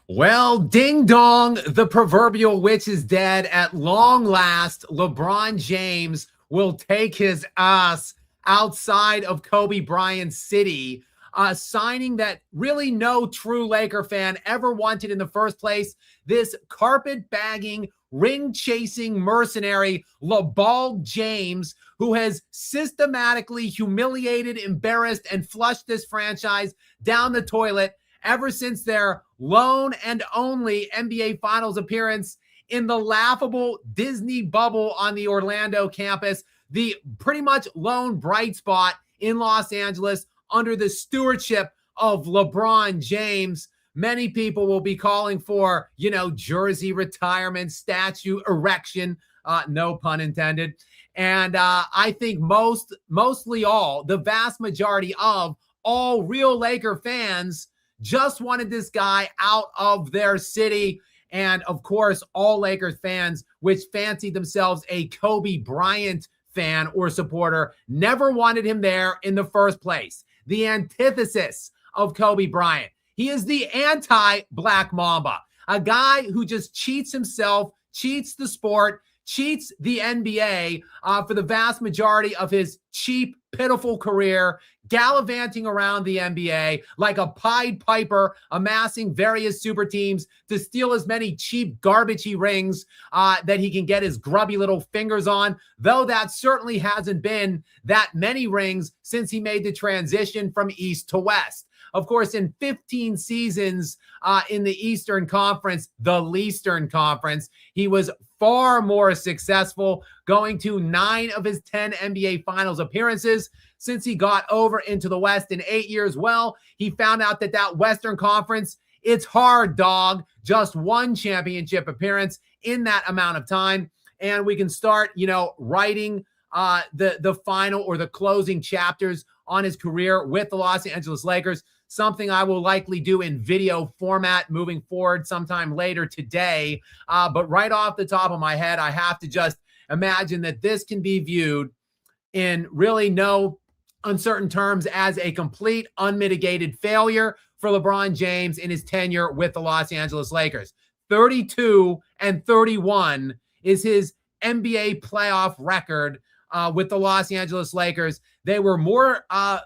Well, ding dong, the proverbial witch is dead. At long last, LeBron James will take his ass outside of Kobe Bryant's city, signing that really no true Laker fan ever wanted in the first place. This carpet-bagging, ring-chasing mercenary, LeBron James, who has systematically humiliated, embarrassed, and flushed this franchise down the toilet ever since their lone and only NBA Finals appearance in the laughable Disney bubble on the Orlando campus, the pretty much lone bright spot in Los Angeles under the stewardship of LeBron James. Many people will be calling for, jersey retirement, statue erection, no pun intended. And I think mostly all, the vast majority of all real Laker fans just wanted this guy out of their city. And of course, all Lakers fans, which fancied themselves a Kobe Bryant fan or supporter, never wanted him there in the first place. The antithesis of Kobe Bryant. He is the anti-Black Mamba, a guy who just cheats himself, cheats the sport, cheats the NBA for the vast majority of his cheap, pitiful career, gallivanting around the NBA like a Pied Piper, amassing various super teams to steal as many cheap, garbagey rings that he can get his grubby little fingers on, though that certainly hasn't been that many rings since he made the transition from East to West. Of course, in 15 seasons in the Eastern Conference, the Leastern Conference, he was far more successful, going to 9 of his 10 NBA Finals appearances. Since he got over into the West in 8 years, well, he found out that Western Conference, it's hard, dog. Just one championship appearance in that amount of time. And we can start, writing the final or the closing chapters on his career with the Los Angeles Lakers, something I will likely do in video format moving forward sometime later today. But right off the top of my head, I have to just imagine that this can be viewed in really no uncertain terms as a complete unmitigated failure for LeBron James in his tenure with the Los Angeles Lakers. 32-31 is his NBA playoff record with the Los Angeles Lakers. They were more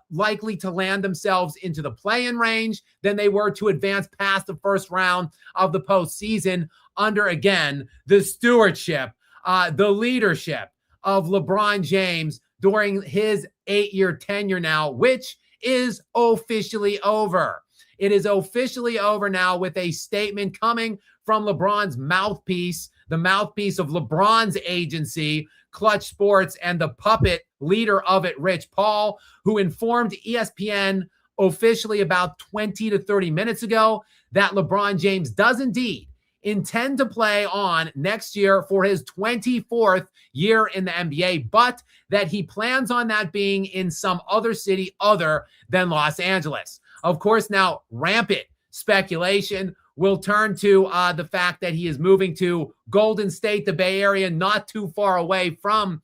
likely to land themselves into the play-in range than they were to advance past the first round of the postseason under, again, the stewardship, the leadership of LeBron James during his 8-year tenure now, which is officially over. It is officially over now with a statement coming from LeBron's mouthpiece, the mouthpiece of LeBron's agency, Clutch Sports, and the puppet leader of it, Rich Paul, who informed ESPN officially about 20 to 30 minutes ago that LeBron James does indeed intend to play on next year for his 24th year in the NBA, but that he plans on that being in some other city other than Los Angeles. Of course, now rampant speculation will turn to the fact that he is moving to Golden State, the Bay Area, not too far away from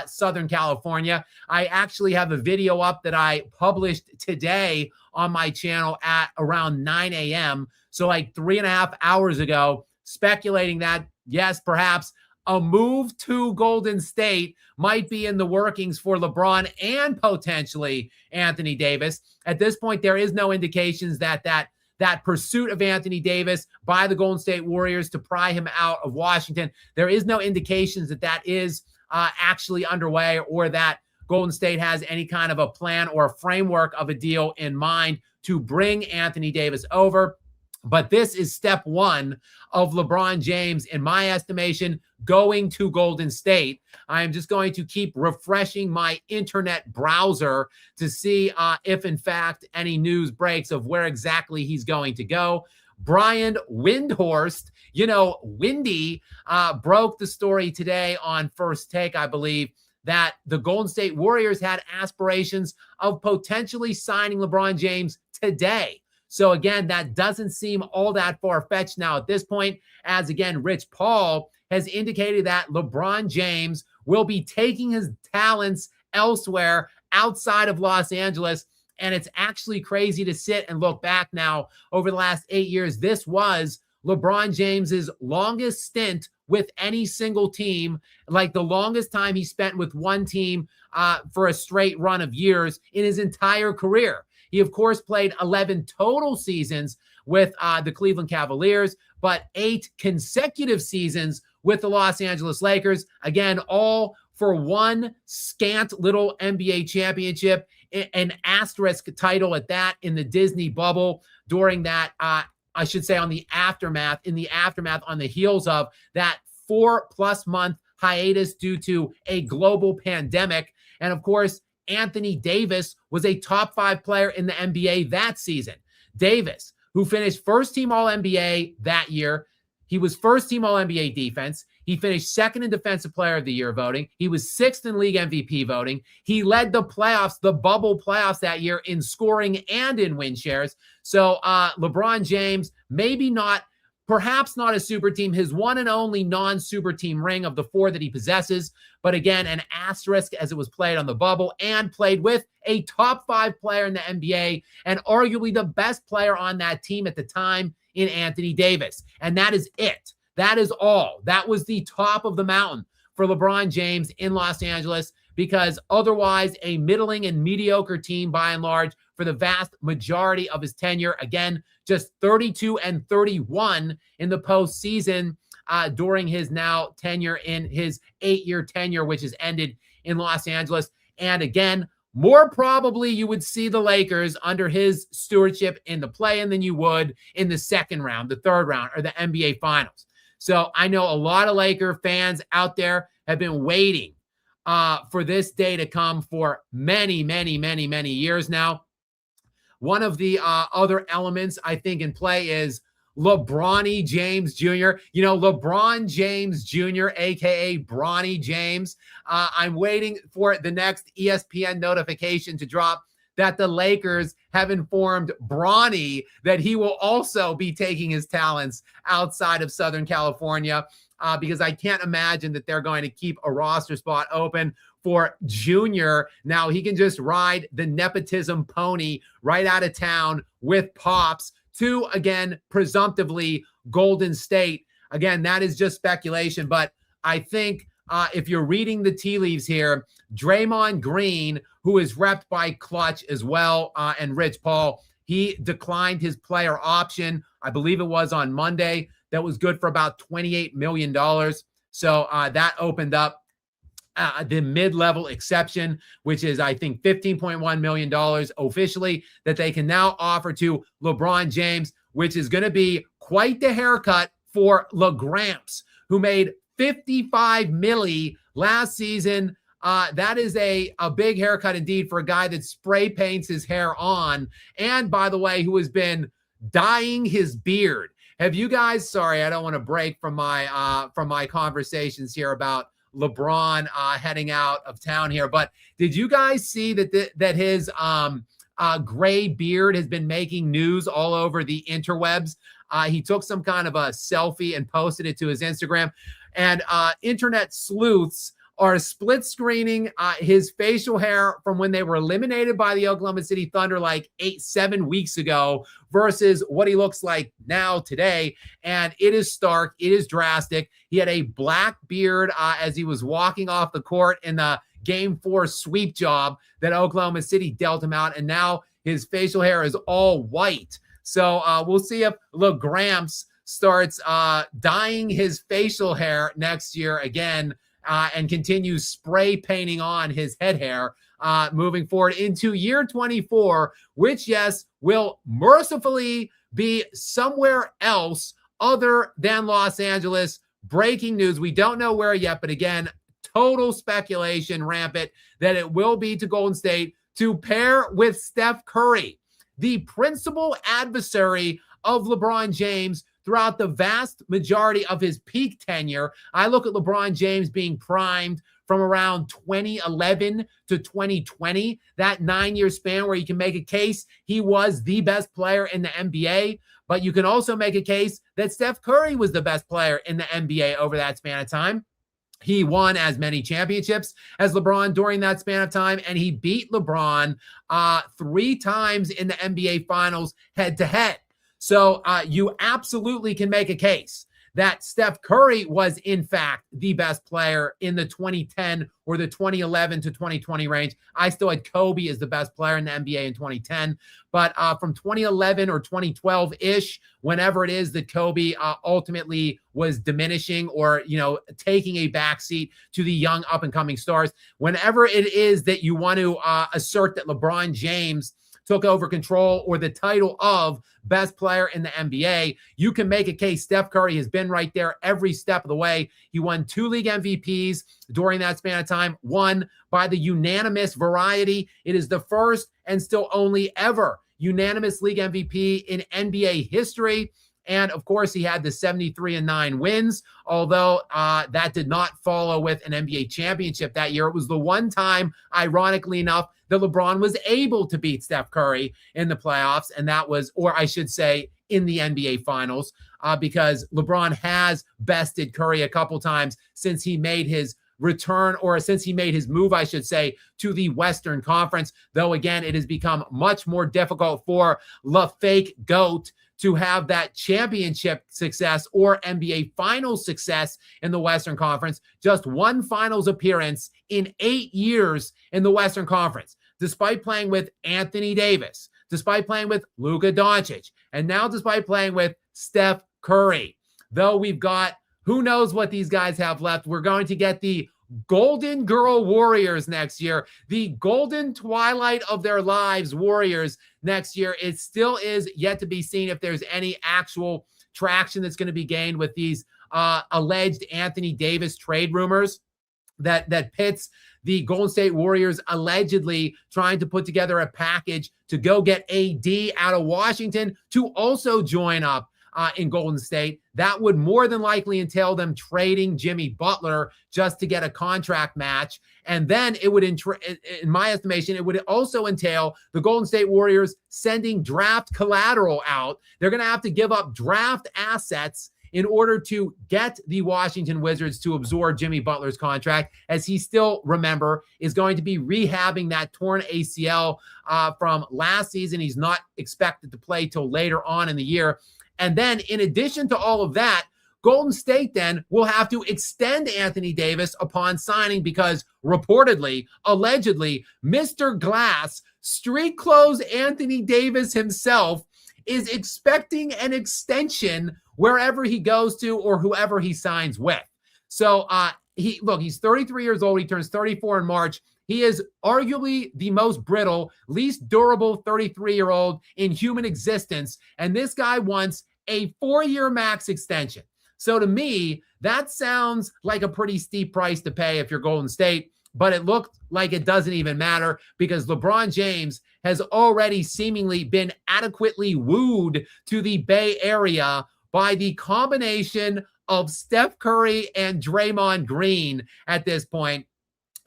Southern California. I actually have a video up that I published today on my channel at around 9 a.m., so like 3.5 hours ago, speculating that, yes, perhaps a move to Golden State might be in the workings for LeBron and potentially Anthony Davis. At this point, there is no indications that pursuit of Anthony Davis by the Golden State Warriors to pry him out of Washington, there is no indications that is actually underway, or that Golden State has any kind of a plan or a framework of a deal in mind to bring Anthony Davis over. But this is step one of LeBron James, in my estimation, going to Golden State. I am just going to keep refreshing my internet browser to see if, in fact, any news breaks of where exactly he's going to go. Brian Windhorst, Windy, broke the story today on First Take, I believe, that the Golden State Warriors had aspirations of potentially signing LeBron James today. So again, that doesn't seem all that far-fetched now at this point, as again, Rich Paul has indicated that LeBron James will be taking his talents elsewhere outside of Los Angeles And it's actually crazy to sit and look back now over the last 8 years. This was LeBron James's longest stint with any single team, like the longest time he spent with one team for a straight run of years in his entire career. He, of course, played 11 total seasons with the Cleveland Cavaliers, but 8 consecutive seasons with the Los Angeles Lakers. Again, all for one scant little NBA championship, an asterisk title at that in the Disney bubble during that, I should say, in the aftermath, on the heels of that 4+ month hiatus due to a global pandemic. And of course, Anthony Davis was a top 5 player in the NBA that season. Davis, who finished first team All-NBA that year, he was first team All-NBA defense. He finished second in Defensive Player of the Year voting. He was 6th in league MVP voting. He led the playoffs, the bubble playoffs that year in scoring and in win shares. So LeBron James, perhaps not a super team, his one and only non-super team ring of the 4 that he possesses. But again, an asterisk as it was played on the bubble and played with a top 5 player in the NBA and arguably the best player on that team at the time in Anthony Davis. And that is it. That is all. That was the top of the mountain for LeBron James in Los Angeles, because otherwise a middling and mediocre team by and large for the vast majority of his tenure. Again, just 32-31 in the postseason during his now tenure in his 8-year tenure, which has ended in Los Angeles. And again, more probably you would see the Lakers under his stewardship in the play-in than you would in the second round, the third round, or the NBA Finals. So I know a lot of Laker fans out there have been waiting for this day to come for many, many, many, many years now. One of the other elements I think in play is LeBronny James Jr. You know, LeBron James Jr., a.k.a. Bronny James. I'm waiting for the next ESPN notification to drop that the Lakers have informed Bronny that he will also be taking his talents outside of Southern California, because I can't imagine that they're going to keep a roster spot open for Junior. Now he can just ride the nepotism pony right out of town with Pops to, again, presumptively Golden State. Again, that is just speculation, but I think if you're reading the tea leaves here, Draymond Green, who is repped by Clutch as well, and Rich Paul, he declined his player option. I believe it was on Monday. That was good for about $28 million. So that opened up the mid-level exception, which is, I think, $15.1 million officially that they can now offer to LeBron James, which is going to be quite the haircut for LeGramps, who made $55 million last season. That is a big haircut indeed for a guy that spray paints his hair on. And by the way, who has been dyeing his beard. Have you guys, sorry, I don't want to break from my conversations here about LeBron heading out of town here, but did you guys see that his gray beard has been making news all over the interwebs? He took some kind of a selfie and posted it to his Instagram, and internet sleuths are split screening his facial hair from when they were eliminated by the Oklahoma City Thunder like 7 weeks ago versus what he looks like now today. And it is stark. It is drastic. He had a black beard as he was walking off the court in the Game 4 sweep job that Oklahoma City dealt him out. And now his facial hair is all white. So we'll see if LeGramps starts dyeing his facial hair next year again, and continues spray painting on his head hair moving forward into year 24, which, yes, will mercifully be somewhere else other than Los Angeles. Breaking news. We don't know where yet, but again, total speculation rampant that it will be to Golden State to pair with Steph Curry, the principal adversary of LeBron James throughout the vast majority of his peak tenure. I look at LeBron James being primed from around 2011 to 2020, that 9-year span where you can make a case he was the best player in the NBA, but you can also make a case that Steph Curry was the best player in the NBA over that span of time. He won as many championships as LeBron during that span of time, and he beat LeBron 3 times in the NBA Finals head-to-head. So you absolutely can make a case that Steph Curry was, in fact, the best player in the 2010 or the 2011 to 2020 range. I still had Kobe as the best player in the NBA in 2010. But from 2011 or 2012-ish, whenever it is that Kobe ultimately was diminishing or, taking a backseat to the young up-and-coming stars, whenever it is that you want to assert that LeBron James took over control or the title of best player in the NBA, you can make a case Steph Curry has been right there every step of the way. He won 2 league MVPs during that span of time, won by the unanimous variety. It is the first and still only ever unanimous league MVP in NBA history. And of course, he had the 73-9 wins, although that did not follow with an NBA championship that year. It was the one time, ironically enough, that LeBron was able to beat Steph Curry in the playoffs. And that was, or I should say, in the NBA Finals, because LeBron has bested Curry a couple times since he made his return, or since he made his move, I should say, to the Western Conference. Though, again, it has become much more difficult for fake GOAT to have that championship success or NBA Finals success in the Western Conference. Just 1 Finals appearance in 8 years in the Western Conference, despite playing with Anthony Davis, despite playing with Luka Doncic, and now despite playing with Steph Curry. Though we've got, who knows what these guys have left. We're going to get the Golden Girl Warriors next year, the golden twilight of their lives Warriors next year. It still is yet to be seen if there's any actual traction that's going to be gained with these alleged Anthony Davis trade rumors that pits the Golden State Warriors allegedly trying to put together a package to go get AD out of Washington to also join up in Golden State. That would more than likely entail them trading Jimmy Butler just to get a contract match. And then it would, in my estimation, it would also entail the Golden State Warriors sending draft collateral out. They're going to have to give up draft assets in order to get the Washington Wizards to absorb Jimmy Butler's contract, as he still, remember, is going to be rehabbing that torn ACL from last season. He's not expected to play till later on in the year. And then, in addition to all of that, Golden State then will have to extend Anthony Davis upon signing because reportedly, allegedly, Mr. Glass, street clothes Anthony Davis himself, is expecting an extension wherever he goes to or whoever he signs with. So he's 33 years old. He turns 34 in March. He is arguably the most brittle, least durable 33-year-old in human existence. And this guy wants a 4-year max extension. So to me, that sounds like a pretty steep price to pay if you're Golden State, but it looked like it doesn't even matter because LeBron James has already seemingly been adequately wooed to the Bay Area by the combination of Steph Curry and Draymond Green at this point.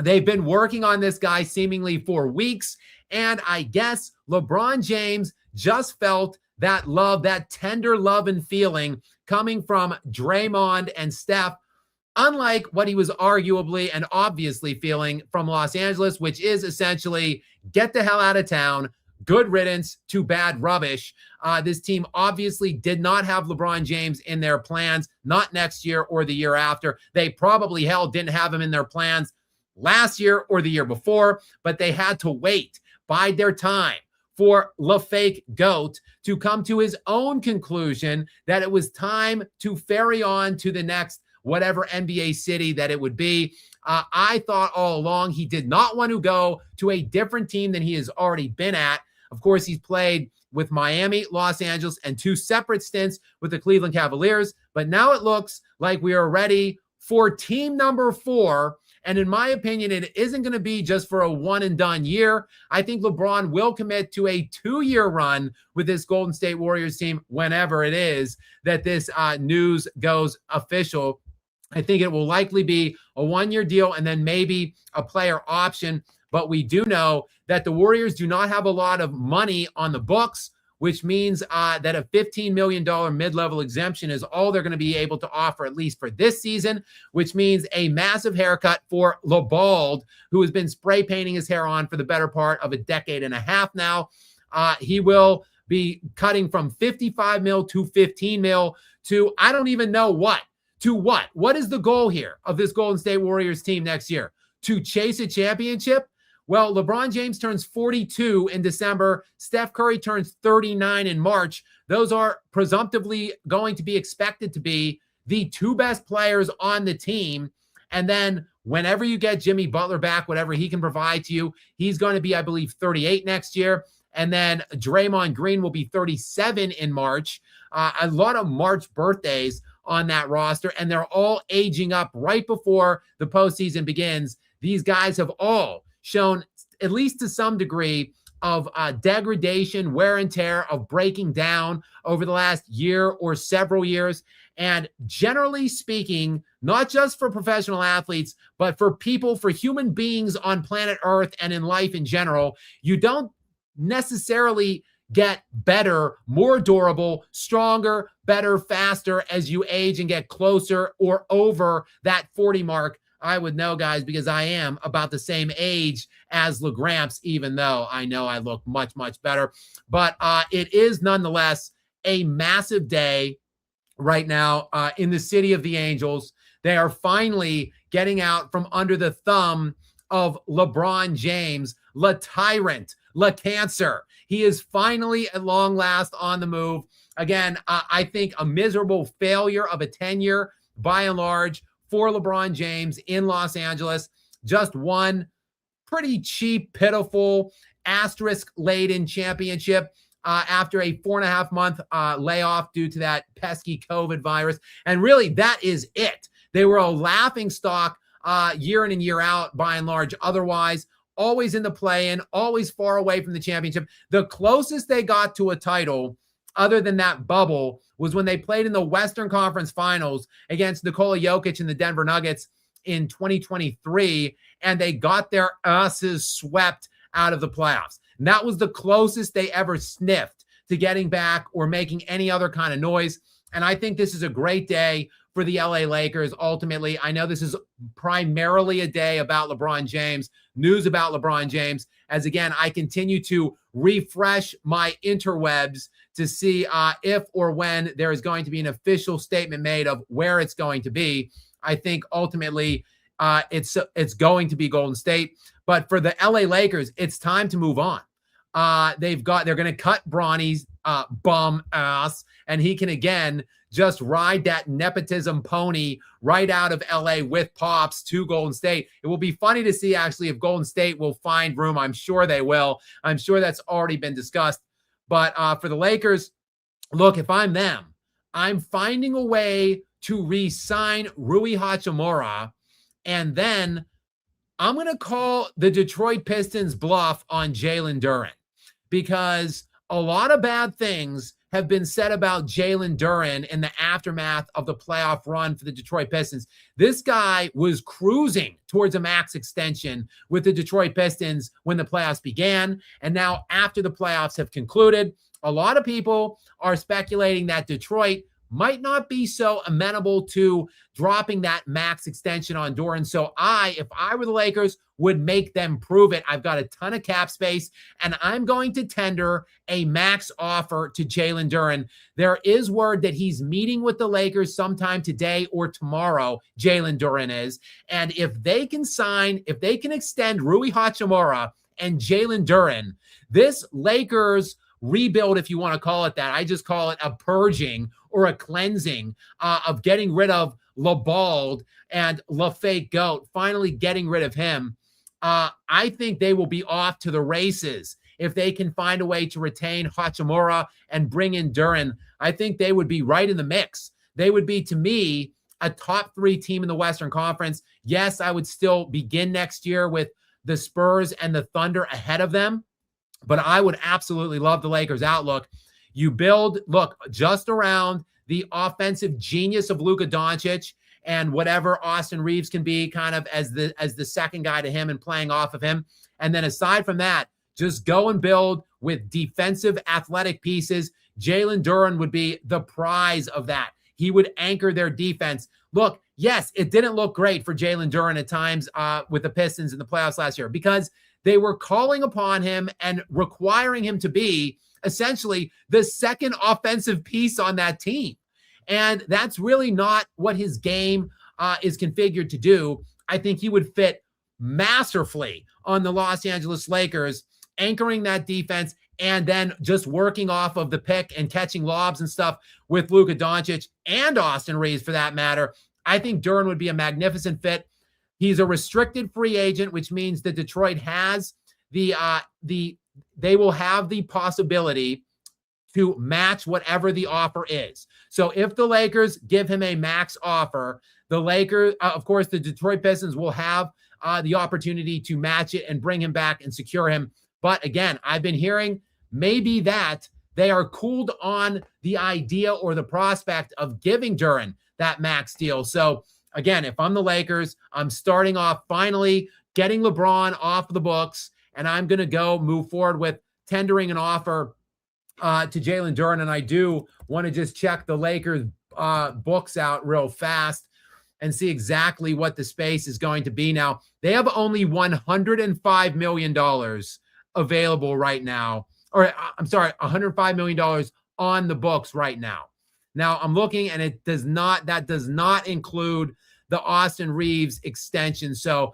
They've been working on this guy seemingly for weeks, and I guess LeBron James just felt that love, that tender love and feeling coming from Draymond and Steph, unlike what he was arguably and obviously feeling from Los Angeles, which is essentially get the hell out of town, good riddance to bad rubbish. This team obviously did not have LeBron James in their plans, not next year or the year after. They probably didn't have him in their plans last year or the year before, but they had to wait, bide their time for fake GOAT to come to his own conclusion that it was time to ferry on to the next whatever NBA city that it would be. I thought all along he did not want to go to a different team than he has already been at. Of course, he's played with Miami, Los Angeles, and 2 separate stints with the Cleveland Cavaliers. But now it looks like we are ready for team number 4. And in my opinion, it isn't going to be just for a one-and-done year. I think LeBron will commit to a 2-year run with this Golden State Warriors team whenever it is that this news goes official. I think it will likely be a 1-year deal and then maybe a player option. But we do know that the Warriors do not have a lot of money on the books, which means that a $15 million mid-level exemption is all they're going to be able to offer, at least for this season, which means a massive haircut for LeBron, who has been spray painting his hair on for the better part of a decade and a half now. He will be cutting from 55 mil to 15 mil to I don't even know what. To what? What is the goal here of this Golden State Warriors team next year? To chase a championship? Well, LeBron James turns 42 in December. Steph Curry turns 39 in March. Those are presumptively going to be expected to be the two best players on the team. And then whenever you get Jimmy Butler back, whatever he can provide to you, he's going to be, I believe, 38 next year. And then Draymond Green will be 37 in March. A lot of March birthdays on that roster, and they're all aging up right before the postseason begins. These guys have all shown, at least to some degree, of degradation, wear and tear, of breaking down over the last year or several years. And generally speaking, not just for professional athletes, but for people, for human beings on planet Earth and in life in general, you don't necessarily get better, more durable, stronger, better, faster as you age and get closer or over that 40 mark. I would know, guys, because I am about the same age as LeGramps, even though I know I look much, much better. But it is nonetheless a massive day right now in the city of the Angels. They are finally getting out from under the thumb of LeBron James, Le Tyrant, Le Cancer. He is finally, at long last, on the move. Again, I think a miserable failure of a tenure, by and large, for LeBron James in Los Angeles. Just one pretty cheap, pitiful, asterisk-laden championship after a 4.5-month layoff due to that pesky COVID virus. And really, that is it. They were a laughingstock year in and year out, by and large, otherwise. Always in the play-in, always far away from the championship. The closest they got to a title, other than that bubble, was when they played in the Western Conference Finals against Nikola Jokic and the Denver Nuggets in 2023, and they got their asses swept out of the playoffs. And that was the closest they ever sniffed to getting back or making any other kind of noise. And I think this is a great day for the LA Lakers. Ultimately, I know this is primarily a day about LeBron James, news about LeBron James, as again, I continue to refresh my interwebs to see if or when there is going to be an official statement made of where it's going to be. I think ultimately it's going to be Golden State. But for the LA Lakers, it's time to move on. They're going to cut Bronny's bum ass, and he can again just ride that nepotism pony right out of LA with Pops to Golden State. It will be funny to see actually if Golden State will find room. I'm sure they will. I'm sure that's already been discussed. But for the Lakers, look, if I'm them, I'm finding a way to re-sign Rui Hachimura, and then I'm going to call the Detroit Pistons bluff on Jalen Duren, because a lot of bad things have been said about Jalen Duren in the aftermath of the playoff run for the Detroit Pistons. This guy was cruising towards a max extension with the Detroit Pistons when the playoffs began. And now after the playoffs have concluded, a lot of people are speculating that Detroit might not be so amenable to dropping that max extension on Duren. So if I were the Lakers, would make them prove it. I've got a ton of cap space, and I'm going to tender a max offer to Jalen Duren. There is word that he's meeting with the Lakers sometime today or tomorrow, Jalen Duren is. And if they can extend Rui Hachimura and Jalen Duren, this Lakers rebuild, if you want to call it that, I just call it a purging or a cleansing of getting rid of LeBald and LaFake Goat, finally getting rid of him. I think they will be off to the races if they can find a way to retain Hachimura and bring in Duren. I think they would be right in the mix. They would be, to me, a top 3 team in the Western Conference. Yes, I would still begin next year with the Spurs and the Thunder ahead of them, but I would absolutely love the Lakers' outlook. You build, look, just around the offensive genius of Luka Doncic and whatever Austin Reeves can be kind of as the second guy to him and playing off of him. And then aside from that, just go and build with defensive athletic pieces. Jalen Duren would be the prize of that. He would anchor their defense. Look, yes, it didn't look great for Jalen Duren at times with the Pistons in the playoffs last year because they were calling upon him and requiring him to be essentially the second offensive piece on that team. And that's really not what his game is configured to do. I think he would fit masterfully on the Los Angeles Lakers, anchoring that defense and then just working off of the pick and catching lobs and stuff with Luka Doncic and Austin Reeves for that matter. I think Duren would be a magnificent fit. He's a restricted free agent, which means that Detroit has they will have the possibility to match whatever the offer is. So if the Lakers give him a max offer, the Lakers, of course, the Detroit Pistons will have the opportunity to match it and bring him back and secure him. But again, I've been hearing maybe that they are cooled on the idea or the prospect of giving Duren that max deal. So again, if I'm the Lakers, I'm starting off finally getting LeBron off the books, and I'm going to move forward with tendering an offer to Jalen Duren. And I do want to just check the Lakers books out real fast and see exactly what the space is going to be. Now, they have only $105 million available right now, or I'm sorry, $105 million on the books right now. Now I'm looking and that does not include the Austin Reeves extension. So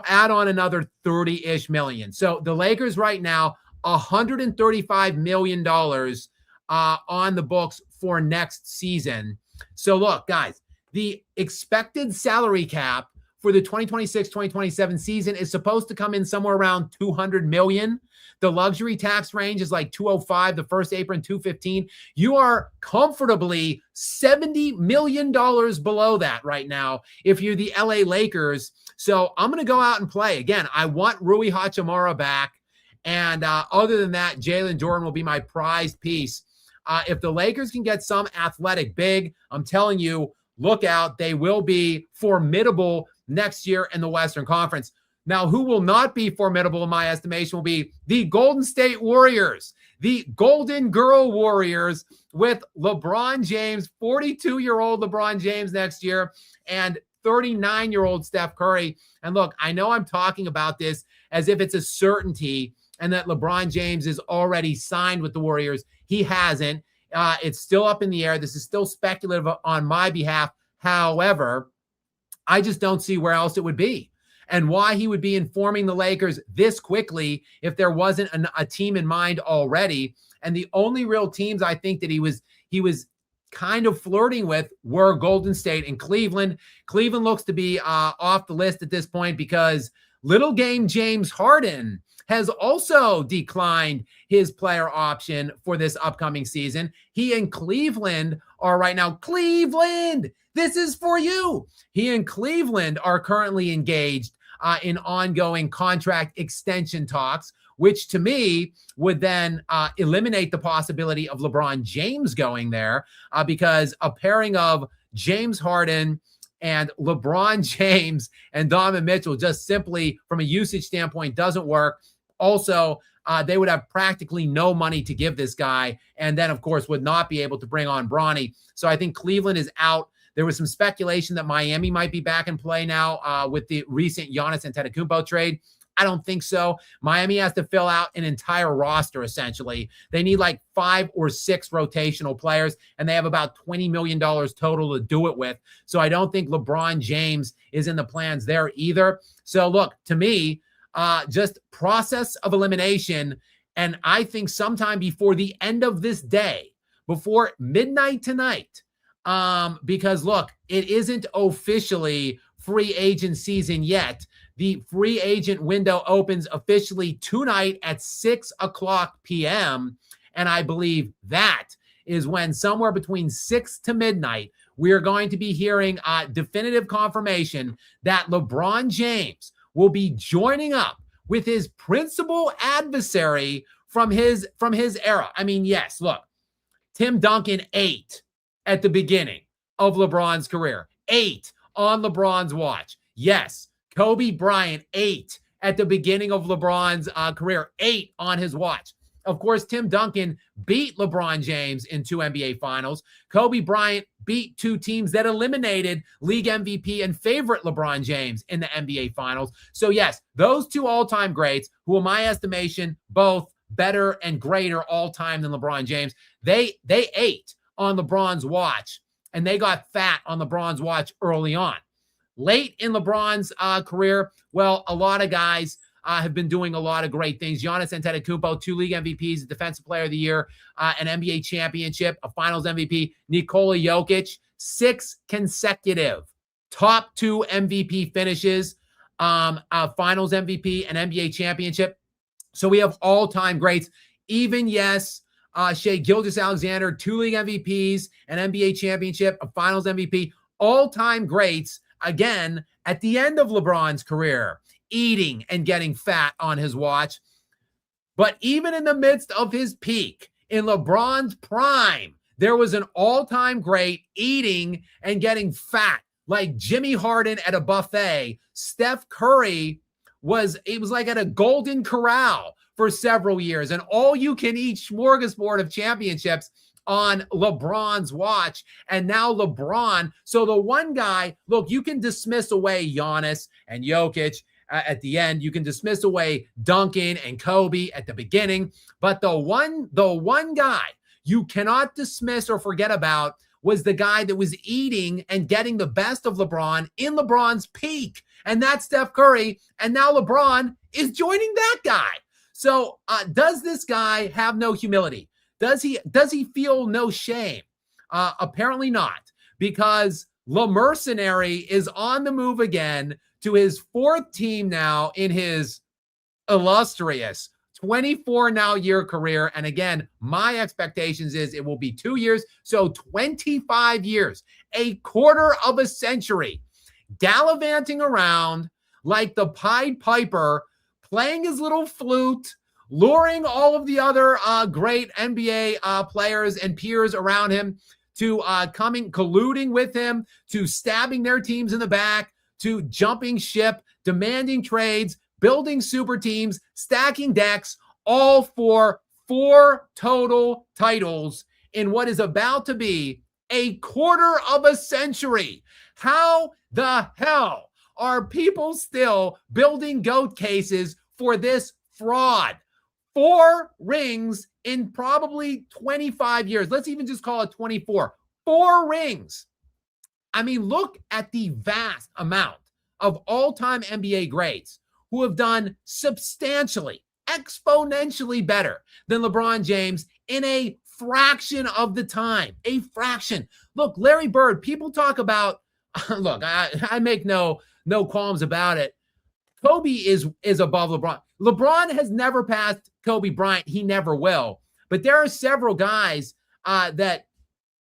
add on another 30-ish million. So the Lakers right now, $135 million on the books for next season. So look, guys, the expected salary cap for the 2026-2027 season is supposed to come in somewhere around $200 million. The luxury tax range is like $205, the first apron $215. You are comfortably $70 million below that right now if you're the LA Lakers. So I'm going to go out and play. Again, I want Rui Hachimura back. And other than that, Jalen Duren will be my prized piece. If the Lakers can get some athletic big, I'm telling you, look out. They will be formidable next year in the Western Conference. Now, who will not be formidable in my estimation will be the Golden State Warriors, the Golden Girl Warriors with LeBron James, 42-year-old LeBron James next year, and 39-year-old Steph Curry. And look, I know I'm talking about this as if it's a certainty and that LeBron James is already signed with the Warriors. He hasn't. It's still up in the air. This is still speculative on my behalf. However, I just don't see where else it would be and why he would be informing the Lakers this quickly if there wasn't a team in mind already. And the only real teams I think that he was kind of flirting with were Golden State and Cleveland. Cleveland looks to be off the list at this point because little game James Harden has also declined his player option for this upcoming season. He and Cleveland are right now, Cleveland, this is for you. He and Cleveland are currently engaged in ongoing contract extension talks, which to me would then eliminate the possibility of LeBron James going there because a pairing of James Harden and LeBron James and Donovan Mitchell just simply from a usage standpoint doesn't work. Also, they would have practically no money to give this guy and then, of course, would not be able to bring on Bronny. So I think Cleveland is out. There was some speculation that Miami might be back in play now with the recent Giannis Antetokounmpo trade. I don't think so. Miami has to fill out an entire roster, essentially. They need like 5 or 6 rotational players, and they have about $20 million total to do it with. So I don't think LeBron James is in the plans there either. So look, to me, just process of elimination, and I think sometime before the end of this day, before midnight tonight, because look, it isn't officially free agent season yet. The free agent window opens officially tonight at 6:00 p.m. And I believe that is when somewhere between 6 to midnight, we are going to be hearing definitive confirmation that LeBron James will be joining up with his principal adversary from his era. I mean, yes, look, Tim Duncan 8 at the beginning of LeBron's career, 8 on LeBron's watch. Yes, Kobe Bryant 8 at the beginning of LeBron's career, 8 on his watch. Of course, Tim Duncan beat LeBron James in 2 NBA finals. Kobe Bryant beat 2 teams that eliminated league MVP and favorite LeBron James in the NBA finals. So yes, those 2 all-time greats, who in my estimation, both better and greater all-time than LeBron James, they ate on LeBron's watch, and they got fat on LeBron's watch early on. Late in LeBron's career, well, a lot of guys have been doing a lot of great things. Giannis Antetokounmpo, 2 league MVPs, Defensive Player of the Year, an NBA championship, a Finals MVP. Nikola Jokic, 6 consecutive top 2 MVP finishes, Finals MVP, and NBA championship. So we have all-time greats. Even, yes, Shai Gilgeous-Alexander, 2 league MVPs, an NBA championship, a Finals MVP, all-time greats, again, at the end of LeBron's career, eating and getting fat on his watch. But even in the midst of his peak, in LeBron's prime, there was an all-time great eating and getting fat, like Jimmy Harden at a buffet. Steph Curry was like at a Golden Corral for several years, and all-you-can-eat smorgasbord of championships on LeBron's watch. And now LeBron, so the one guy, look, you can dismiss away Giannis and Jokic at the end. You can dismiss away Duncan and Kobe at the beginning. But the one guy you cannot dismiss or forget about was the guy that was eating and getting the best of LeBron in LeBron's peak. And that's Steph Curry. And now LeBron is joining that guy. So does this guy have no humility? Does he feel no shame? Apparently not, because Le Mercenary is on the move again to his 4th team now in his illustrious 24 now year career. And again, my expectations is it will be 2 years. So 25 years, a quarter of a century, gallivanting around like the Pied Piper, playing his little flute, luring all of the other great NBA players and peers around him to colluding with him, to stabbing their teams in the back, to jumping ship, demanding trades, building super teams, stacking decks, all for 4 total titles in what is about to be a quarter of a century. How the hell are people still building GOAT cases for this fraud? 4 rings in probably 25 years. Let's even just call it 24. 4 rings. I mean, look at the vast amount of all-time NBA greats who have done substantially, exponentially better than LeBron James in a fraction of the time. A fraction. Look, Larry Bird, people talk about, look, I make no qualms about it. Kobe is above LeBron. LeBron has never passed Kobe Bryant. He never will. But there are several guys that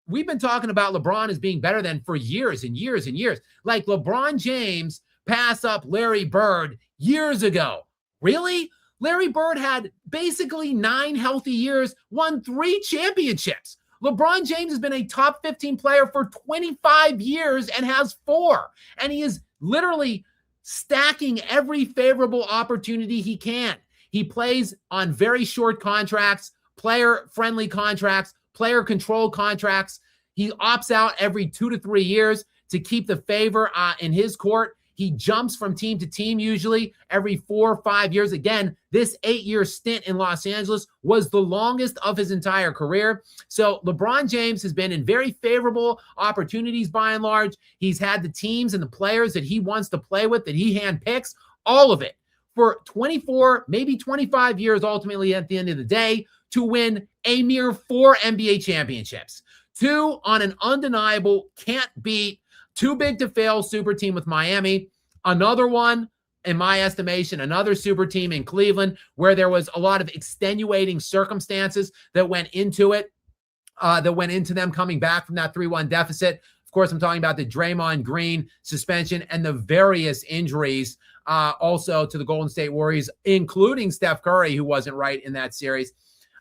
we've been talking about LeBron as being better than for years and years and years. Like LeBron James passed up Larry Bird years ago. Really? Larry Bird had basically 9 healthy years, won 3 championships. LeBron James has been a top 15 player for 25 years and has 4. And he is literally stacking every favorable opportunity he can. He plays on very short contracts, player-friendly contracts, player-controlled contracts. He opts out every 2 to 3 years to keep the favor in his court. He jumps from team to team usually every 4 or 5 years. Again, this 8-year stint in Los Angeles was the longest of his entire career. So LeBron James has been in very favorable opportunities by and large. He's had the teams and the players that he wants to play with, that he handpicks, all of it for 24, maybe 25 years, ultimately at the end of the day, to win a mere 4 NBA championships. 2 on an undeniable, can't beat, too big to fail super team with Miami. Another one, in my estimation, another super team in Cleveland where there was a lot of extenuating circumstances that went into it, that went into them coming back from that 3-1 deficit. Of course, I'm talking about the Draymond Green suspension and the various injuries also to the Golden State Warriors, including Steph Curry, who wasn't right in that series.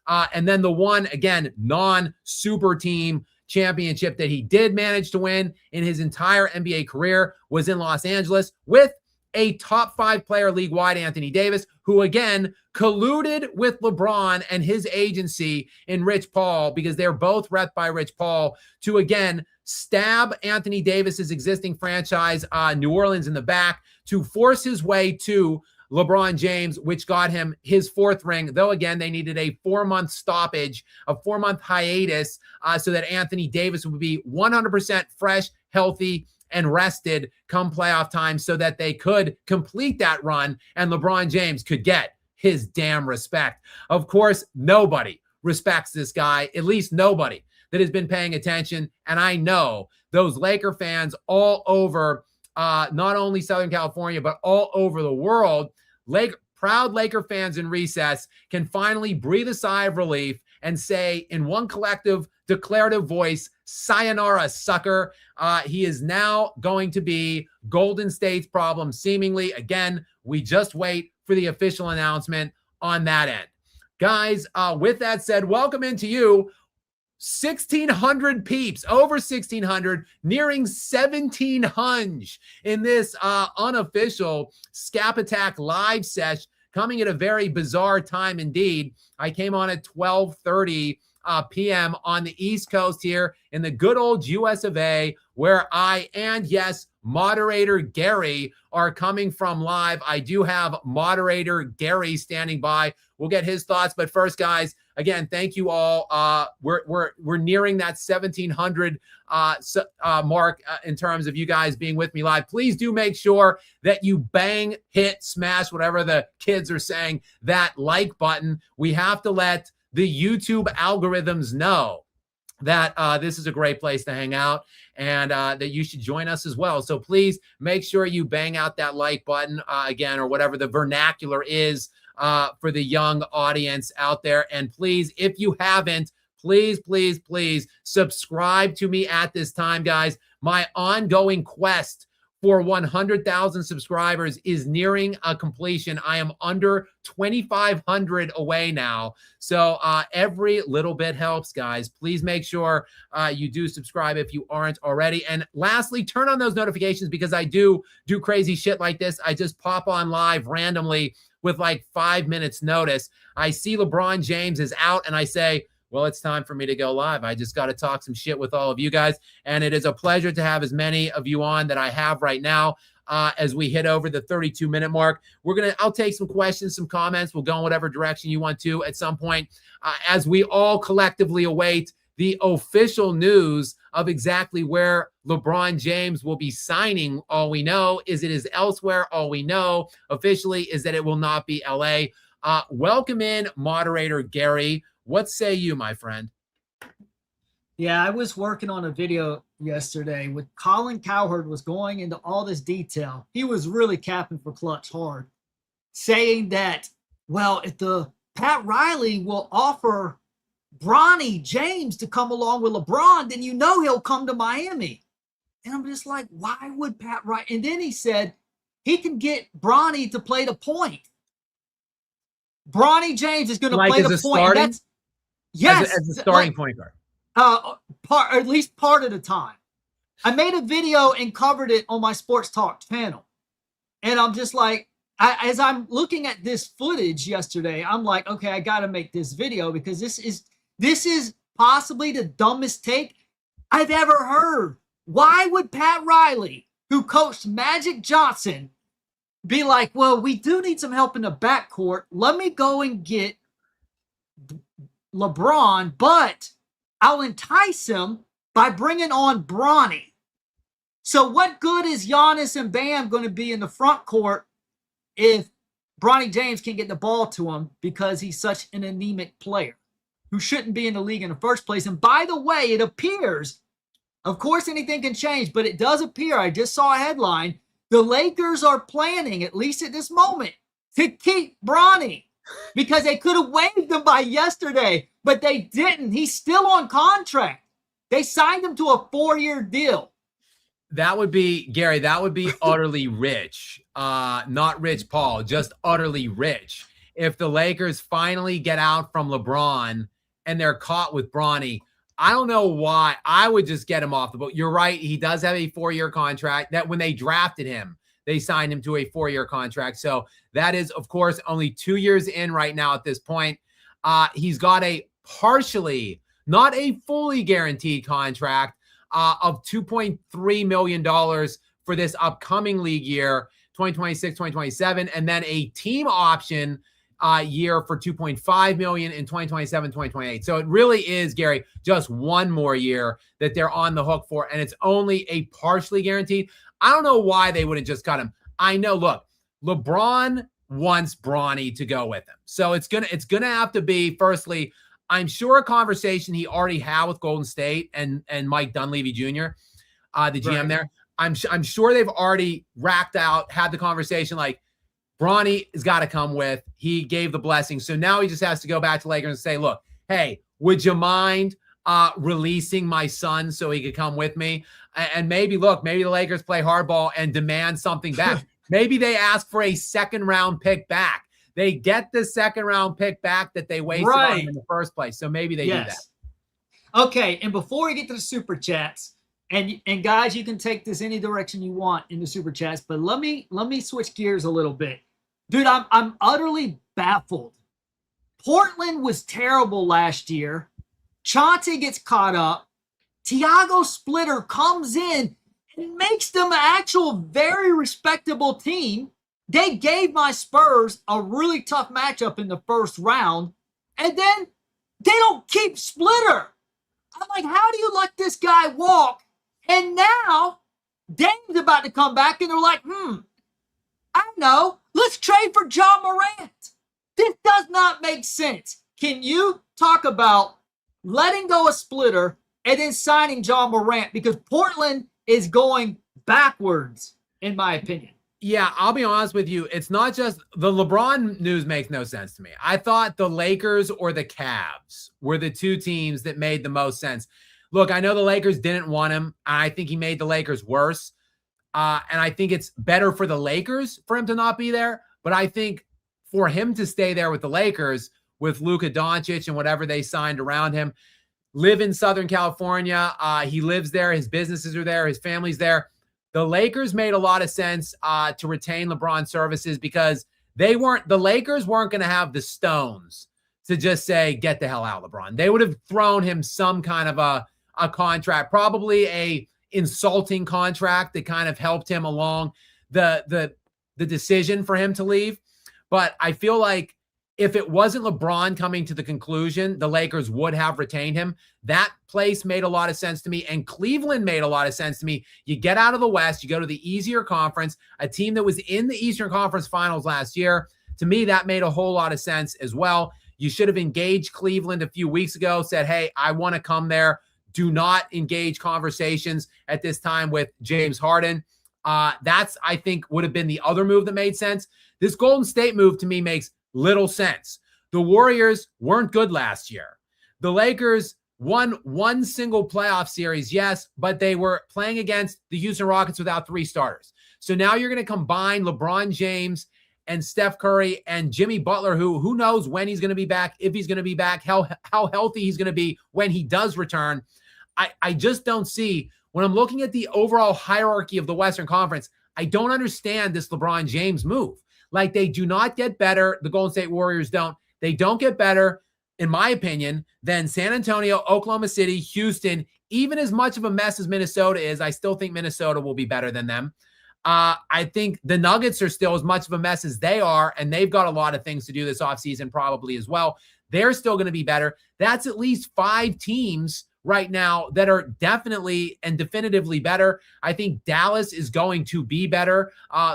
And then the one, again, non-super team championship that he did manage to win in his entire NBA career was in Los Angeles with a top 5 player league-wide, Anthony Davis, who again colluded with LeBron and his agency in Rich Paul, because they're both rep by Rich Paul, to again stab Anthony Davis's existing franchise, New Orleans, in the back, to force his way to LeBron James, which got him his 4th ring, though again, they needed a 4-month stoppage, a 4-month hiatus, so that Anthony Davis would be 100% fresh, healthy, and rested come playoff time, so that they could complete that run and LeBron James could get his damn respect. Of course, nobody respects this guy, at least nobody that has been paying attention. And I know those Laker fans all over, not only Southern California, but all over the world, proud Laker fans in recess can finally breathe a sigh of relief and say in one collective declarative voice, sayonara, sucker. He is now going to be Golden State's problem, seemingly. Again, we just wait for the official announcement on that end. Guys, with that said, welcome into you. 1,600 peeps, over 1,600, nearing 1,700 in this unofficial Skap Attack live sesh, coming at a very bizarre time indeed. I came on at 12:30 p.m. on the East Coast here in the good old US of A, where I and, yes, moderator Gary are coming from live. I do have moderator Gary standing by. We'll get his thoughts. But first, guys, again, thank you all. We're nearing that 1,700 mark in terms of you guys being with me live. Please do make sure that you bang, hit, smash, whatever the kids are saying, that like button. We have to let the YouTube algorithms know that this is a great place to hang out, and that you should join us as well. So please make sure you bang out that like button again, or whatever the vernacular is for the young audience out there. And please, if you haven't, please, please, please subscribe to me at this time, guys. My ongoing quest for 100,000 subscribers is nearing a completion. I am under 2,500 away now. So every little bit helps, guys. Please make sure you do subscribe if you aren't already. And lastly, turn on those notifications, because I do crazy shit like this. I just pop on live randomly with like 5 minutes notice. I see LeBron James is out and I say, well, it's time for me to go live. I just got to talk some shit with all of you guys. And it is a pleasure to have as many of you on that I have right now as we hit over the 32-minute mark. I'll take some questions, some comments. We'll go in whatever direction you want to at some point as we all collectively await the official news of exactly where LeBron James will be signing. All we know is it is elsewhere. All we know officially is that it will not be LA. Welcome in, moderator Gary. What say you, my friend? Yeah, I was working on a video yesterday with Colin Cowherd was going into all this detail. He was really capping for Clutch hard, saying that, well, if the Pat Riley will offer Bronny James to come along with LeBron, then you know he'll come to Miami. And I'm just like, why would Pat Riley? And then he said he can get Bronny to play the point. Bronny James is going to play the point. That's, yes, as a starting point guard. At least part of the time. I made a video and covered it on my Sports Talk channel. And I'm just like, as I'm looking at this footage yesterday, I'm like, okay, I got to make this video, because this is possibly the dumbest take I've ever heard. Why would Pat Riley, who coached Magic Johnson, be like, well, we do need some help in the backcourt. Let me go and get LeBron, but I'll entice him by bringing on Bronny. So what good is Giannis and Bam going to be in the front court if Bronny James can't get the ball to him because he's such an anemic player who shouldn't be in the league in the first place? And by the way, it appears, of course anything can change, but it does appear, I just saw a headline, the Lakers are planning, at least at this moment, to keep Bronny, because they could have waived him by yesterday, but they didn't. He's still on contract. They signed him to a 4-year deal. That would be, Gary, that would be utterly rich. Not Rich Paul, just utterly rich. If the Lakers finally get out from LeBron and they're caught with Bronny, I don't know why. I would just get him off the boat. You're right. He does have a 4-year contract that when they drafted him, they signed him to a 4-year contract. So that is, of course, only 2 years in right now at this point. He's got a partially, not a fully guaranteed contract of $2.3 million for this upcoming league year, 2026, 2027, and then a team option year for $2.5 million in 2027, 2028. So it really is, Gary, just one more year that they're on the hook for, and it's only a partially guaranteed. I don't know why they wouldn't just cut him. I know, look, LeBron wants Bronny to go with him. So it's gonna have to be, firstly, I'm sure a conversation he already had with Golden State and Mike Dunleavy Jr., the GM there. I'm sure they've already had the conversation like, Bronny has got to come with. He gave the blessing. So now he just has to go back to Lakers and say, look, hey, would you mind releasing my son so he could come with me? And maybe the Lakers play hardball and demand something back. Maybe they ask for a second-round pick back. They get the second-round pick back that they wasted on him in the first place. So maybe they do that. Okay, and before we get to the Super Chats, and guys, you can take this any direction you want in the Super Chats, but let me switch gears a little bit. Dude, I'm utterly baffled. Portland was terrible last year. Chauncey gets caught up. Tiago Splitter comes in and makes them an actual very respectable team. They gave my Spurs a really tough matchup in the first round, and then they don't keep Splitter. I'm like, how do you let this guy walk? And now Dame's about to come back, and they're like, I know. Let's trade for John Morant. This does not make sense. Can you talk about letting go of Splitter and then signing John Morant? Because Portland is going backwards, in my opinion. Yeah, I'll be honest with you. It's not just the LeBron news makes no sense to me. I thought the Lakers or the Cavs were the two teams that made the most sense. Look, I know the Lakers didn't want him. I think he made the Lakers worse. And I think it's better for the Lakers for him to not be there. But I think for him to stay there with the Lakers, with Luka Doncic and whatever they signed around him, live in Southern California. He lives there. His businesses are there. His family's there. The Lakers made a lot of sense to retain LeBron's services because the Lakers weren't going to have the stones to just say, get the hell out, LeBron. They would have thrown him some kind of a contract, probably a insulting contract that kind of helped him along the decision for him to leave. But I feel like if it wasn't LeBron coming to the conclusion, the Lakers would have retained him. That place made a lot of sense to me, and Cleveland made a lot of sense to me. You get out of the West, you go to the easier conference, a team that was in the Eastern Conference Finals last year. To me, that made a whole lot of sense as well. You should have engaged Cleveland a few weeks ago, said, hey, I want to come there. Do not engage conversations at this time with James Harden. That's, I think, would have been the other move that made sense. This Golden State move to me makes little sense. The Warriors weren't good last year. The Lakers won one single playoff series, yes, but they were playing against the Houston Rockets without 3 starters. So now you're going to combine LeBron James and Steph Curry and Jimmy Butler, who knows when he's going to be back, if he's going to be back, how healthy he's going to be when he does return. I just don't see, when I'm looking at the overall hierarchy of the Western Conference, I don't understand this LeBron James move. Like, they do not get better. The Golden State Warriors don't. They don't get better, in my opinion, than San Antonio, Oklahoma City, Houston. Even as much of a mess as Minnesota is, I still think Minnesota will be better than them. I think the Nuggets are still as much of a mess as they are, and they've got a lot of things to do this offseason probably as well. They're still going to be better. That's at least 5 teams right now that are definitely and definitively better. I think Dallas is going to be better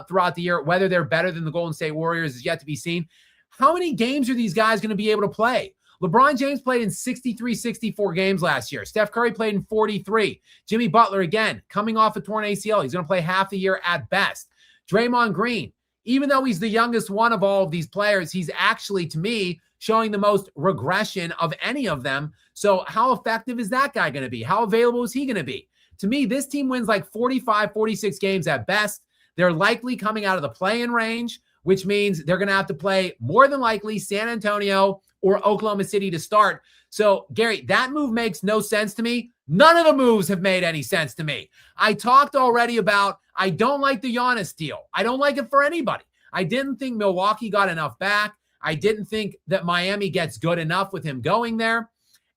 throughout the year. Whether they're better than the Golden State Warriors is yet to be seen. How many games are these guys going to be able to play? LeBron James played in 63, 64 games last year. Steph Curry played in 43. Jimmy Butler, again, coming off a torn ACL. He's going to play half the year at best. Draymond Green, even though he's the youngest one of all of these players, he's actually, to me, showing the most regression of any of them. So how effective is that guy going to be? How available is he going to be? To me, this team wins like 45, 46 games at best. They're likely coming out of the play-in range, which means they're going to have to play more than likely San Antonio or Oklahoma City to start. So, Gary, that move makes no sense to me. None of the moves have made any sense to me. I talked already about I don't like the Giannis deal. I don't like it for anybody. I didn't think Milwaukee got enough back. I didn't think that Miami gets good enough with him going there.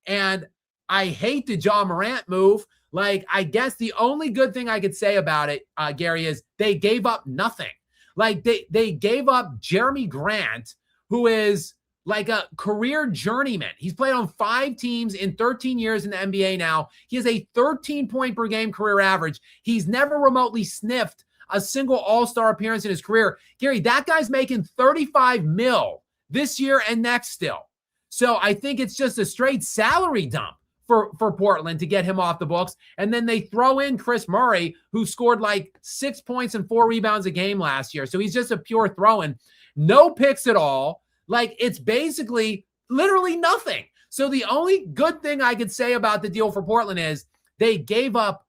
And I hate the Ja Morant move. Like, I guess the only good thing I could say about it, Gary, is they gave up nothing. Like, they gave up Jeremy Grant, who is like a career journeyman. He's played on 5 teams in 13 years in the NBA now. He has a 13-point per game career average. He's never remotely sniffed a single all-star appearance in his career. Gary, that guy's making $35 million this year and next still. So I think it's just a straight salary dump for Portland to get him off the books. And then they throw in Chris Murray, who scored like 6 points and 4 rebounds a game last year. So he's just a pure throw-in. No picks at all. Like, it's basically literally nothing. So the only good thing I could say about the deal for Portland is they gave up,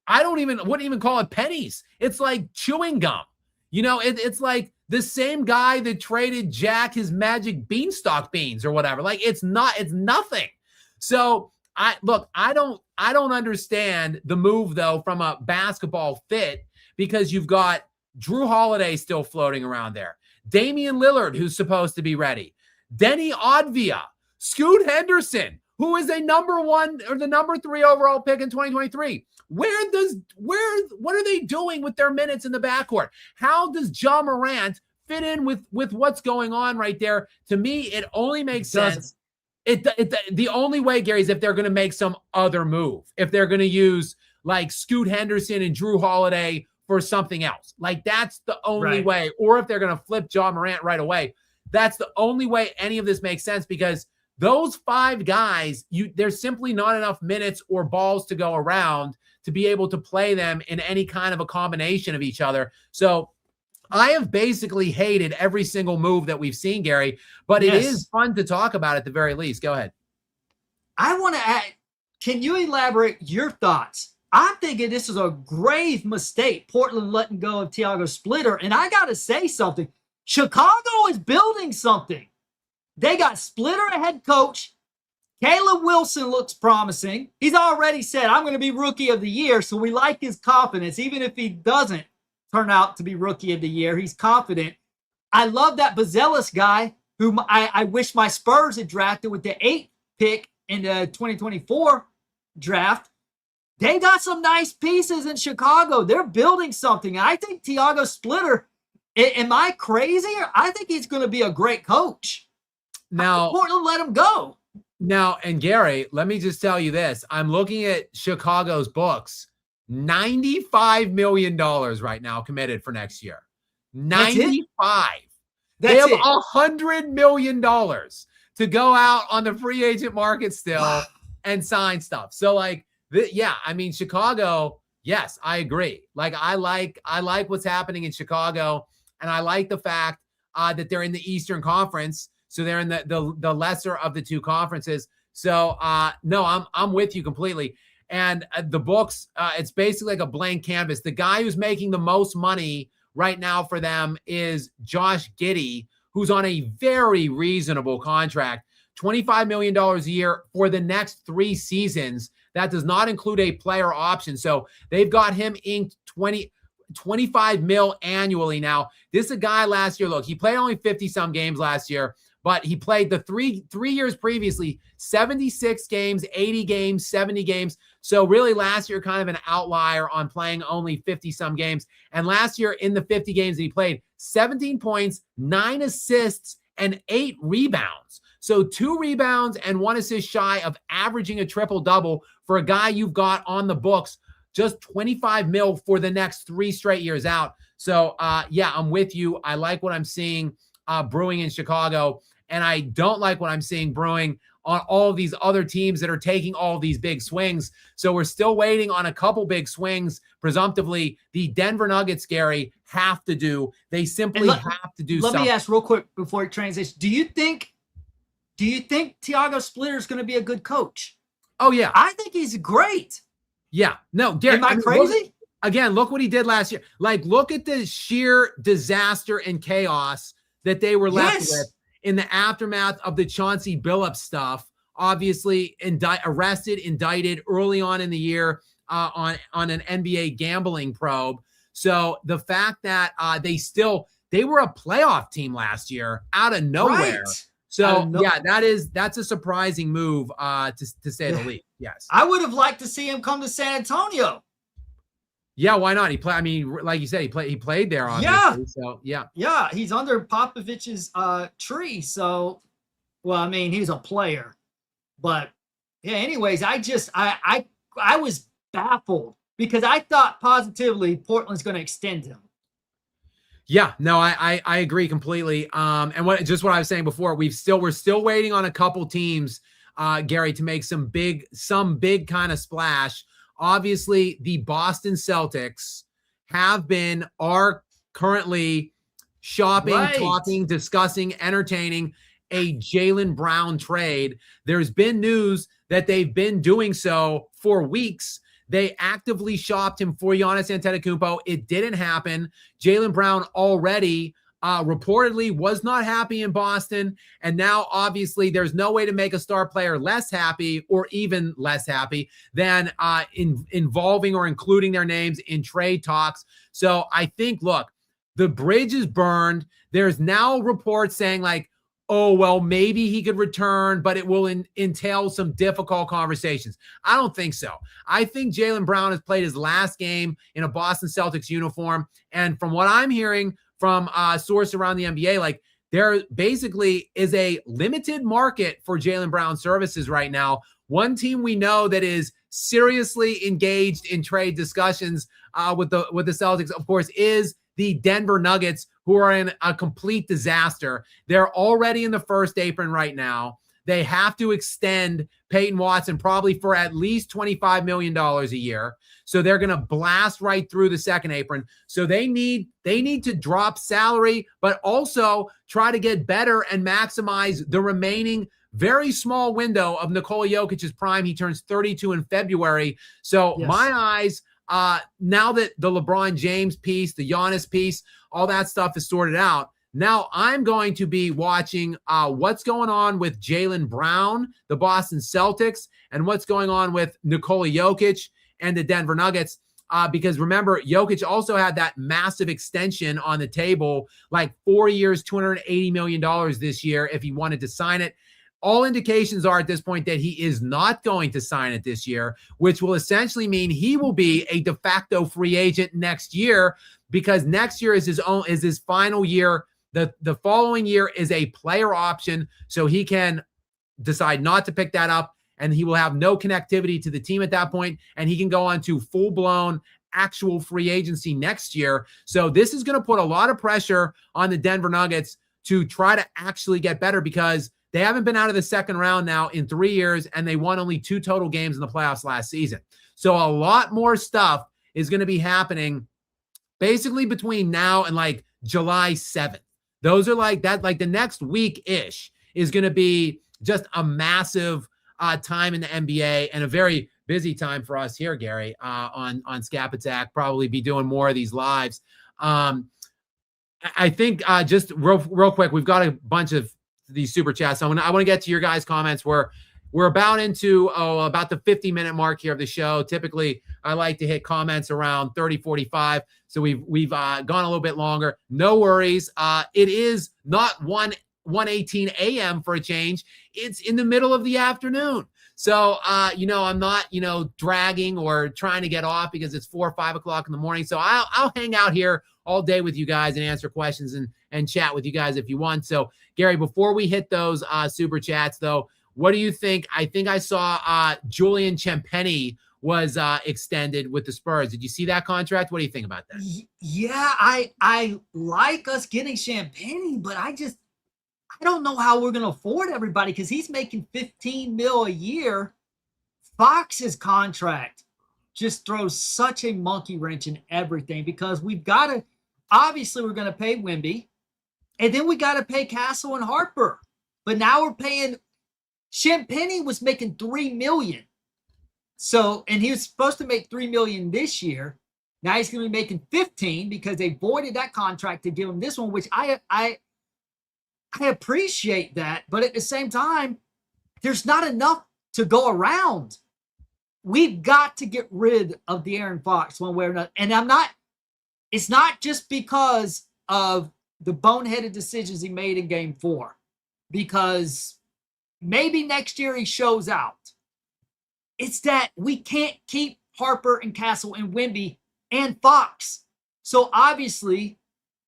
wouldn't even call it pennies. It's like chewing gum. You know, it's like the same guy that traded Jack his magic beanstalk beans or whatever. Like, it's nothing. So I don't understand the move though from a basketball fit, because you've got Drew Holiday still floating around there. Damian Lillard, who's supposed to be ready. Denny Advia, Scoot Henderson, who is a number 1 or the number 3 overall pick in 2023. What are they doing with their minutes in the backcourt? How does Ja Morant fit in with what's going on right there? To me, it only makes sense. The only way, Gary, is if they're going to make some other move. If they're going to use like Scoot Henderson and Drew Holiday for something else. Like, that's the only way. Or if they're going to flip Ja Morant right away, that's the only way any of this makes sense, because those 5 guys, there's simply not enough minutes or balls to go around to be able to play them in any kind of a combination of each other. So I have basically hated every single move that we've seen, Gary, but it is fun to talk about at the very least. Go ahead. I want to add, can you elaborate your thoughts? I'm thinking this is a grave mistake, Portland letting go of Tiago Splitter. And I got to say something. Chicago is building something. They got Splitter a head coach. Caleb Wilson looks promising. He's already said, I'm going to be rookie of the year. So we like his confidence. Even if he doesn't turn out to be rookie of the year, he's confident. I love that Bazelis guy, whom I wish my Spurs had drafted with the 8th pick in the 2024 draft. They got some nice pieces in Chicago. They're building something. I think Tiago Splitter, am I crazy? I think he's going to be a great coach. Now, Portland let him go. Now, and Gary, let me just tell you this. I'm looking at Chicago's books. $95 million right now committed for next year. 95. They have $100 million to go out on the free agent market still and sign stuff. So, like, yeah, I mean, Chicago, yes, I agree. Like, I like what's happening in Chicago, and I like the fact that they're in the Eastern Conference, so they're in the lesser of the 2 conferences. So, no, I'm with you completely. And the books, it's basically like a blank canvas. The guy who's making the most money right now for them is Josh Giddey, who's on a very reasonable contract, $25 million a year for the next 3 seasons. That does not include a player option. So they've got him inked 25 mil annually now. This is a guy last year. Look, he played only 50-some games last year, but he played the three years previously, 76 games, 80 games, 70 games. So really last year, kind of an outlier on playing only 50-some games. And last year in the 50 games that he played, 17 points, 9 assists, and 8 rebounds. So 2 rebounds and 1 assist shy of averaging a triple-double for a guy you've got on the books, just 25 mil for the next 3 straight years out. So, yeah, I'm with you. I like what I'm seeing brewing in Chicago, and I don't like what I'm seeing brewing on all of these other teams that are taking all these big swings. So we're still waiting on a couple big swings. Presumptively, the Denver Nuggets, Gary, have to do. They simply have to do something. Let me ask real quick before we transition. Do you think Tiago Splitter is going to be a good coach? Oh, yeah. I think he's great. Yeah. No, Gary. Am I crazy? Look what he did last year. Like, look at the sheer disaster and chaos that they were left with in the aftermath of the Chauncey Billups stuff obviously arrested, indicted early on in the year on an NBA gambling probe. So the fact that they were a playoff team last year out of nowhere. Right. So yeah, that's a surprising move to say the least. Yes. I would have liked to see him come to San Antonio. Yeah, why not? I mean, like you said, he played there, obviously. Yeah. So yeah, he's under Popovich's tree. So, well, I mean, he's a player, but yeah. Anyways, I was baffled because I thought positively Portland's going to extend him. Yeah, no, I agree completely. And what I was saying before, we're still waiting on a couple teams, Gary, to make some big kind of splash. Obviously, the Boston Celtics are currently shopping, talking, discussing, entertaining a Jaylen Brown trade. There's been news that they've been doing so for weeks. They actively shopped him for Giannis Antetokounmpo. It didn't happen. Jaylen Brown already reportedly was not happy in Boston. And now, obviously, there's no way to make a star player less happy or even less happy than involving or including their names in trade talks. So I think, look, the bridge is burned. There's now reports saying like, oh, well, maybe he could return, but it will entail some difficult conversations. I don't think so. I think Jaylen Brown has played his last game in a Boston Celtics uniform. And from what I'm hearing from a source around the NBA, like there basically is a limited market for Jaylen Brown services right now. One team we know that is seriously engaged in trade discussions with the Celtics, of course, is the Denver Nuggets, who are in a complete disaster. They're already in the first apron right now. They have to extend Peyton Watson probably for at least $25 million a year. So they're going to blast right through the second apron. So they need to drop salary, but also try to get better and maximize the remaining very small window of Nikola Jokic's prime. He turns 32 in February. So my eyes, now that the LeBron James piece, the Giannis piece, all that stuff is sorted out, now I'm going to be watching what's going on with Jaylen Brown, the Boston Celtics, and what's going on with Nikola Jokic and the Denver Nuggets. Because remember, Jokic also had that massive extension on the table, like 4 years, $280 million this year if he wanted to sign it. All indications are at this point that he is not going to sign it this year, which will essentially mean he will be a de facto free agent next year, because next year is his final year. The following year is a player option, so he can decide not to pick that up, and he will have no connectivity to the team at that point, and he can go on to full-blown actual free agency next year. So this is going to put a lot of pressure on the Denver Nuggets to try to actually get better, because they haven't been out of the second round now in 3 years, and they won only 2 total games in the playoffs last season. So a lot more stuff is going to be happening basically between now and like July 7th. Those are like the next week-ish is going to be just a massive time in the NBA, and a very busy time for us here, Gary, on Skap Attack. Probably be doing more of these lives. I think just real quick, we've got a bunch of these super chats. So I want to get to your guys' comments. We're about into about the 50-minute mark here of the show. Typically, I like to hit comments around 30, 45. So we've gone a little bit longer. No worries. It is not 1:18 a.m. for a change. It's in the middle of the afternoon. So, I'm not, dragging or trying to get off because it's 4 or 5 o'clock in the morning. So I'll hang out here all day with you guys and answer questions and chat with you guys if you want. So, Gary, before we hit those super chats, though, what do you think? I think I saw Julian Champagnie was extended with the Spurs. Did you see that contract? What do you think about that? Yeah, I like us getting Champagnie, but I don't know how we're going to afford everybody, because he's making $15 million a year. Fox's contract just throws such a monkey wrench in everything, because we've got to, obviously we're going to pay Wemby, and then we got to pay Castle and Harper. But now we're paying, Champagnie was making $3 million. So, and he was supposed to make $3 million this year. Now he's going to be making 15 because they voided that contract to give him this one, which I appreciate that, but at the same time, there's not enough to go around. We've got to get rid of De'Aaron Fox one way or another. And it's not just because of the boneheaded decisions he made in game 4, because maybe next year he shows out. It's that we can't keep Harper and Castle and Wemby and Fox. So obviously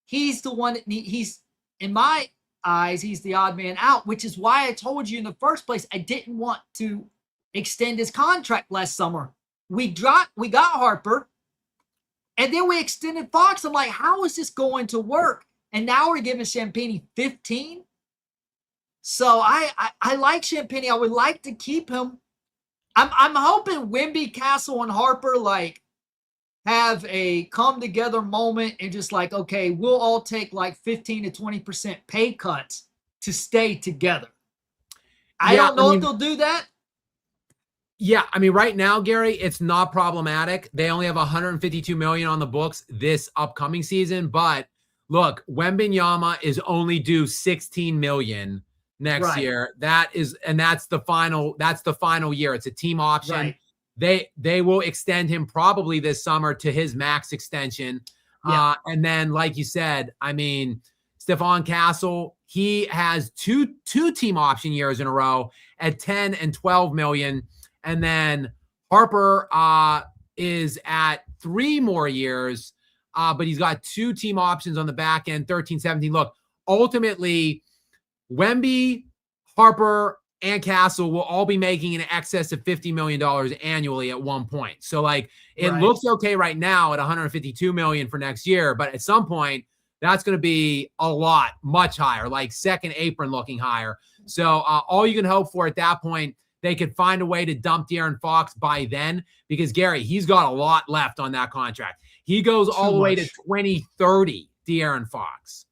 he's the one that he's, in my eyes, he's the odd man out, which is why I told you in the first place I didn't want to extend his contract last summer. We got Harper, and then we extended Fox. I'm like, how is this going to work? And now we're giving Champagnie 15. So I like Champagnie. I would like to keep him. I'm hoping Wemby, Castle, and Harper like have a come together moment and just like, okay, we'll all take like 15 to 20% pay cuts to stay together. I don't know if they'll do that. Yeah, I mean, right now, Gary, it's not problematic. They only have $152 million on the books this upcoming season. But look, Wembanyama is only due $16 million next year. That's the final year. It's a team option. Right. They will extend him probably this summer to his max extension. Yeah. And then, like you said, I mean, Stephon Castle, he has two team option years in a row at 10 and 12 million. And then Harper is at 3 more years, but he's got 2 team options on the back end, 13, 17. Look, ultimately, Wemby, Harper, and Castle will all be making in excess of $50 million annually at one point. So, like, it looks okay right now at $152 million for next year, but at some point, that's going to be a lot, much higher, like second apron looking higher. So, all you can hope for at that point, they could find a way to dump De'Aaron Fox by then, because Gary, he's got a lot left on that contract. He goes all the way to 2030, De'Aaron Fox.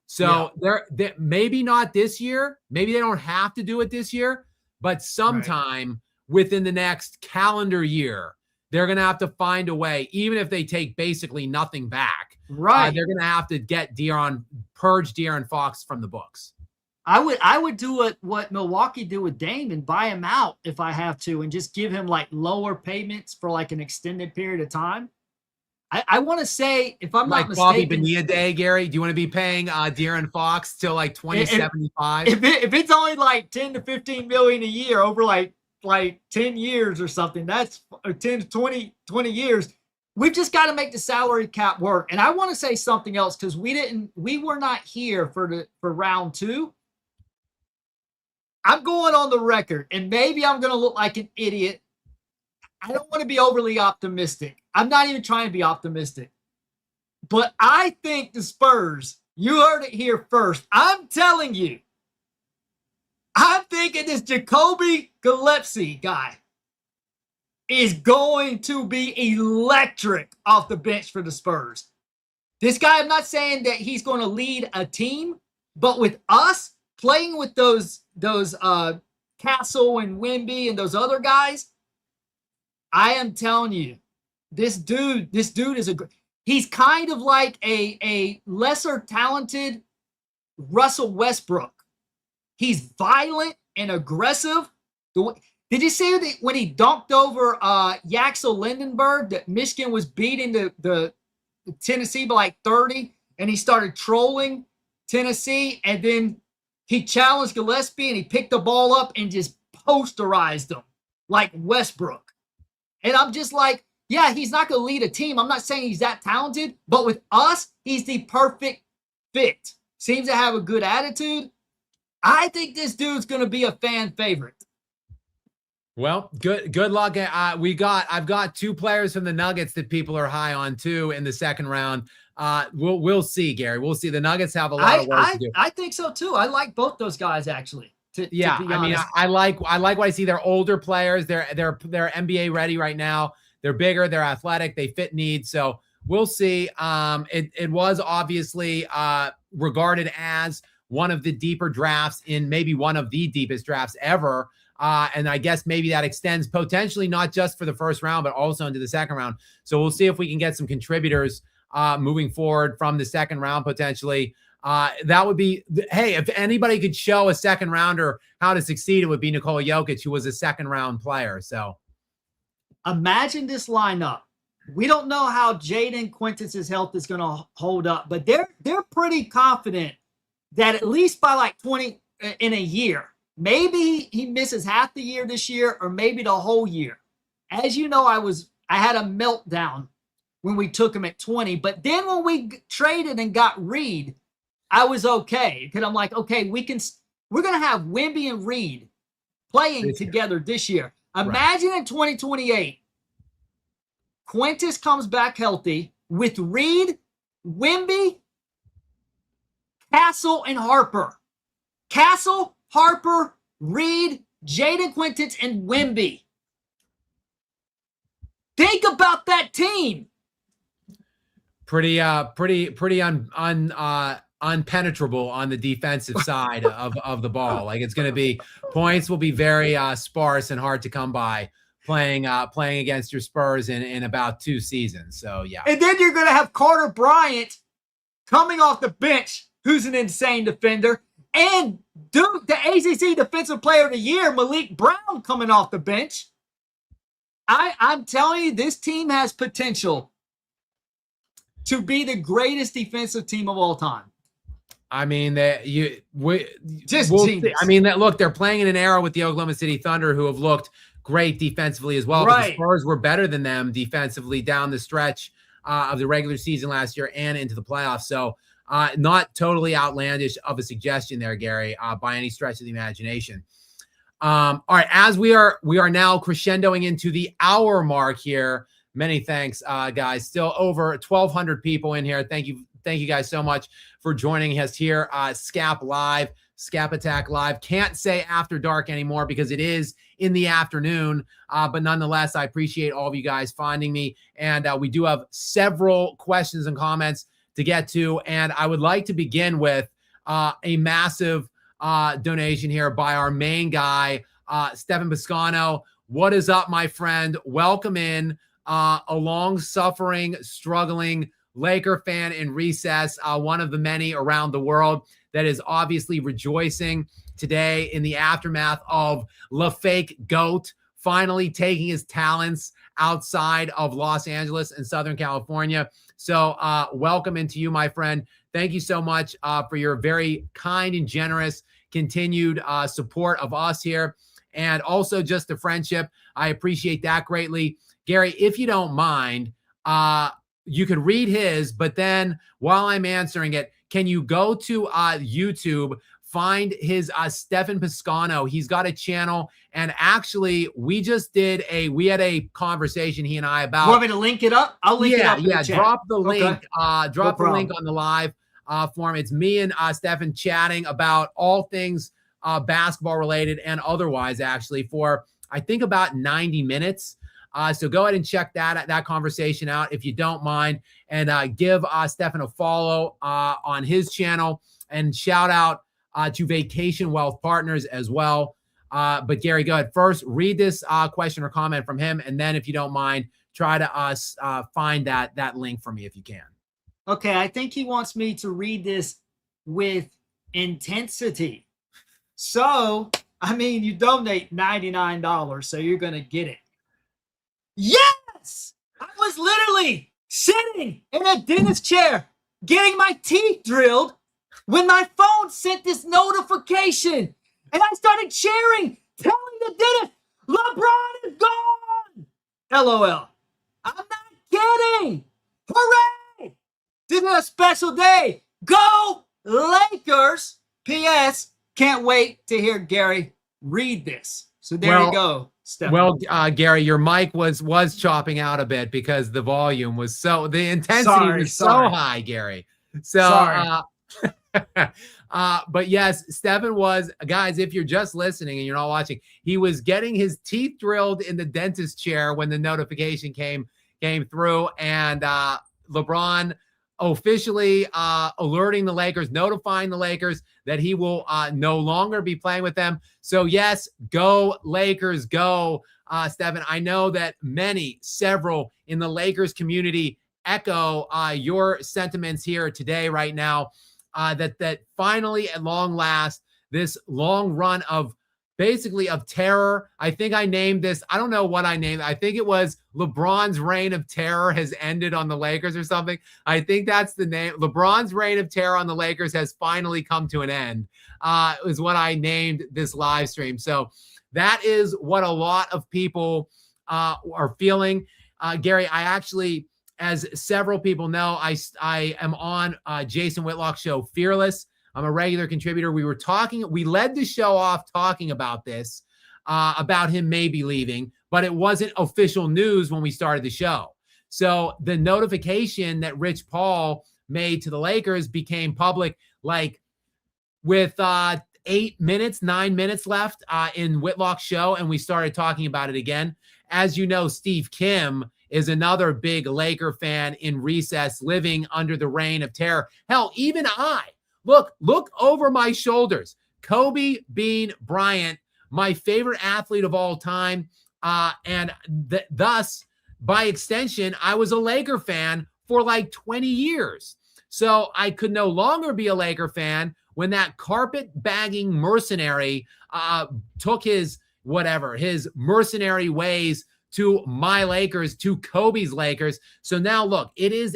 So they're maybe not this year. Maybe they don't have to do it this year, but sometime within the next calendar year, they're going to have to find a way, even if they take basically nothing back. They're going to have to get purge De'Aaron Fox from the books. I would do what Milwaukee did with Dame and buy him out if I have to, and just give him like lower payments for like an extended period of time. I want to say, if I'm not mistaken, Bobby Bonilla Day, Gary, do you want to be paying De'Aaron Fox till like 2075? If it's only like 10 to 15 million a year over like 10 years or something, that's 10 to 20 years. We've just got to make the salary cap work. And I want to say something else, because we were not here for round 2. I'm going on the record, and maybe I'm going to look like an idiot. I don't want to be overly optimistic. I'm not even trying to be optimistic. But I think the Spurs, you heard it here first. I'm telling you, I'm thinking this Jacoby Gillespie guy is going to be electric off the bench for the Spurs. This guy, I'm not saying that he's going to lead a team, but with us playing with those Castle and Wemby and those other guys, I am telling you, this dude is he's kind of like a lesser talented Russell Westbrook. He's violent and aggressive. Did you see that when he dunked over Yaxel Lindenberg, that Michigan was beating the Tennessee by like 30, and he started trolling Tennessee, and then he challenged Gillespie and he picked the ball up and just posterized him like Westbrook. And I'm just like, yeah, he's not going to lead a team. I'm not saying he's that talented, but with us, he's the perfect fit. Seems to have a good attitude. I think this dude's going to be a fan favorite. Well, good luck. I've got 2 players from the Nuggets that people are high on too in the second round. We'll see, Gary. We'll see. The Nuggets have a lot of work to do. I think so too. I like both those guys actually. To be honest. I mean, I like what I see. They're older players. They're NBA ready right now. They're bigger. They're athletic. They fit needs. So we'll see. It was obviously regarded as one of the deeper drafts, in maybe one of the deepest drafts ever. And I guess maybe that extends potentially not just for the first round, but also into the second round. So we'll see if we can get some contributors moving forward from the second round potentially. That would be, hey, if anybody could show a second rounder how to succeed, it would be Nikola Jokic, who was a second round player. So imagine this lineup. We don't know how Jaden Quintus's health is going to hold up, but they're pretty confident that at least by like 20 in a year, maybe he misses half the year this year or maybe the whole year. As you know, I had a meltdown when we took him at 20, but then when we traded and got Reed, I was okay because I'm like, okay, we're going to have Wemby and Reed playing together this year. Imagine in 2028, Quintus comes back healthy with Reed, Wemby, Castle, and Harper. Castle, Harper, Reed, Jaden Quintus, and Wemby. Think about that team. Pretty unpenetrable on the defensive side of the ball. Like it's going to be points will be very sparse and hard to come by playing against your Spurs in about 2 seasons. So yeah. And then you're going to have Carter Bryant coming off the bench, who's an insane defender, and Duke, the ACC Defensive Player of the Year, Malik Brown, coming off the bench. I'm telling you, this team has potential to be the greatest defensive team of all time. I mean, look, they're playing in an era with the Oklahoma City Thunder, who have looked great defensively as well. Right. But the Spurs were better than them defensively down the stretch of the regular season last year and into the playoffs. So not totally outlandish of a suggestion there, Gary, by any stretch of the imagination. All right, as we are now crescendoing into the hour mark here. Many thanks, guys. Still over 1,200 people in here. Thank you guys so much for joining us here. Skap Live, Skap Attack Live. Can't say after dark anymore because it is in the afternoon. But nonetheless, I appreciate all of you guys finding me. And we do have several questions and comments to get to. And I would like to begin with a massive donation here by our main guy, Stephen Piscano. What is up, my friend? Welcome in. A long-suffering, struggling Laker fan in recess, one of the many around the world that is obviously rejoicing today in the aftermath of LaFake Goat finally taking his talents outside of Los Angeles and Southern California. So welcome into you, my friend. Thank you so much for your very kind and generous continued support of us here, and also just the friendship. I appreciate that greatly. Gary, if you don't mind, you could read his, but then while I'm answering it, can you go to YouTube, find his Stephen Piscano? He's got a channel, and actually we had a conversation, he and I, about. You want me to link it up? I'll link it up. Yeah, drop the link. Drop the link on the live form. It's me and Stephen chatting about all things basketball related and otherwise, actually, for I think about 90 minutes. So go ahead and check that conversation out if you don't mind, and give Stephen a follow on his channel, and shout out to Vacation Wealth Partners as well. But Gary, go ahead. First, read this question or comment from him, and then if you don't mind, try to find that link for me if you can. Okay, I think he wants me to read this with intensity. So, I mean, you donate $99, so you're going to get it. Yes! I was literally sitting in a dentist chair getting my teeth drilled when my phone sent this notification. And I started cheering, telling the dentist, LeBron is gone! LOL. I'm not kidding! Hooray! This is a special day. Go Lakers! P.S. Can't wait to hear Gary read this. So there you go. Stephen. Well, Gary, your mic was chopping out a bit because the volume was the intensity was so high, Gary. So, but yes, Stephen was, guys, if you're just listening and you're not watching, he was getting his teeth drilled in the dentist chair when the notification came through, and LeBron officially alerting the Lakers, notifying the Lakers that he will no longer be playing with them. So yes, go Lakers, go, Stephen. I know that several in the Lakers community echo your sentiments here today, right now. that finally, at long last, this long run of basically of terror. I think I named this. I don't know what I named. I think it was LeBron's reign of terror has ended on the Lakers or something. I think that's the name. LeBron's reign of terror on the Lakers has finally come to an end, is what I named this live stream. So that is what a lot of people are feeling. Gary, I actually, as several people know, I am on Jason Whitlock's show, Fearless. I'm a regular contributor. We led the show off talking about this, about him maybe leaving, but it wasn't official news when we started the show. So the notification that Rich Paul made to the Lakers became public, like with 9 minutes left in Whitlock's show, and we started talking about it again. As you know, Steve Kim is another big Laker fan in recess, living under the reign of terror. Hell, even I. Look over my shoulders. Kobe Bean Bryant, my favorite athlete of all time. And thus, by extension, I was a Laker fan for like 20 years. So I could no longer be a Laker fan when that carpet-bagging mercenary took his mercenary ways to my Lakers, to Kobe's Lakers. So now, look, it is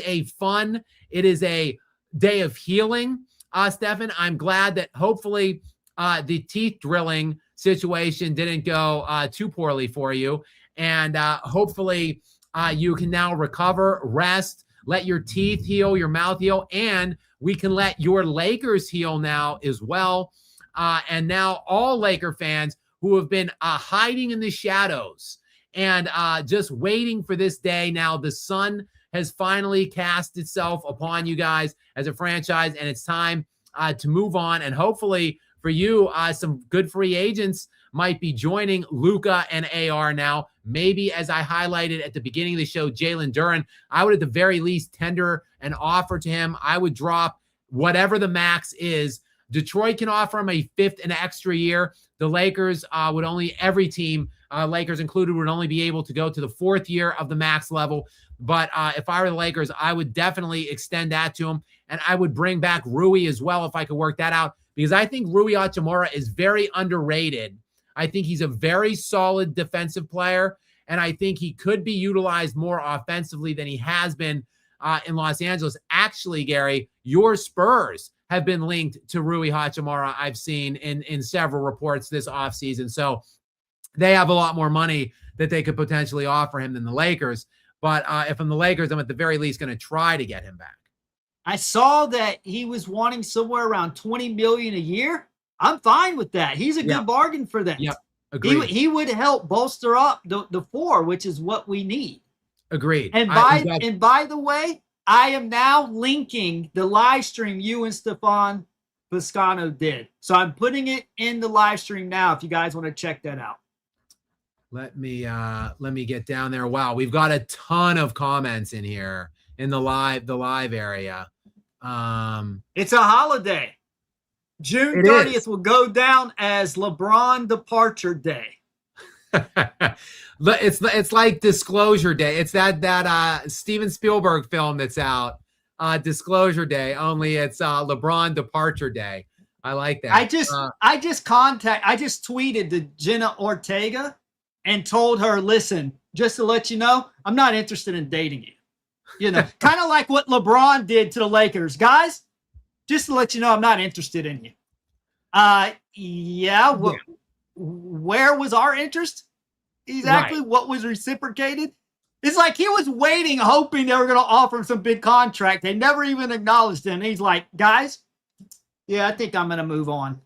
a day of healing. Stefan, I'm glad that hopefully the teeth drilling situation didn't go too poorly for you. And hopefully you can now recover, rest, let your teeth heal, your mouth heal, and we can let your Lakers heal now as well. And now all Laker fans who have been hiding in the shadows and just waiting for this day, now the sun has finally cast itself upon you guys as a franchise, and it's time to move on. And hopefully for you, some good free agents might be joining Luka and AR now. Maybe, as I highlighted at the beginning of the show, Jalen Duren, I would at the very least tender an offer to him. I would drop whatever the max is. Detroit can offer him a fifth and extra year. The Lakers every team, Lakers included, would only be able to go to the fourth year of the max level. But if I were the Lakers, I would definitely extend that to him. And I would bring back Rui as well if I could work that out, because I think Rui Hachimura is very underrated. I think he's a very solid defensive player, and I think he could be utilized more offensively than he has been in Los Angeles. Actually, Gary, your Spurs have been linked to Rui Hachimura, I've seen in several reports this offseason. So they have a lot more money that they could potentially offer him than the Lakers. But if I'm the Lakers, I'm at the very least going to try to get him back. I saw that he was wanting somewhere around $20 million a year. I'm fine with that. He's a good bargain for them. Yep. Agreed. He would help bolster up the four, which is what we need. Agreed. And by the way, I am now linking the live stream you and Stefan Piscano did. So I'm putting it in the live stream now if you guys want to check that out. Let me get down there. Wow, we've got a ton of comments in here in the live area. It's a holiday. June 30th will go down as LeBron departure day. It's like Disclosure Day. It's that Steven Spielberg film that's out, Disclosure Day. Only it's LeBron departure day. I like that. I just tweeted to Jenna Ortega and told her, listen, just to let you know, I'm not interested in dating you. You know, kind of like what LeBron did to the Lakers. Guys, just to let you know, I'm not interested in you. Where was our interest? Exactly. Right. What was reciprocated? It's like he was waiting, hoping they were going to offer him some big contract. They never even acknowledged him. He's like, guys, I think I'm going to move on.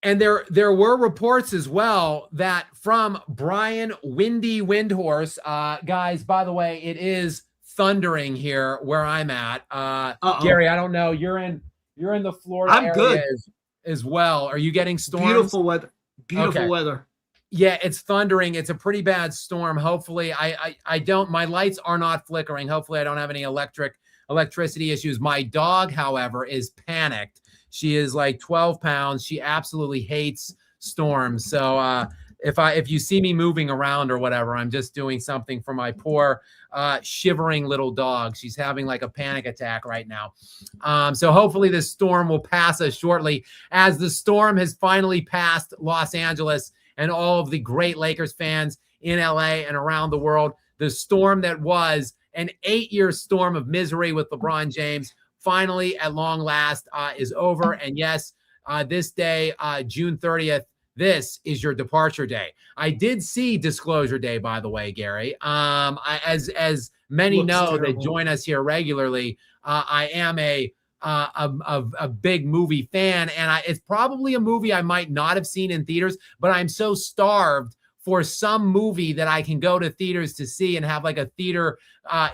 And there were reports as well that from Brian Windy Windhorse, guys, by the way, it is thundering here where I'm at. Gary, I don't know. You're in the Florida area good. As well. Are you getting storms? Beautiful weather. Beautiful weather. Yeah, it's thundering. It's a pretty bad storm. Hopefully my lights are not flickering. Hopefully I don't have any electricity issues. My dog, however, is panicked. She is like 12 pounds. She absolutely hates storms. So if you see me moving around or whatever, I'm just doing something for my poor shivering little dog. She's having like a panic attack right now. So hopefully this storm will pass us shortly, as the storm has finally passed Los Angeles and all of the great Lakers fans in LA and around the world. The storm that was an 8-year storm of misery with LeBron James finally at long last is over. And yes, this day, June 30th, this is your departure day. I did see Disclosure Day, by the way, Gary. As many Looks know terrible. that join us here regularly, I am a big movie fan, and it's probably a movie I might not have seen in theaters, but I'm so starved for some movie that I can go to theaters to see and have like a theater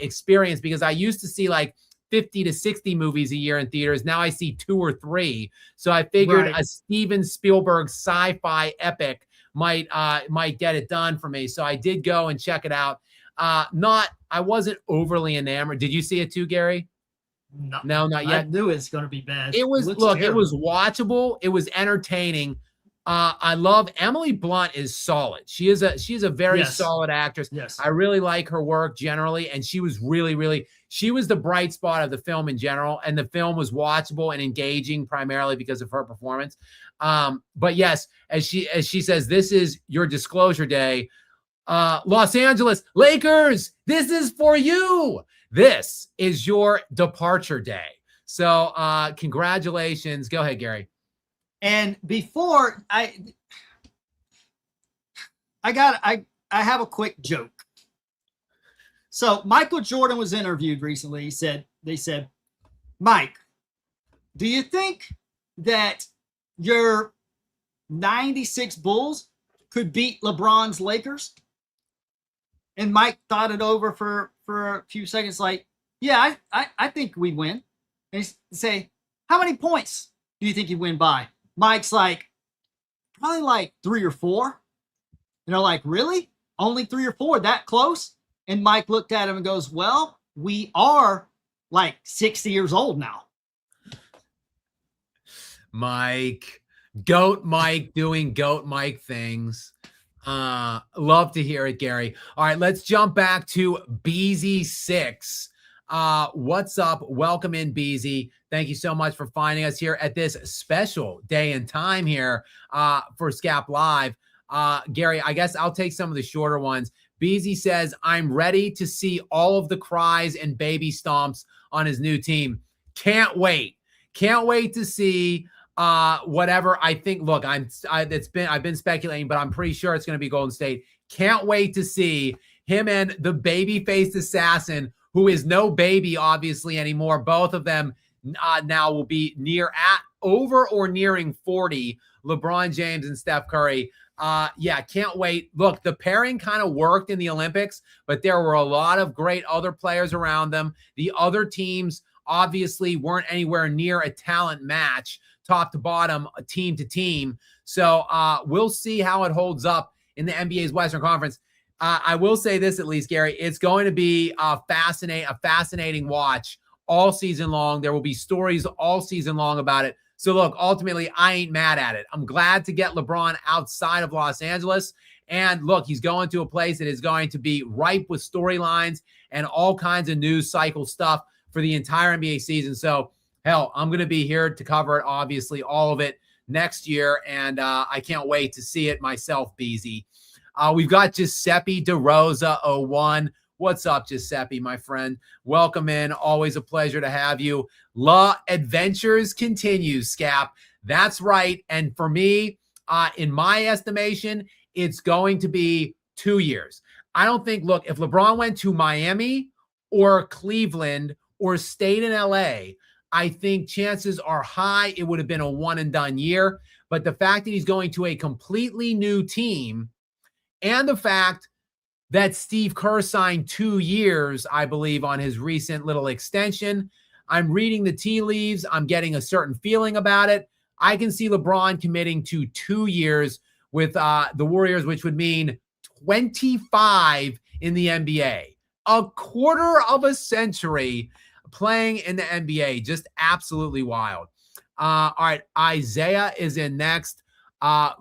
experience, because I used to see like 50 to 60 movies a year in theaters. Now I see 2 or 3. So I figured a Steven Spielberg sci-fi epic might get it done for me. So I did go and check it out. I wasn't overly enamored. Did you see it too, Gary? No, not yet. I knew it's going to be bad. It was, look, terrible. It was watchable. It was entertaining. I love Emily Blunt is solid. She's a very solid actress. Yes. I really like her work generally. And she was she was the bright spot of the film in general. And the film was watchable and engaging primarily because of her performance. But yes, as she says, this is your disclosure day. Los Angeles Lakers, this is for you. This is your departure day. So congratulations. Go ahead, Gary. And before I have a quick joke. So Michael Jordan was interviewed recently. They said, Mike, do you think that your 96 Bulls could beat LeBron's Lakers? And Mike thought it over for a few seconds, like, yeah, I think we'd win. And he say, how many points do you think you'd win by? Mike's like, probably like 3 or 4. And they're like, really? Only 3 or 4? That close? And Mike looked at him and goes, well, we are like 60 years old now. Mike, Goat Mike doing Goat Mike things. Love to hear it, Gary. All right, let's jump back to BZ6. What's up? Welcome in, BZ. Thank you so much for finding us here at this special day and time here for Skap Live. Gary, I guess I'll take some of the shorter ones. BZ says, I'm ready to see all of the cries and baby stomps on his new team. Can't wait. Can't wait to see whatever. I think, look, I've been speculating, but I'm pretty sure it's going to be Golden State. Can't wait to see him and the baby-faced assassin, who is no baby, obviously, anymore. Both of them now will be over or nearing 40, LeBron James and Steph Curry. Yeah, can't wait. Look, the pairing kind of worked in the Olympics, but there were a lot of great other players around them. The other teams obviously weren't anywhere near a talent match, top to bottom, team to team. So we'll see how it holds up in the NBA's Western Conference. I will say this, at least, Gary, it's going to be a fascinating watch all season long. There will be stories all season long about it. So look, ultimately, I ain't mad at it. I'm glad to get LeBron outside of Los Angeles. And look, he's going to a place that is going to be ripe with storylines and all kinds of news cycle stuff for the entire NBA season. So hell, I'm going to be here to cover it, obviously, all of it next year. And I can't wait to see it myself, BZ. We've got Giuseppe DeRosa 01. What's up, Giuseppe, my friend? Welcome in. Always a pleasure to have you. La Adventures continues, Skap. That's right. And for me, in my estimation, it's going to be 2 years. I don't think, look, if LeBron went to Miami or Cleveland or stayed in LA, I think chances are high it would have been a one-and-done year. But the fact that he's going to a completely new team, and the fact that Steve Kerr signed 2 years, I believe, on his recent little extension, I'm reading the tea leaves. I'm getting a certain feeling about it. I can see LeBron committing to 2 years with the Warriors, which would mean 25 in the NBA. A quarter of a century playing in the NBA. Just absolutely wild. All right, Isaiah is in next. Isaiah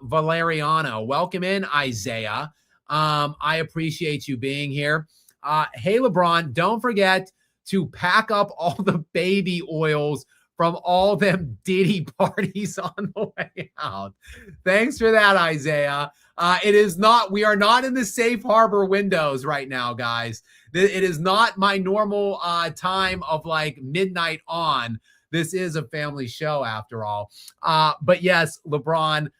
Valeriano. Welcome in, Isaiah. I appreciate you being here. Hey, LeBron, don't forget to pack up all the baby oils from all them Diddy parties on the way out. Thanks for that, Isaiah. We are not in the safe harbor windows right now, guys. It is not my normal time of like midnight on. This is a family show after all. But yes, LeBron,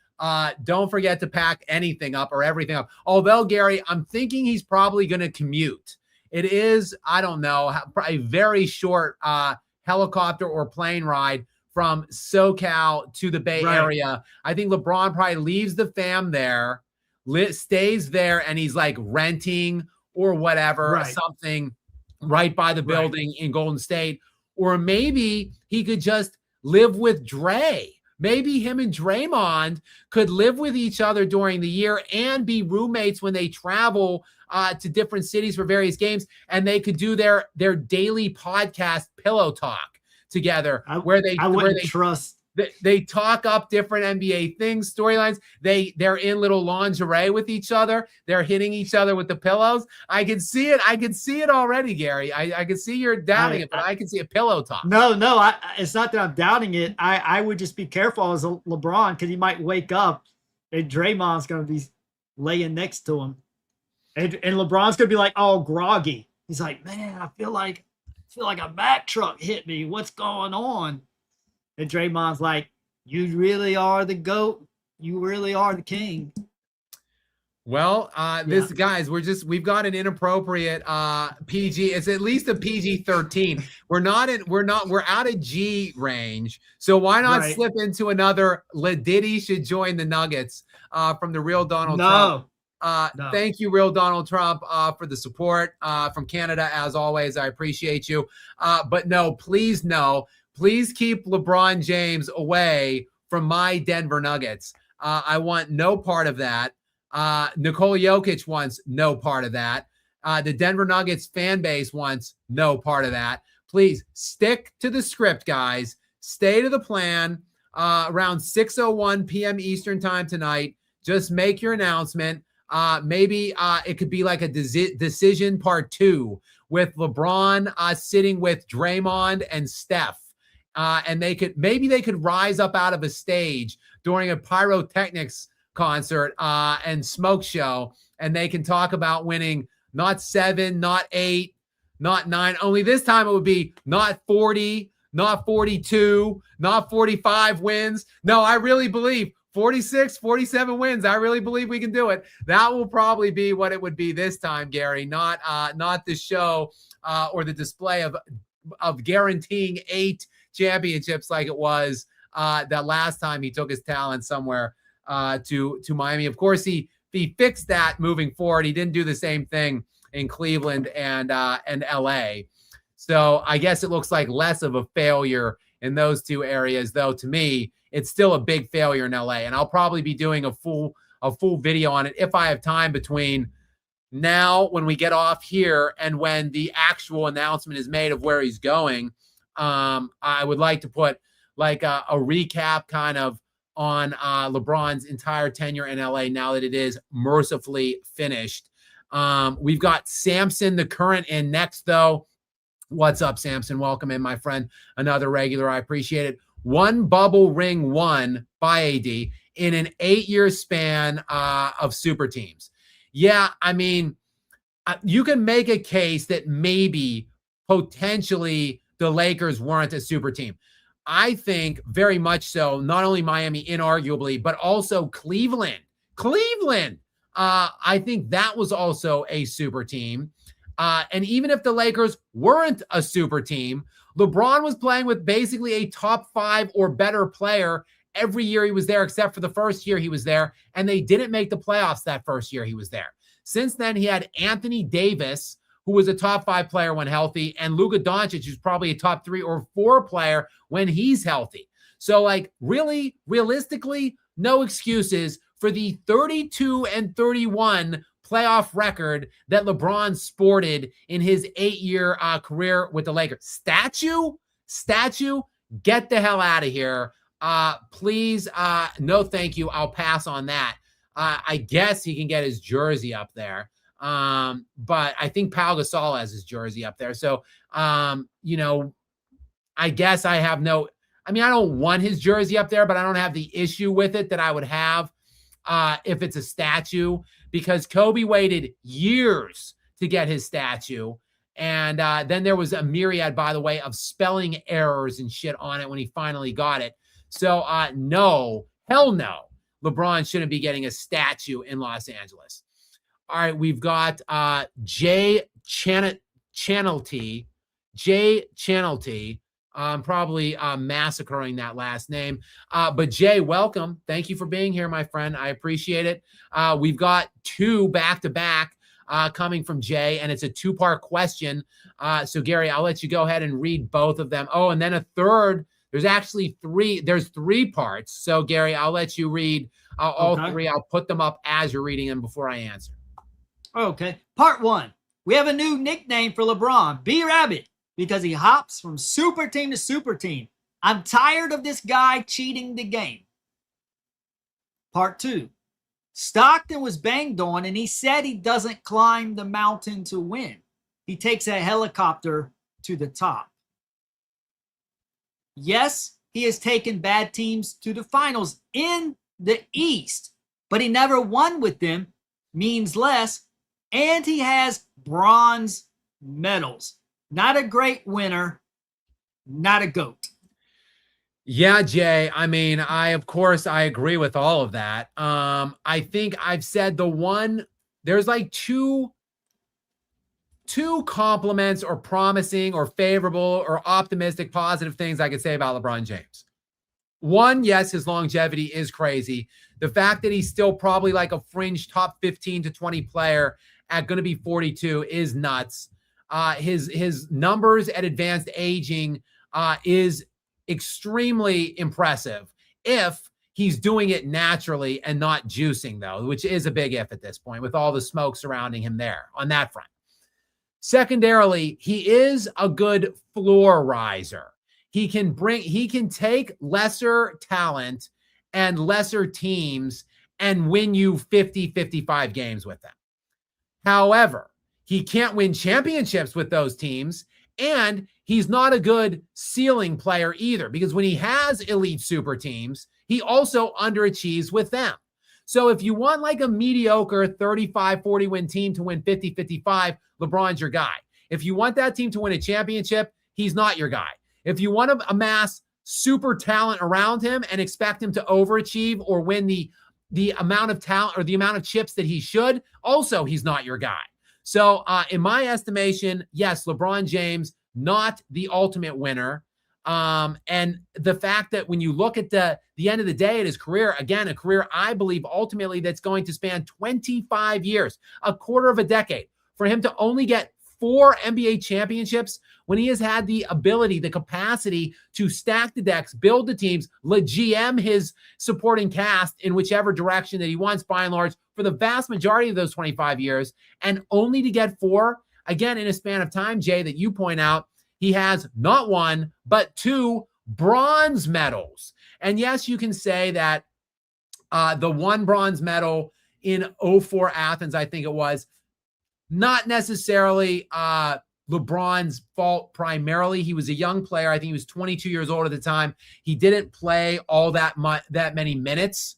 don't forget to pack anything up or everything up. Although, Gary, I'm thinking he's probably going to commute. It is, I don't know, a very short helicopter or plane ride from SoCal to the Bay Area. I think LeBron probably leaves the fam there, stays there, and he's like renting or whatever, something right by the building in Golden State. Or maybe he could just live with Dre. Maybe him and Draymond could live with each other during the year and be roommates when they travel to different cities for various games, and they could do their daily podcast pillow talk together, where they talk up different NBA things, storylines. They're in little lingerie with each other. They're hitting each other with the pillows. I can see it. I can see it already, Gary. I can see you're doubting it, but I can see a pillow talk. No, it's not that I'm doubting it. I would just be careful as a LeBron, because he might wake up and Draymond's going to be laying next to him. And LeBron's going to be like all groggy. He's like, man, I feel like a Mack truck hit me. What's going on? And Draymond's like, you really are the GOAT. You really are the king. Well, guys, we've got an inappropriate PG. It's at least a PG-13. We're out of G range. So why not slip into another Diddy should join the Nuggets from the real Donald Trump? No. Thank you, real Donald Trump, for the support from Canada. As always, I appreciate you. But no, please keep LeBron James away from my Denver Nuggets. I want no part of that. Nikola Jokic wants no part of that. The Denver Nuggets fan base wants no part of that. Please stick to the script, guys. Stay to the plan. Around 6:01 p.m. Eastern time tonight, just make your announcement. Maybe it could be like a decision part 2 with LeBron sitting with Draymond and Steph. And they could rise up out of a stage during a pyrotechnics concert and smoke show, and they can talk about winning not 7, not 8, not 9. Only this time it would be not 40, not 42, not 45 wins. No, I really believe 46, 47 wins. I really believe we can do it. That will probably be what it would be this time, Gary, not the show or the display of guaranteeing 8 championships like it was that last time he took his talent somewhere to Miami. Of course, he fixed that moving forward. He didn't do the same thing in Cleveland and LA. So I guess it looks like less of a failure in those two areas, though to me, it's still a big failure in LA. And I'll probably be doing a full video on it if I have time between now when we get off here and when the actual announcement is made of where he's going. I would like to put like a recap kind of on LeBron's entire tenure in LA now that it is mercifully finished. We've got Samson, the current in next, though. What's up, Samson? Welcome in, my friend. Another regular. I appreciate it. 1 bubble ring won by AD in an 8-year span of super teams. Yeah, I mean, you can make a case that maybe potentially the Lakers weren't a super team. I think very much so, not only Miami, inarguably, but also Cleveland. I think that was also a super team. And even if the Lakers weren't a super team, LeBron was playing with basically a top 5 or better player every year he was there, except for the first year he was there. And they didn't make the playoffs that first year he was there. Since then, he had Anthony Davis, who was a top 5 player when healthy, and Luka Doncic, who's probably a top 3 or 4 player when he's healthy. So, like, really, realistically, no excuses for the 32-31 playoff record that LeBron sported in his 8-year career with the Lakers. Statue, get the hell out of here. Please, no thank you. I'll pass on that. I guess he can get his jersey up there. But I think Pau Gasol has his jersey up there. So, you know, I guess I have no, I mean, I don't want his jersey up there, but I don't have the issue with it that I would have if it's a statue, because Kobe waited years to get his statue. And then there was a myriad, by the way, of spelling errors and shit on it when he finally got it. So no, hell no. LeBron shouldn't be getting a statue in Los Angeles. All right, we've got Jay Channelty. Jay Channelty. I'm probably massacring that last name. But Jay, welcome. Thank you for being here, my friend. I appreciate it. We've got two back-to-back coming from Jay, and it's a two-part question. So, Gary, I'll let you go ahead and read both of them. Oh, and then a third. There's actually three. There's three parts. So, Gary, I'll let you read all three. I'll put them up as you're reading them before I answer. Okay. Part one. We have a new nickname for LeBron, B-Rabbit, because he hops from super team to super team. I'm tired of this guy cheating the game. Part two. Stockton was banged on, and he said he doesn't climb the mountain to win. He takes a helicopter to the top. Yes, he has taken bad teams to the finals in the East, but he never won with them, means less, and he has bronze medals. Not a great winner, not a GOAT. Yeah, Jay. I mean, of course, I agree with all of that. I think I've said there's like two compliments or promising or favorable or optimistic, positive things I could say about LeBron James. One, yes, his longevity is crazy. The fact that he's still probably like a fringe top 15 to 20 player at going to be 42 is nuts. His numbers at advanced aging is extremely impressive if he's doing it naturally and not juicing, though, which is a big if at this point with all the smoke surrounding him there on that front. Secondarily, he is a good floor riser. He can take lesser talent and lesser teams and win you 50, 55 games with them. However, he can't win championships with those teams, and he's not a good ceiling player either, because when he has elite super teams, he also underachieves with them. So if you want like a mediocre 35, 40 win team to win 50, 55, LeBron's your guy. If you want that team to win a championship, he's not your guy. If you want to amass super talent around him and expect him to overachieve or win the amount of talent or the amount of chips that he should, also he's not your guy. So in my estimation, yes, LeBron James, not the ultimate winner. And the fact that when you look at the end of the day at his career, again, a career I believe ultimately that's going to span 25 years, a quarter of a decade, for him to only get 4 NBA championships when he has had the ability, the capacity to stack the decks, build the teams, GM his supporting cast in whichever direction that he wants, by and large, for the vast majority of those 25 years, and only to get 4, again, in a span of time, Jay, that you point out, he has not 1, but 2 bronze medals. And yes, you can say that the 1 bronze medal in 04 Athens, I think it was, not necessarily LeBron's fault primarily. He was a young player. I think he was 22 years old at the time. He didn't play all that many minutes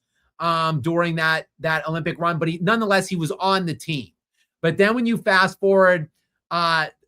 during that Olympic run, but nonetheless, he was on the team. But then when you fast forward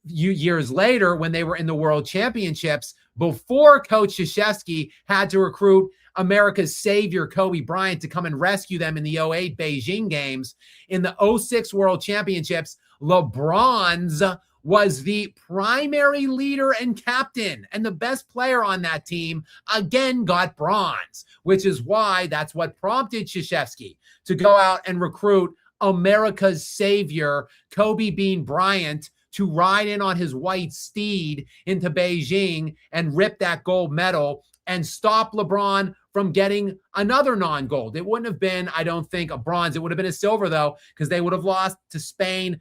years later, when they were in the World Championships, before Coach Krzyzewski had to recruit America's savior, Kobe Bryant, to come and rescue them in the 08 Beijing games, in the 06 World Championships, LeBron's was the primary leader and captain, and the best player on that team again got bronze, which is why that's what prompted Krzyzewski to go out and recruit America's savior, Kobe Bean Bryant, to ride in on his white steed into Beijing and rip that gold medal and stop LeBron from getting another non-gold. It wouldn't have been, I don't think, a bronze. It would have been a silver, though, because they would have lost to Spain.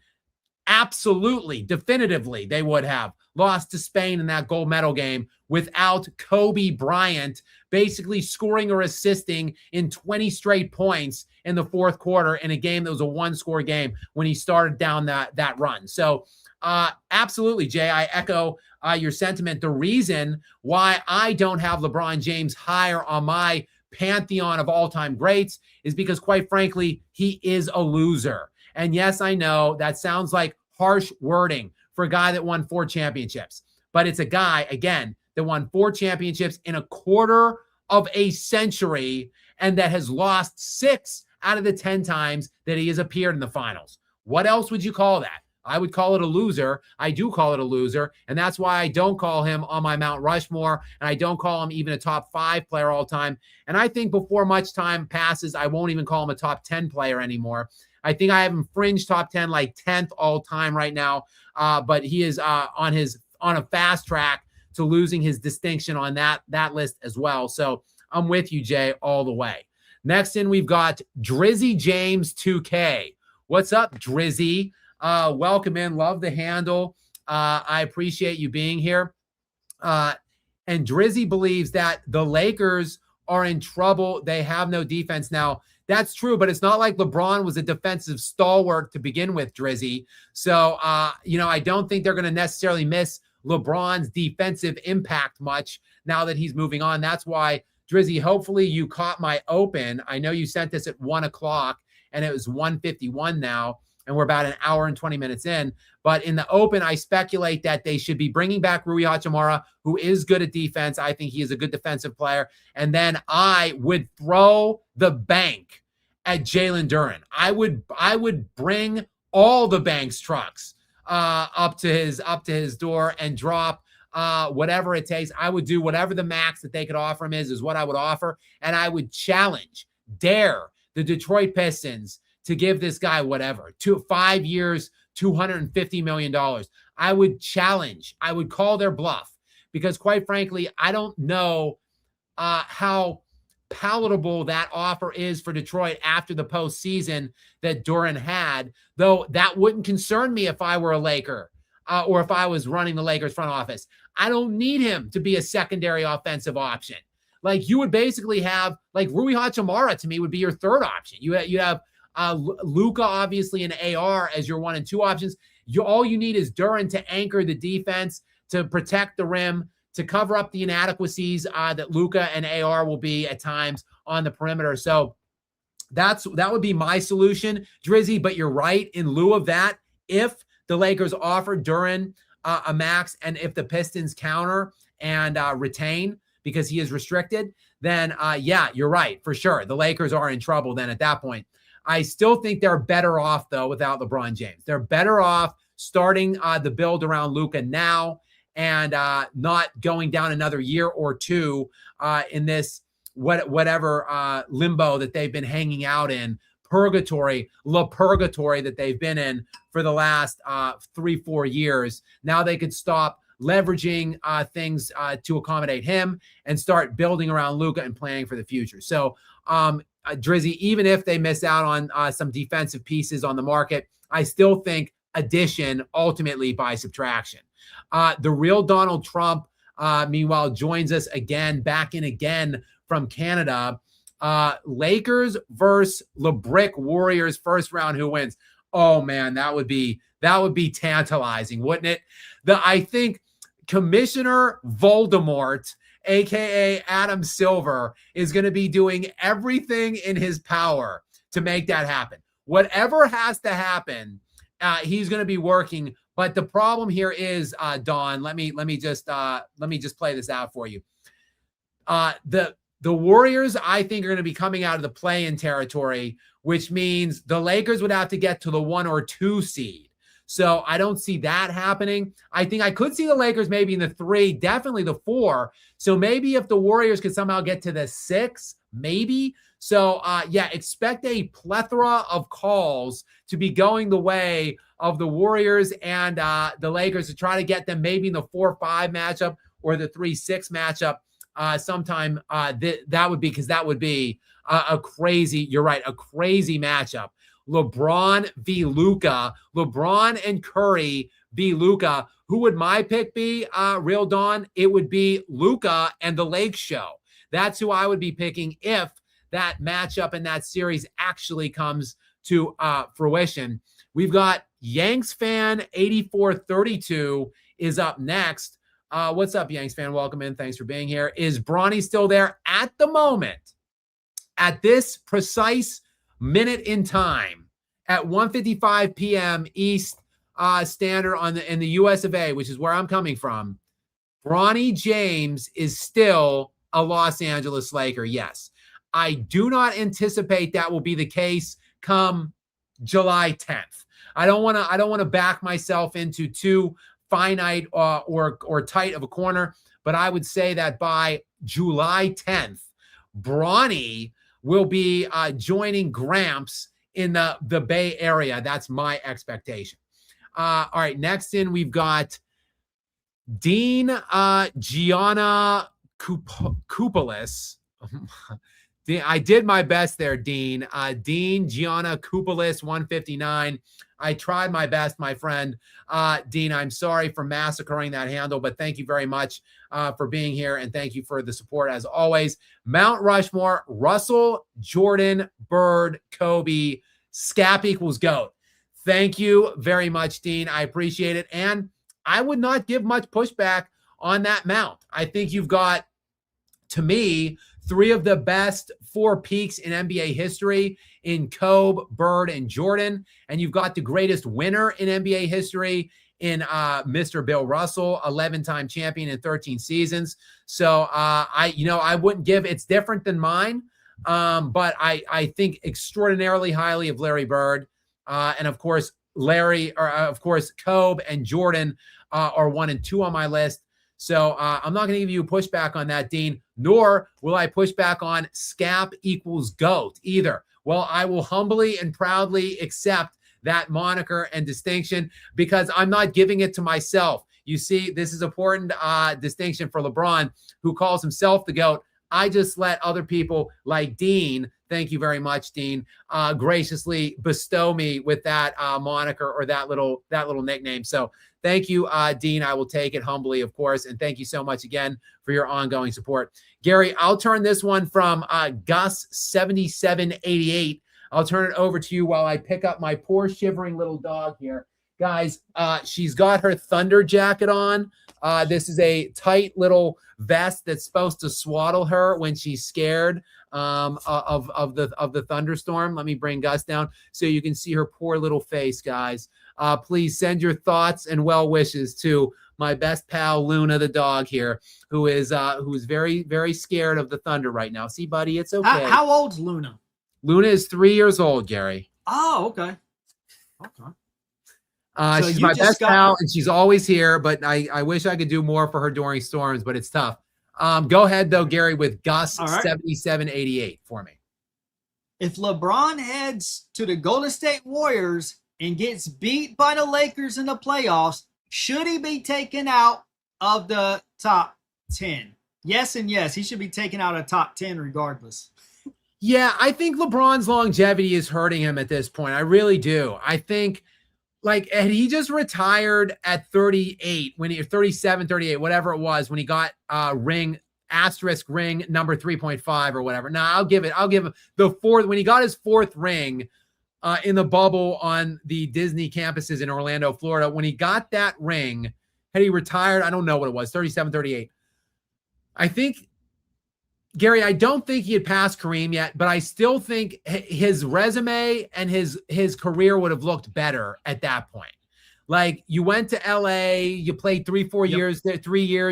Absolutely, definitively, they would have lost to Spain in that gold medal game without Kobe Bryant basically scoring or assisting in 20 straight points in the fourth quarter in a game that was a one-score game when he started down that run. So absolutely, Jay, I echo your sentiment. The reason why I don't have LeBron James higher on my pantheon of all-time greats is because, quite frankly, he is a loser. And yes, I know that sounds like harsh wording for a guy that won 4 championships, but it's a guy, again, that won 4 championships in a quarter of a century and that has lost 6 out of the 10 times that he has appeared in the finals. What else would you call that? I would call it a loser. I do call it a loser, and that's why I don't call him on my Mount Rushmore, and I don't call him even a top 5 player all time. And I think before much time passes, I won't even call him a top 10 player anymore. I think I have him fringe top 10, like 10th all time right now, but he is on a fast track to losing his distinction on that list as well. So I'm with you, Jay, all the way. Next in, we've got Drizzy James 2K. What's up, Drizzy? Welcome in. Love the handle. I appreciate you being here. And Drizzy believes that the Lakers are in trouble. They have no defense now. That's true, but it's not like LeBron was a defensive stalwart to begin with, Drizzy. So, I don't think they're going to necessarily miss LeBron's defensive impact much now that he's moving on. That's why, Drizzy, hopefully you caught my open. I know you sent this at 1 o'clock, and it was 1:51 now, and we're about an hour and 20 minutes in. But in the open, I speculate that they should be bringing back Rui Hachimura, who is good at defense. I think he is a good defensive player. And then I would throw the bank at Jalen Duren. I would bring all the bank's trucks up to his door and drop whatever it takes. I would do whatever the max that they could offer him is what I would offer. And I would dare the Detroit Pistons to give this guy whatever, 5 years, $250 million. I would call their bluff because, quite frankly, I don't know how palatable that offer is for Detroit after the postseason that Duren had, though that wouldn't concern me if I were a Laker or if I was running the Lakers front office. I don't need him to be a secondary offensive option. Like, you would basically have, like, Rui Hachimura to me would be your third option. You have Luka, obviously, and AR as your 1 and 2 options. All you need is Duren to anchor the defense, to protect the rim, to cover up the inadequacies that Luka and AR will be at times on the perimeter. So that would be my solution, Drizzy. But you're right. In lieu of that, if the Lakers offer Duren a max, and if the Pistons counter and retain because he is restricted, then yeah, you're right for sure. The Lakers are in trouble then at that point. I still think they're better off, though, without LeBron James. They're better off starting the build around Luka now and not going down another year or two in this whatever limbo that they've been hanging out in, purgatory that they've been in for the last 3-4 years. Now they could stop leveraging things to accommodate him and start building around Luka and planning for the future. So, Drizzy, even if they miss out on some defensive pieces on the market, I still think addition ultimately by subtraction. The real Donald Trump, meanwhile, joins us back in again from Canada. Lakers versus LeBrick Warriors first round. Who wins? Oh man, that would be tantalizing, wouldn't it? I think Commissioner Voldemort, aka Adam Silver, is going to be doing everything in his power to make that happen. Whatever has to happen, he's going to be working. But the problem here is, Don, let me just play this out for you. The Warriors, I think, are going to be coming out of the play-in territory, which means the Lakers would have to get to the 1 or 2 seed. So I don't see that happening. I think I could see the Lakers maybe in the 3, definitely the 4. So maybe if the Warriors could somehow get to the 6, maybe. So yeah, expect a plethora of calls to be going the way of the Warriors and the Lakers to try to get them maybe in the 4-5 matchup or the 3-6 matchup sometime. That would be a crazy, you're right, a crazy matchup. LeBron v. Luka, LeBron and Curry be Luka. Who would my pick be, Real Dawn? It would be Luka and the Lake Show. That's who I would be picking if that matchup in that series actually comes to fruition. We've got Yanks fan 8432 is up next. What's up, Yanks fan? Welcome in. Thanks for being here. Is Bronny still there? At the moment, at this precise minute in time, at 1:55 p.m. East Standard in the US of A, which is where I'm coming from, Bronny James is still a Los Angeles Laker. Yes. I do not anticipate that will be the case come July 10th. I don't want to back myself into too finite or tight of a corner, but I would say that by July 10th, Bronny will be joining Gramps in the Bay Area. That's my expectation. All right, next in we've got Dean Gianna Kupalis. I did my best there, Dean. Dean Gianna Kupalis, 159. I tried my best, my friend. Dean, I'm sorry for massacring that handle, but thank you very much for being here, and thank you for the support as always. Mount Rushmore, Russell, Jordan, Bird, Kobe, Skap equals GOAT. Thank you very much, Dean. I appreciate it, and I would not give much pushback on that mount. I think you've got, to me, three of the best four peaks in NBA history in Kobe, Bird, and Jordan. And you've got the greatest winner in NBA history in Mr. Bill Russell, 11-time champion in 13 seasons. So I wouldn't give, it's different than mine. But I think extraordinarily highly of Larry Bird. And of course, Kobe and Jordan are 1 and 2 on my list. So I'm not going to give you a pushback on that, Dean, nor will I push back on Skap equals GOAT either. Well, I will humbly and proudly accept that moniker and distinction because I'm not giving it to myself. You see, this is important distinction for LeBron, who calls himself the GOAT. I just let other people like Dean, thank you very much, Dean, graciously bestow me with that moniker or that little nickname. So thank you, Dean. I will take it humbly, of course. And thank you so much again for your ongoing support. Gary, I'll turn this one from Gus7788. I'll turn it over to you while I pick up my poor shivering little dog here. Guys, she's got her Thunder jacket on. This is a tight little vest that's supposed to swaddle her when she's scared of the thunderstorm. Let me bring Gus down so you can see her poor little face, guys. Please send your thoughts and well wishes to my best pal Luna the dog here, who is very, very scared of the thunder right now. See, buddy, it's okay. How old's Luna? Luna is 3 years old, Gary. Oh, okay. So she's my best pal, and she's always here, but I wish I could do more for her during storms, but it's tough. Go ahead, though, Gary, with Gus 7788 for me. If LeBron heads to the Golden State Warriors and gets beat by the Lakers in the playoffs, should he be taken out of the top 10? Yes and yes. He should be taken out of top 10 regardless. Yeah, I think LeBron's longevity is hurting him at this point. I really do. I think, had he just retired at 38, when he 37, 38, whatever it was, when he got ring number 3.5 or whatever. Now I'll give him the fourth, when he got his fourth ring in the bubble on the Disney campuses in Orlando, Florida. When he got that ring, had he retired, I don't know what it was, 37, 38. I think, Gary, I don't think he had passed Kareem yet, but I still think his resume and his career would have looked better at that point. Like, you went to LA, you played 3 years,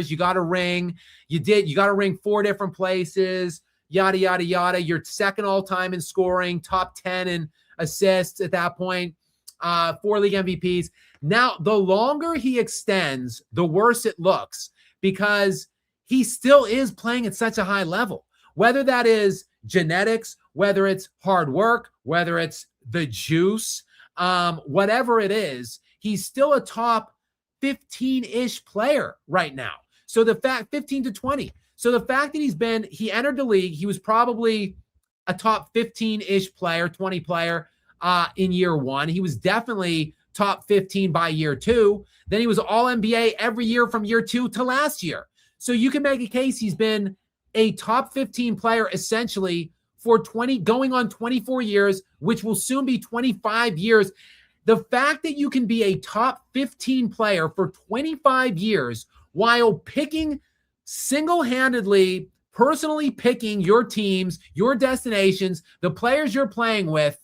you got a ring. You got a ring 4 different places, yada, yada, yada. You're second all time in scoring, top 10 in assists at that point, 4 league MVPs. Now, the longer he extends, the worse it looks because he still is playing at such a high level, whether that is genetics, whether it's hard work, whether it's the juice, whatever it is, he's still a top 15-ish player right now. So the fact 15 to 20. So the fact that he entered the league, he was probably a top 15-ish player, 20 player in year one. He was definitely top 15 by year 2. Then he was all NBA every year from year 2 to last year. So you can make a case he's been a top 15 player essentially for going on 24 years, which will soon be 25 years. The fact that you can be a top 15 player for 25 years while picking single-handedly, personally picking your teams, your destinations, the players you're playing with,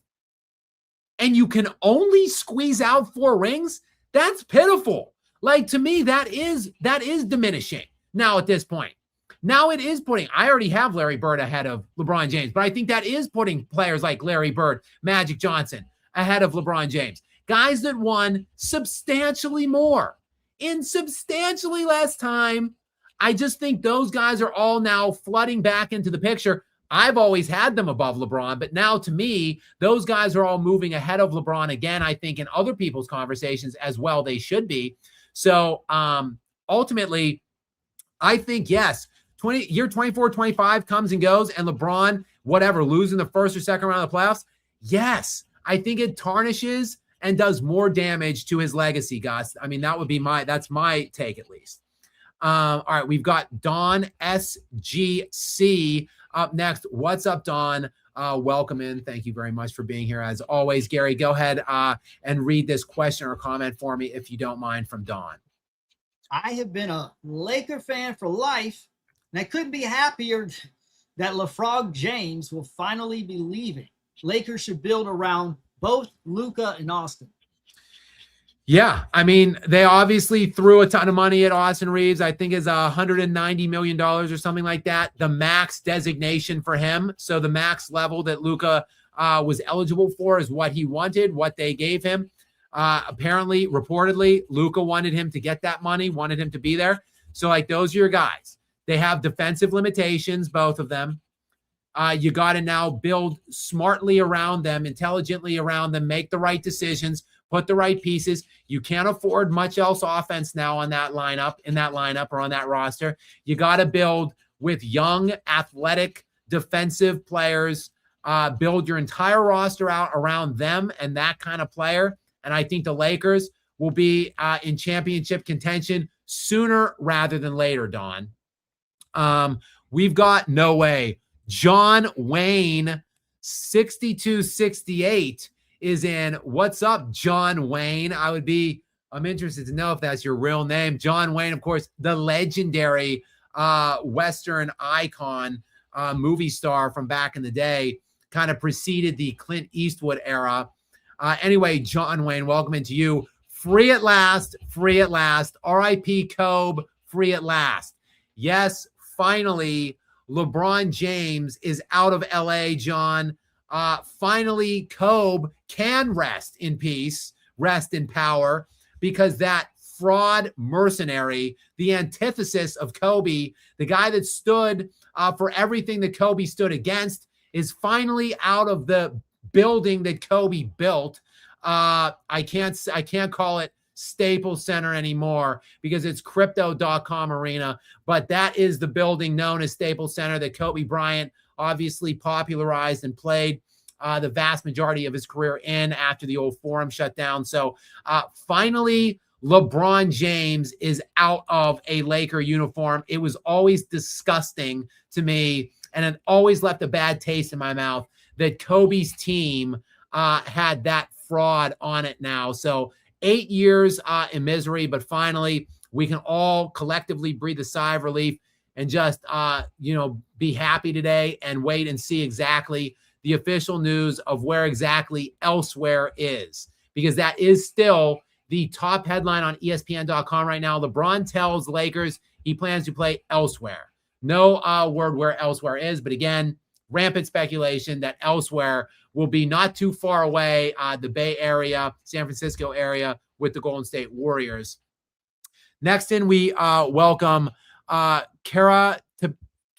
and you can only squeeze out 4 rings, that's pitiful. Like, to me, that is diminishing now at this point. Now it is I already have Larry Bird ahead of LeBron James, but I think that is putting players like Larry Bird, Magic Johnson ahead of LeBron James. Guys that won substantially more in substantially less time. I just think those guys are all now flooding back into the picture. I've always had them above LeBron, but now to me, those guys are all moving ahead of LeBron again, I think in other people's conversations as well, they should be. So ultimately, I think, yes, year 24, 25 comes and goes, and LeBron, whatever, losing the first or second round of the playoffs, yes, I think it tarnishes and does more damage to his legacy, guys. I mean, that's my take at least. All right, we've got Don SGC up next. What's up, Don? Welcome in. Thank you very much for being here. As always, Gary, go ahead and read this question or comment for me, if you don't mind, from Don. I have been a Laker fan for life, and I couldn't be happier that LeBron James will finally be leaving. Lakers should build around both Luka and Austin. Yeah, I mean, they obviously threw a ton of money at Austin Reeves. I think is $190 million or something like that. The max designation for him. So the max level that Luka was eligible for is what he wanted, what they gave him. Apparently, reportedly, Luka wanted him to get that money, wanted him to be there. So, like, those are your guys. They have defensive limitations, both of them. You got to now build smartly around them, intelligently around them, make the right decisions, put the right pieces. You can't afford much else offense now on that lineup, or on that roster. You got to build with young, athletic, defensive players. Build your entire roster out around them and that kind of player. And I think the Lakers will be in championship contention sooner rather than later, Don. We've got no way. John Wayne, 6268 is in. What's up, John Wayne? I'm interested to know if that's your real name. John Wayne, of course, the legendary Western icon, movie star from back in the day, kind of preceded the Clint Eastwood era. Anyway, John Wayne, welcome into you. Free at last, free at last. R.I.P. Kobe, free at last. Yes, finally, LeBron James is out of L.A., John. Finally, Kobe can rest in peace, rest in power, because that fraud mercenary, the antithesis of Kobe, the guy that stood for everything that Kobe stood against, is finally out of the building that Kobe built. I can't call it Staples Center anymore because it's Crypto.com Arena, but that is the building known as Staples Center that Kobe Bryant obviously popularized and played the vast majority of his career in after the old Forum shut down. So finally, LeBron James is out of a Laker uniform. It was always disgusting to me, and it always left a bad taste in my mouth that Kobe's team had that fraud on it now. So 8 years in misery, but finally we can all collectively breathe a sigh of relief and just, be happy today and wait and see exactly the official news of where exactly elsewhere is, because that is still the top headline on ESPN.com right now. LeBron tells Lakers he plans to play elsewhere. No word where elsewhere is, but again, rampant speculation that elsewhere will be not too far away, the Bay Area, San Francisco area, with the Golden State Warriors. Next in, we welcome Kara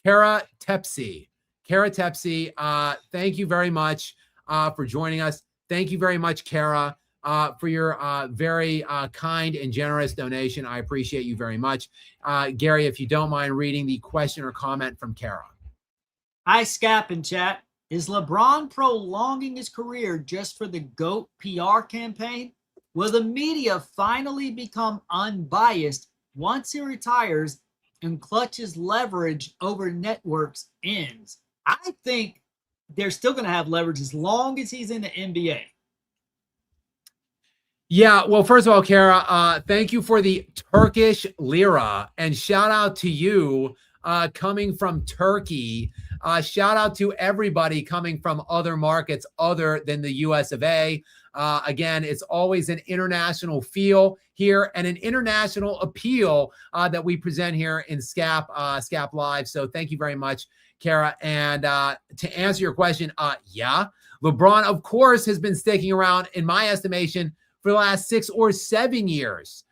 Tepsi. Kara Tepsi, thank you very much for joining us. Thank you very much, Kara, for your very kind and generous donation. I appreciate you very much. Gary, if you don't mind reading the question or comment from Kara. Hi, Skap in chat. Is LeBron prolonging his career just for the GOAT PR campaign? Will the media finally become unbiased once he retires and Clutch's leverage over networks ends? I think they're still going to have leverage as long as he's in the NBA. Yeah, well, first of all, Kara, thank you for the Turkish lira, and shout out to you coming from Turkey. Shout out to everybody coming from other markets other than the US of A. Again, it's always an international feel here and an international appeal that we present here in Skap Live. So thank you very much, Kara. And to answer your question, yeah, LeBron, of course, has been sticking around, in my estimation, for the last 6 or 7 years,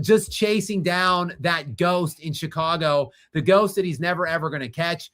just chasing down that ghost in Chicago, the ghost that he's never, ever going to catch.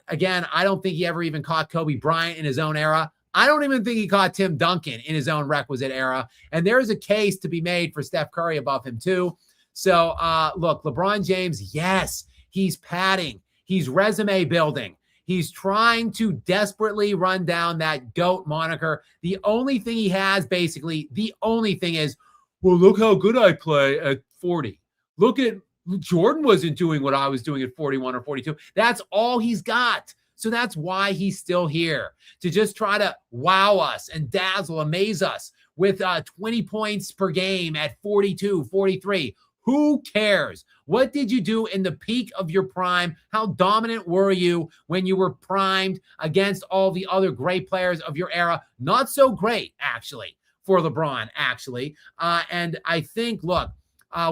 Again, I don't think he ever even caught Kobe Bryant in his own era. I don't even think he caught Tim Duncan in his own requisite era. And there's a case to be made for Steph Curry above him too. So look, LeBron James, yes, he's padding. He's resume building. He's trying to desperately run down that GOAT moniker. The only thing he has, basically, the only thing is, well, look how good I play at 40. Look at Jordan wasn't doing what I was doing at 41 or 42. That's all he's got. So that's why he's still here, to just try to wow us and dazzle, amaze us with 20 points per game at 42, 43. Who cares? What did you do in the peak of your prime? How dominant were you when you were primed against all the other great players of your era? Not so great, actually, for LeBron, actually. And I think, look,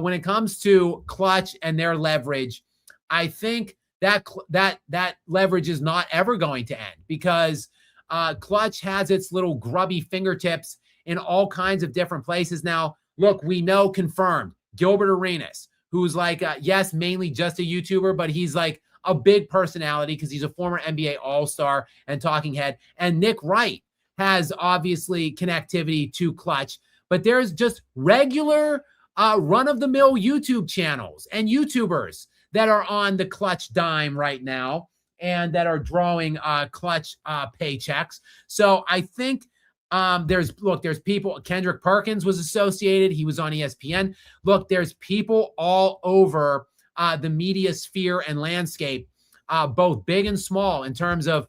when it comes to Clutch and their leverage, I think that leverage is not ever going to end, because Clutch has its little grubby fingertips in all kinds of different places now. Look, we know, confirmed, Gilbert Arenas, who's like, yes, mainly just a YouTuber, but he's like a big personality because he's a former NBA All-Star and talking head. And Nick Wright has obviously connectivity to Clutch, but there's just regular run-of-the-mill YouTube channels and YouTubers that are on the Clutch dime right now and that are drawing Clutch paychecks. So I think there's people. Kendrick Perkins was associated. He was on ESPN. Look, there's people all over the media sphere and landscape, both big and small, in terms of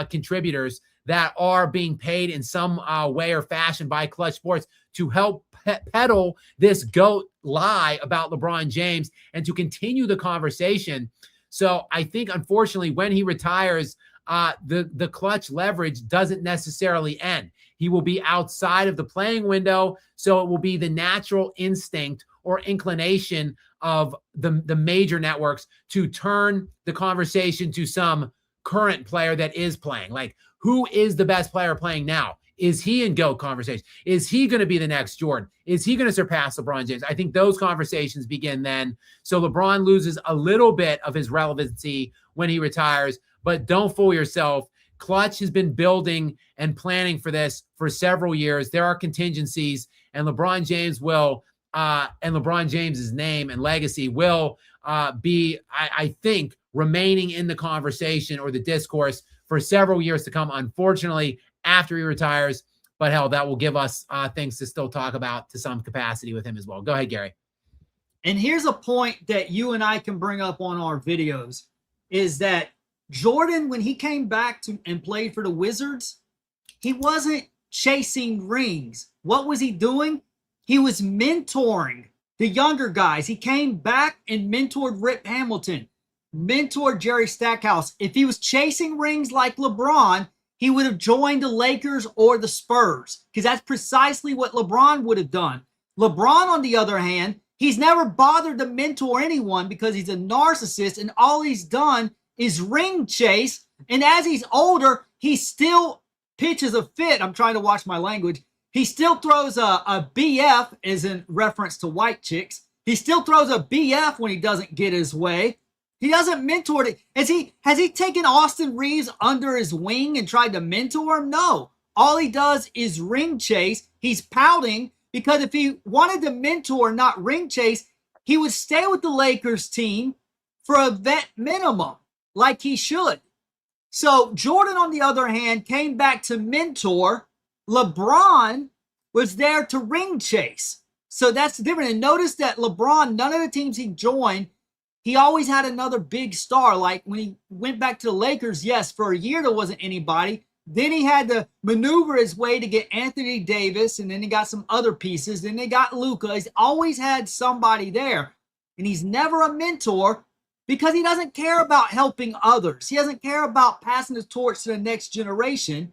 contributors that are being paid in some way or fashion by Clutch Sports to help peddle this GOAT lie about LeBron James and to continue the conversation. So I think, unfortunately, when he retires, the Clutch leverage doesn't necessarily end. He will be outside of the playing window, so it will be the natural instinct or inclination of the major networks to turn the conversation to some current player that is playing. Like, who is the best player playing now? Is he in GOAT conversation? Is he going to be the next Jordan? Is he going to surpass LeBron James? I think those conversations begin then. So LeBron loses a little bit of his relevancy when he retires, but don't fool yourself. Clutch has been building and planning for this for several years. There are contingencies, and LeBron James will, and LeBron James's name and legacy will be, I think, remaining in the conversation or the discourse for several years to come, unfortunately, after he retires. But hell, that will give us things to still talk about to some capacity with him as well. Go ahead, Gary. And here's a point that you and I can bring up on our videos, is that Jordan, when he came back to and played for the Wizards, he wasn't chasing rings. What was he doing? He was mentoring the younger guys. He came back and mentored Rip Hamilton, mentored Jerry Stackhouse. If he was chasing rings like LeBron, he would have joined the Lakers or the Spurs, because that's precisely what LeBron would have done. LeBron, on the other hand, he's never bothered to mentor anyone because he's a narcissist, and all he's done is ring chase. And as he's older, he still pitches a fit. I'm trying to watch my language. He still throws a BF, as in reference to white chicks. He still throws a BF when he doesn't get his way. He doesn't mentor it. Has he taken Austin Reeves under his wing and tried to mentor him? No. All he does is ring chase. He's pouting because if he wanted to mentor, not ring chase, he would stay with the Lakers team for a vet minimum, like he should. So Jordan, on the other hand, came back to mentor. LeBron was there to ring chase. So that's different. And notice that LeBron, none of the teams he joined, he always had another big star. Like when he went back to the Lakers, yes, for a year there wasn't anybody. Then he had to maneuver his way to get Anthony Davis, and then he got some other pieces. Then they got Luka. He's always had somebody there. And he's never a mentor because he doesn't care about helping others. He doesn't care about passing the torch to the next generation.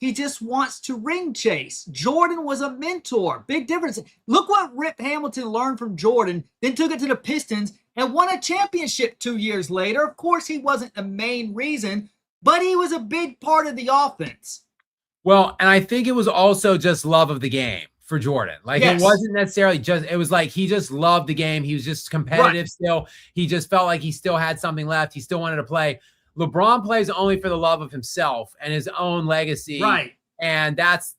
He just wants to ring chase. Jordan was a mentor. Big difference. Look what Rip Hamilton learned from Jordan, then took it to the Pistons and won a championship 2 years later. Of course, he wasn't the main reason, but he was a big part of the offense. Well, and I think it was also just love of the game for Jordan. Like, yes. It wasn't necessarily just, it was like he just loved the game. He was just competitive still. He just felt like he still had something left. He still wanted to play. LeBron plays only for the love of himself and his own legacy. Right. And that's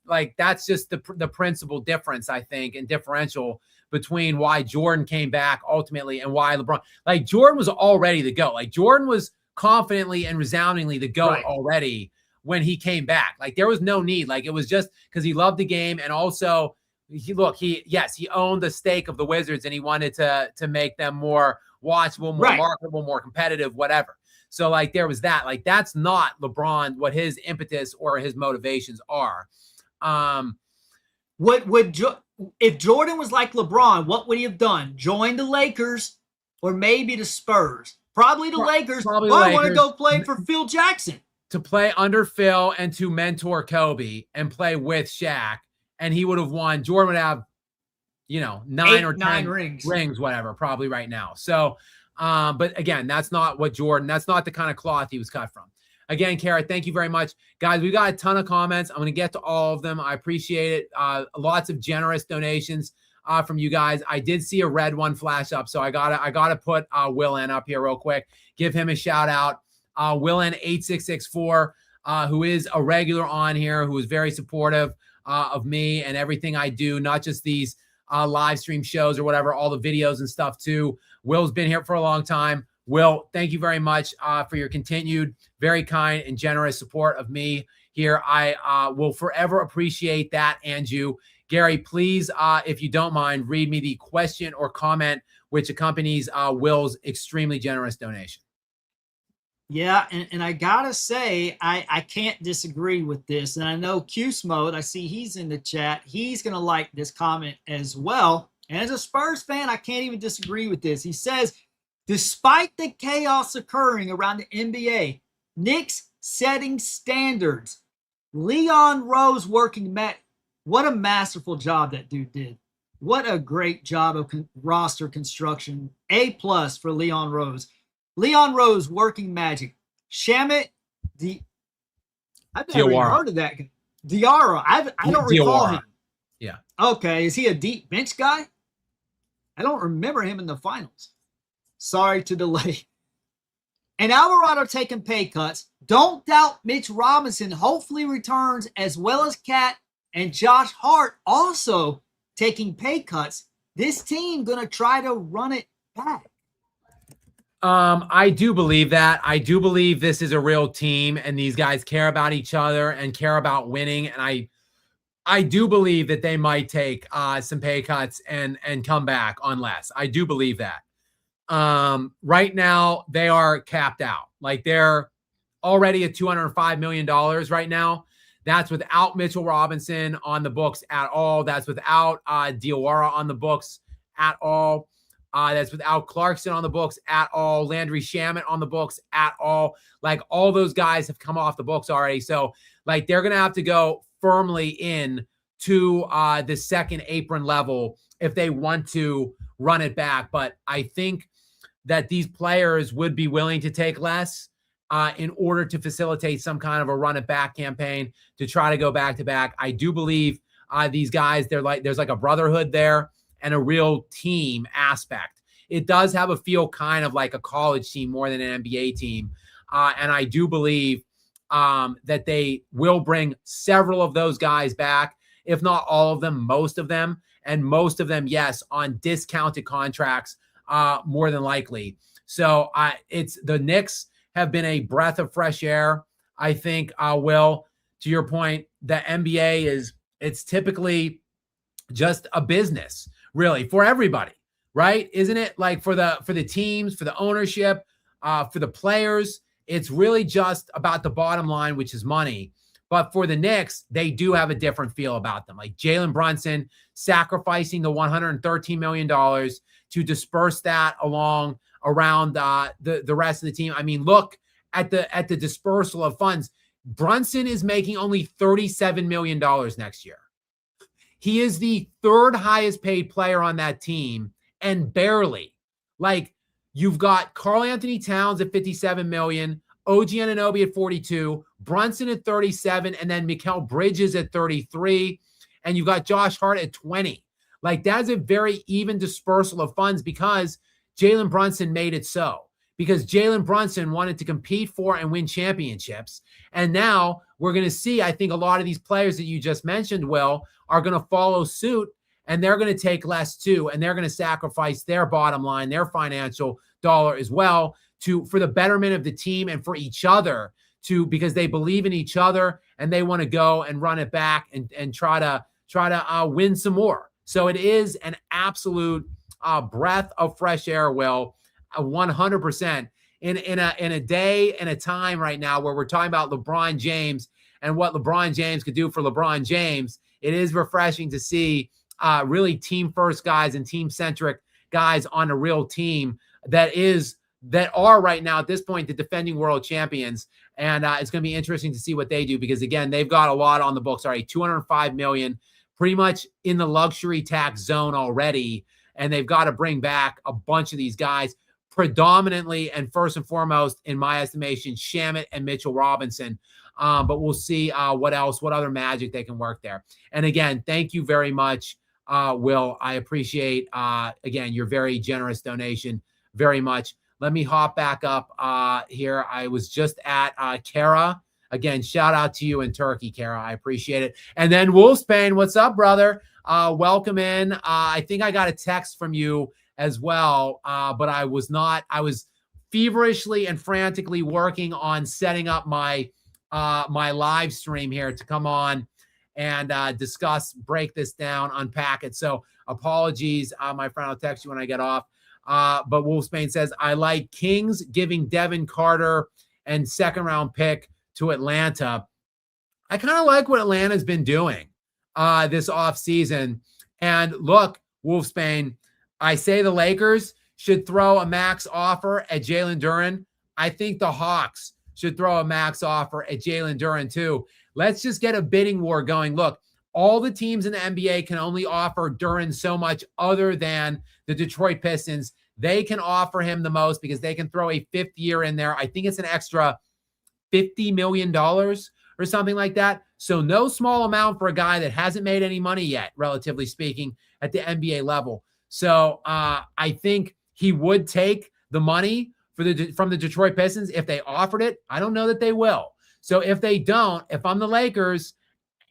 just the principal difference, I think, and differential between why Jordan came back ultimately and why LeBron, like Jordan was already the GOAT. Like Jordan was confidently and resoundingly the GOAT already when he came back. Like there was no need. Like it was just because he loved the game. And also he owned the stake of the Wizards and he wanted to make them more watchable, more marketable, more competitive, whatever. So like there was that, like that's not LeBron, what his impetus or his motivations are. If Jordan was like LeBron, what would he have done? Join the Lakers or maybe the Spurs? Probably the Lakers. I want to go play for Phil Jackson. To play under Phil and to mentor Kobe and play with Shaq. And he would have won. Jordan would have, 9 rings, whatever, probably right now. So, but again, that's not the kind of cloth he was cut from. Again, Kara, thank you very much. Guys, we got a ton of comments. I'm going to get to all of them. I appreciate it. Lots of generous donations from you guys. I did see a red one flash up, so I gotta put Will N up here real quick. Give him a shout out. Will N 8664, who is a regular on here, who is very supportive of me and everything I do, not just these live stream shows or whatever, all the videos and stuff too. Will's been here for a long time. Will, thank you very much for your continued, very kind and generous support of me here. I will forever appreciate that and you. Gary, please, if you don't mind, read me the question or comment which accompanies Will's extremely generous donation. Yeah, and I gotta say, I can't disagree with this. And I know Cuse Mode, I see he's in the chat. He's gonna like this comment as well. And as a Spurs fan, I can't even disagree with this. He says, despite the chaos occurring around the NBA, Knicks setting standards, Leon Rose working what a masterful job that dude did. What a great job of roster construction. A+ for Leon Rose. Leon Rose working magic. Shamit, I've never even heard of that. Diarra, I don't recall him. Yeah. Okay, is he a deep bench guy? I don't remember him in the finals. Sorry to delay. And Alvarado taking pay cuts. Don't doubt Mitch Robinson hopefully returns, as well as Cat and Josh Hart also taking pay cuts. This team going to try to run it back. I do believe that. I do believe this is a real team and these guys care about each other and care about winning. And I do believe that they might take some pay cuts and come back on less. I do believe that. Right now they are capped out. Like they're already at $205 million right now. That's without Mitchell Robinson on the books at all. That's without Diarra on the books at all. That's without Clarkson on the books at all. Landry Shamet on the books at all. Like all those guys have come off the books already. So like they're going to have to go firmly in to the second apron level if they want to run it back. But I think that these players would be willing to take less in order to facilitate some kind of a run it back campaign to try to go back to back. I do believe these guys, there's like a brotherhood there and a real team aspect. It does have a feel kind of like a college team more than an NBA team. And I do believe that they will bring several of those guys back, if not all of them, most of them. And most of them, yes, on discounted contracts, more than likely. So it's the Knicks have been a breath of fresh air. I think, Will, to your point, the NBA it's typically just a business, really, for everybody, right? Isn't it? Like for the teams, for the ownership, for the players, it's really just about the bottom line, which is money. But for the Knicks, they do have a different feel about them. Like Jalen Brunson sacrificing the $113 million to disperse that around the rest of the team. I mean, look at the dispersal of funds. Brunson is making only $37 million next year. He is the third highest paid player on that team, and barely. Like, you've got Karl Anthony Towns at $57 million, OG Anunoby at 42, Brunson at 37, and then Mikal Bridges at 33, and you've got Josh Hart at 20. Like, that's a very even dispersal of funds because Jalen Brunson made it so. Because Jalen Brunson wanted to compete for and win championships. And now we're going to see, I think, a lot of these players that you just mentioned, Will, are going to follow suit, and they're going to take less too, and they're going to sacrifice their bottom line, their financial dollar as well, for the betterment of the team and for each other, because they believe in each other and they want to go and run it back and try to win some more. So it is an absolute breath of fresh air, Will, 100%. In a day and a time right now where we're talking about LeBron James and what LeBron James could do for LeBron James, it is refreshing to see really team-first guys and team-centric guys on a real team that are right now at this point the defending world champions. And it's going to be interesting to see what they do because, again, they've got a lot on the books already, $205 million, pretty much in the luxury tax zone already. And they've got to bring back a bunch of these guys, predominantly and first and foremost, in my estimation, Shamet and Mitchell Robinson. But we'll see what other magic they can work there. And again, thank you very much, Will. I appreciate, again, your very generous donation very much. Let me hop back up here. I was just at Kara. Again, shout out to you in Turkey, Kara. I appreciate it. And then Wolfsbane, what's up, brother? Welcome in. I think I got a text from you as well, but I was feverishly and frantically working on setting up my live stream here to come on and break this down, unpack it. So apologies, my friend. I'll text you when I get off. But Wolfsbane says, I like Kings giving Devin Carter and second round pick to Atlanta. I kind of like what Atlanta's been doing this offseason. And look, Wolfsbane, I say the Lakers should throw a max offer at Jalen Duren. I think the Hawks should throw a max offer at Jalen Duren too. Let's just get a bidding war going. Look, all the teams in the NBA can only offer Duren so much other than the Detroit Pistons. They can offer him the most because they can throw a fifth year in there. I think it's an extra $50 million or something like that. So no small amount for a guy that hasn't made any money yet, relatively speaking, at the NBA level. So I think he would take the money from the Detroit Pistons if they offered it. I don't know that they will. So if they don't, if I'm the Lakers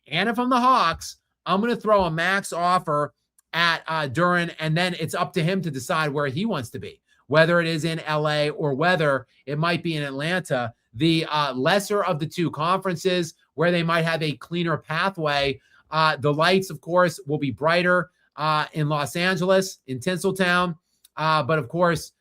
and if I'm the Hawks, I'm going to throw a max offer at Duren, and then it's up to him to decide where he wants to be, whether it is in LA or whether it might be in Atlanta, the lesser of the two conferences where they might have a cleaner pathway. The lights, of course, will be brighter in Los Angeles, in Tinseltown. But of course,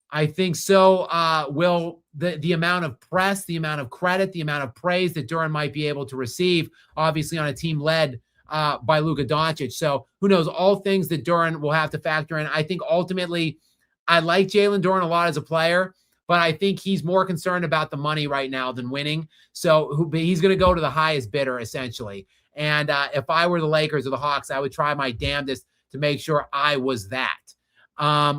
I think so will the amount of press, the amount of credit, the amount of praise that Duren might be able to receive, obviously on a team led by Luka Doncic. So who knows, all things that Duren will have to factor in. I think ultimately I like Jalen Duren a lot as a player, but I think he's more concerned about the money right now than winning. So he's going to go to the highest bidder, essentially. And if I were the Lakers or the Hawks, I would try my damnedest to make sure I was that.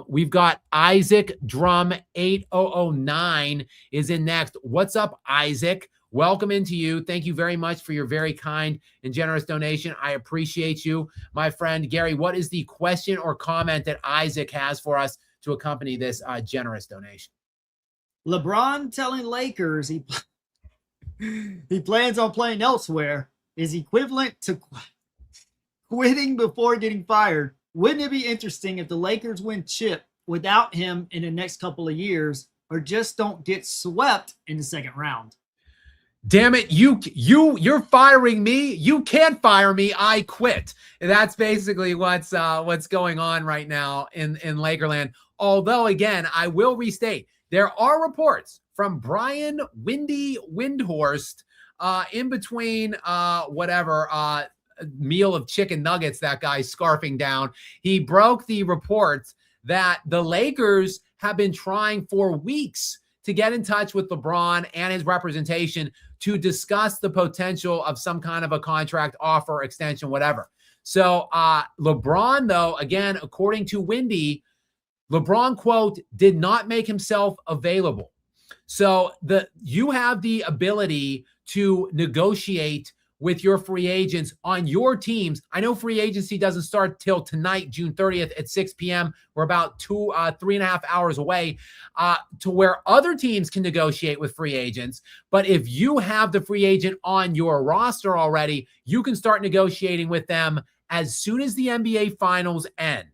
We've got Isaac Drum 8009 is in next. What's up, Isaac? Welcome into you. Thank you very much for your very kind and generous donation. I appreciate you, my friend. Gary, what is the question or comment that Isaac has for us to accompany this generous donation? LeBron telling Lakers he plans on playing elsewhere is equivalent to quitting before getting fired. Wouldn't it be interesting if the Lakers win chip without him in the next couple of years or just don't get swept in the second round? Damn it, you're firing me. You can't fire me. I quit. That's basically what's going on right now in Lakerland. Although, again, I will restate, there are reports from Brian Windy Windhorst in between whatever meal of chicken nuggets that guy's scarfing down. He broke the reports that the Lakers have been trying for weeks to get in touch with LeBron and his representation to discuss the potential of some kind of a contract offer, extension, whatever. So LeBron, though, again, according to Windy, LeBron, quote, did not make himself available. So you have the ability to negotiate with your free agents on your teams. I know free agency doesn't start till tonight, June 30th at 6 p.m. We're about 3.5 hours away to where other teams can negotiate with free agents. But if you have the free agent on your roster already, you can start negotiating with them as soon as the NBA finals end.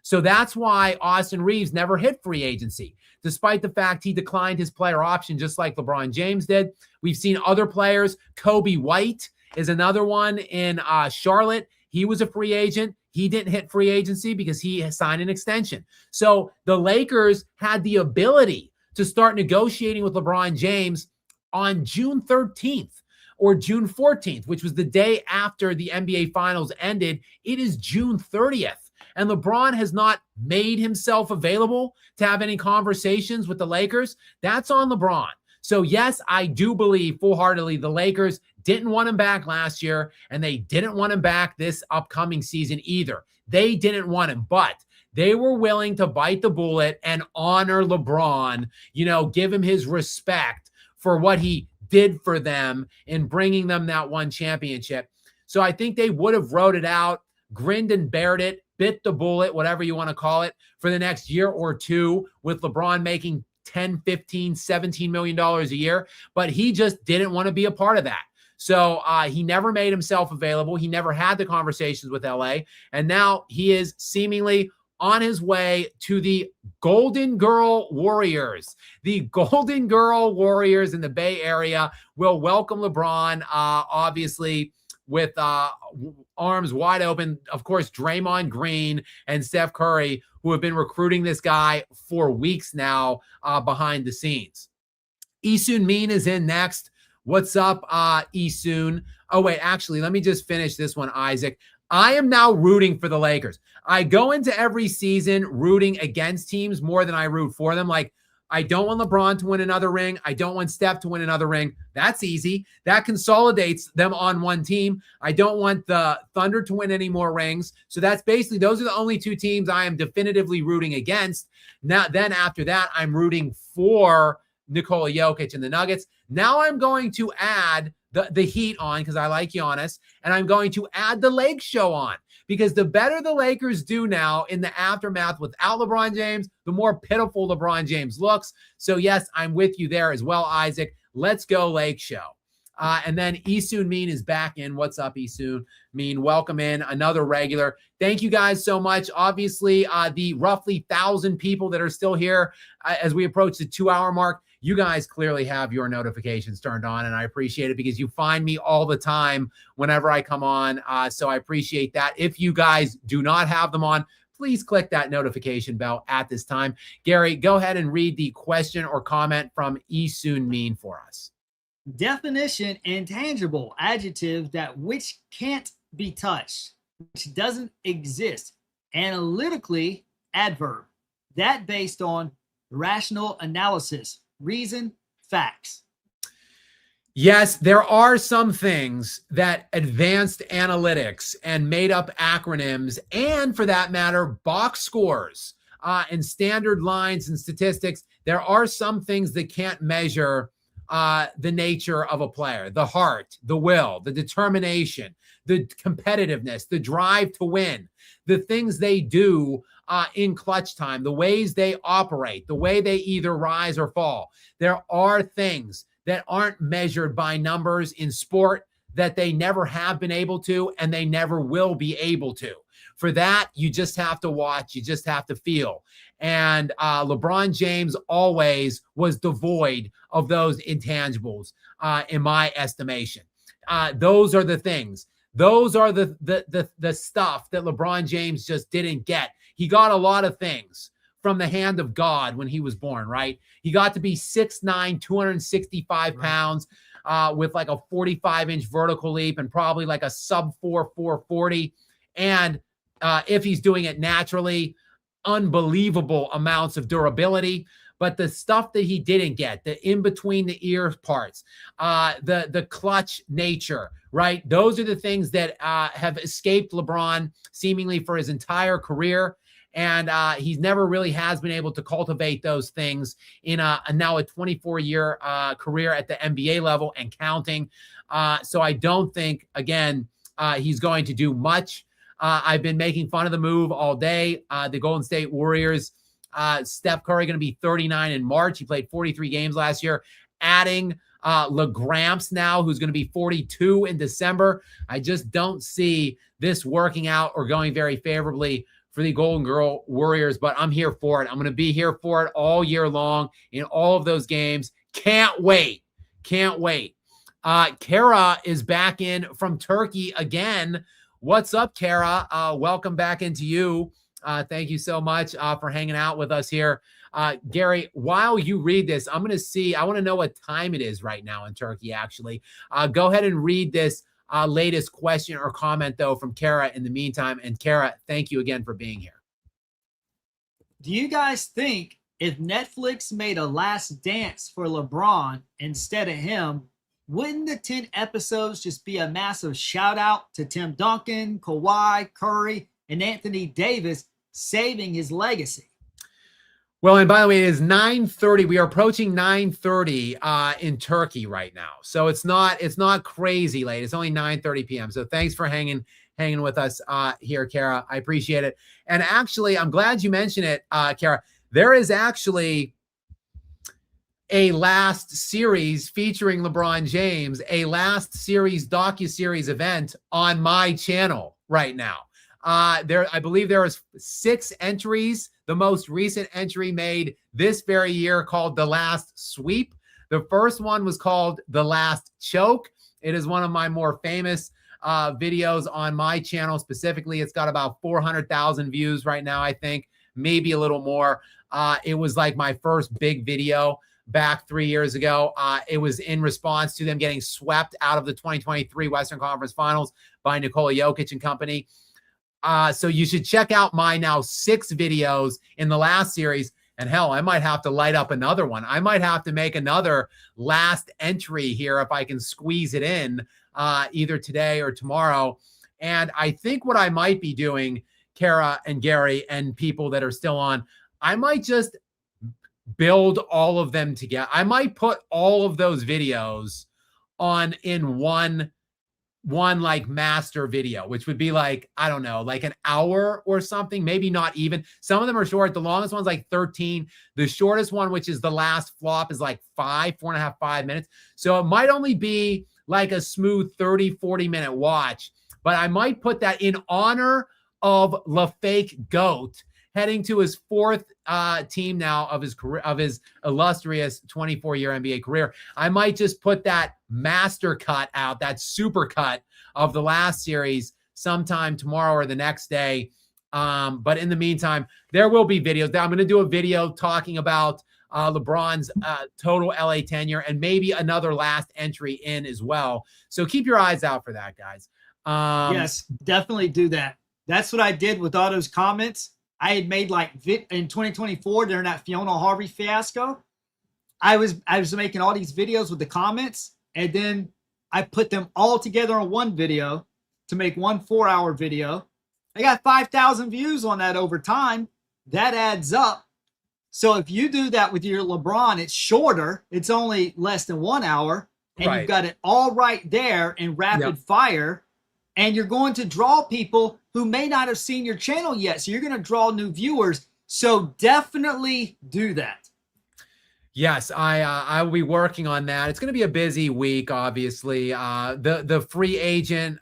So that's why Austin Reeves never hit free agency, despite the fact he declined his player option just like LeBron James did. We've seen other players. Kobe White is another one in Charlotte. He was a free agent. He didn't hit free agency because he has signed an extension. So the Lakers had the ability to start negotiating with LeBron James on June 13th or June 14th, which was the day after the NBA Finals ended. It is June 30th. And LeBron has not made himself available to have any conversations with the Lakers. That's on LeBron. So yes, I do believe full-heartedly the Lakers didn't want him back last year, and they didn't want him back this upcoming season either. They didn't want him, but they were willing to bite the bullet and honor LeBron, give him his respect for what he did for them in bringing them that one championship. So I think they would have wrote it out, grinned and bared it, bit the bullet, whatever you want to call it, for the next year or two with LeBron making $10, $15, $17 million a year. But he just didn't want to be a part of that. So he never made himself available. He never had the conversations with LA. And now he is seemingly on his way to the Golden Girl Warriors. The Golden Girl Warriors in the Bay Area will welcome LeBron, obviously, with arms wide open. Of course, Draymond Green and Steph Curry, who have been recruiting this guy for weeks now behind the scenes. Isun Min is in next. What's up, Isun? Oh, wait, actually, let me just finish this one, Isaac. I am now rooting for the Lakers. I go into every season rooting against teams more than I root for them. Like, I don't want LeBron to win another ring. I don't want Steph to win another ring. That's easy. That consolidates them on one team. I don't want the Thunder to win any more rings. So that's basically, those are the only two teams I am definitively rooting against. Now, then after that, I'm rooting for Nikola Jokic and the Nuggets. Now I'm going to add the Heat on because I like Giannis, and I'm going to add the Lake Show on because the better the Lakers do now in the aftermath without LeBron James, the more pitiful LeBron James looks. So yes, I'm with you there as well, Isaac. Let's go Lake Show. And then Isun Min is back in. What's up, Isun Min? Welcome in, another regular. Thank you guys so much. Obviously, the roughly 1,000 people that are still here as we approach the 2-hour mark, you guys clearly have your notifications turned on, and I appreciate it because you find me all the time whenever I come on. So I appreciate that. If you guys do not have them on, please click that notification bell at this time. Gary, go ahead and read the question or comment from Isun Min for us. Definition: intangible, adjective that which can't be touched, which doesn't exist. Analytically, adverb, that based on rational analysis, reason, facts. Yes, there are some things that advanced analytics and made up acronyms, and for that matter, box scores and standard lines and statistics, there are some things that can't measure the nature of a player, the heart, the will, the determination, the competitiveness, the drive to win, the things they do in clutch time, the ways they operate, the way they either rise or fall. There are things that aren't measured by numbers in sport that they never have been able to, and they never will be able to. For that, you just have to watch. You just have to feel. And LeBron James always was devoid of those intangibles, in my estimation. Those are the things. Those are the stuff that LeBron James just didn't get. He got a lot of things from the hand of God when he was born, right? He got to be 6'9", 265 pounds, with like a 45-inch vertical leap and probably like a sub-4, 440. And if he's doing it naturally, unbelievable amounts of durability. But the stuff that he didn't get, the in between the ear parts, the clutch nature, right? Those are the things that have escaped LeBron seemingly for his entire career. And he's never really has been able to cultivate those things in now a 24-year career at the NBA level and counting. So I don't think, again, he's going to do much. I've been making fun of the move all day. The Golden State Warriors, Steph Curry going to be 39 in March. He played 43 games last year. Adding LeGramps now, who's going to be 42 in December. I just don't see this working out or going very favorably for the Golden Girl Warriors, but I'm here for it. I'm going to be here for it all year long in all of those games. Can't wait. Can't wait. Kara is back in from Turkey again. What's up, Kara? Welcome back into you. Thank you so much for hanging out with us here. Gary, while you read this, I'm going to see, I want to know what time it is right now in Turkey, actually. Go ahead and read this latest question or comment, though, from Kara in the meantime. And Kara, thank you again for being here. Do you guys think if Netflix made a Last Dance for LeBron instead of him, wouldn't the 10 episodes just be a massive shout out to Tim Duncan, Kawhi, Curry, and Anthony Davis saving his legacy? Well, and by the way, it is 9:30. We are approaching 9:30 in Turkey right now. So it's not crazy late. It's only 9:30 p.m. So thanks for hanging with us here, Kara. I appreciate it. And actually, I'm glad you mentioned it, Kara. There is actually a last series featuring LeBron James, a last series docuseries event on my channel right now. I believe there is 6 entries. The most recent entry made this very year called The Last Sweep. The first one was called The Last Choke. It is one of my more famous videos on my channel. Specifically, it's got about 400,000 views right now, I think, maybe a little more. It was like my first big video back 3 years ago. It was in response to them getting swept out of the 2023 Western Conference Finals by Nikola Jokic and company. So you should check out my now 6 videos in the last series. And hell, I might have to light up another one. I might have to make another last entry here if I can squeeze it in either today or tomorrow. And I think what I might be doing, Kara and Gary and people that are still on, I might just build all of them together. I might put all of those videos in one like master video, which would be like, I don't know, like an hour or something, maybe not even. Some of them are short. The longest one's like 13. The shortest one, which is the last flop, is like 4.5, 5 minutes. So it might only be like a smooth 30, 40-minute watch, but I might put that in honor of LaFake GOAT heading to his 4th team now of his career, of his illustrious 24-year NBA career. I might just put that master cut out, that super cut of the last series sometime tomorrow or the next day. But in the meantime, there will be videos. I'm going to do a video talking about LeBron's total LA tenure and maybe another last entry in as well. So keep your eyes out for that, guys. Yes, definitely do that. That's what I did with all those comments. I had made like in 2024 during that Fiona Harvey fiasco. I was making all these videos with the comments, and then I put them all together on one video to make one 4-hour video. I got 5,000 views on that over time. That adds up. So if you do that with your LeBron, it's shorter. It's only less than 1 hour, and You've got it all right there in rapid fire. And you're going to draw people who may not have seen your channel yet. So you're going to draw new viewers. So definitely do that. Yes, I will be working on that. It's going to be a busy week, obviously. The free agent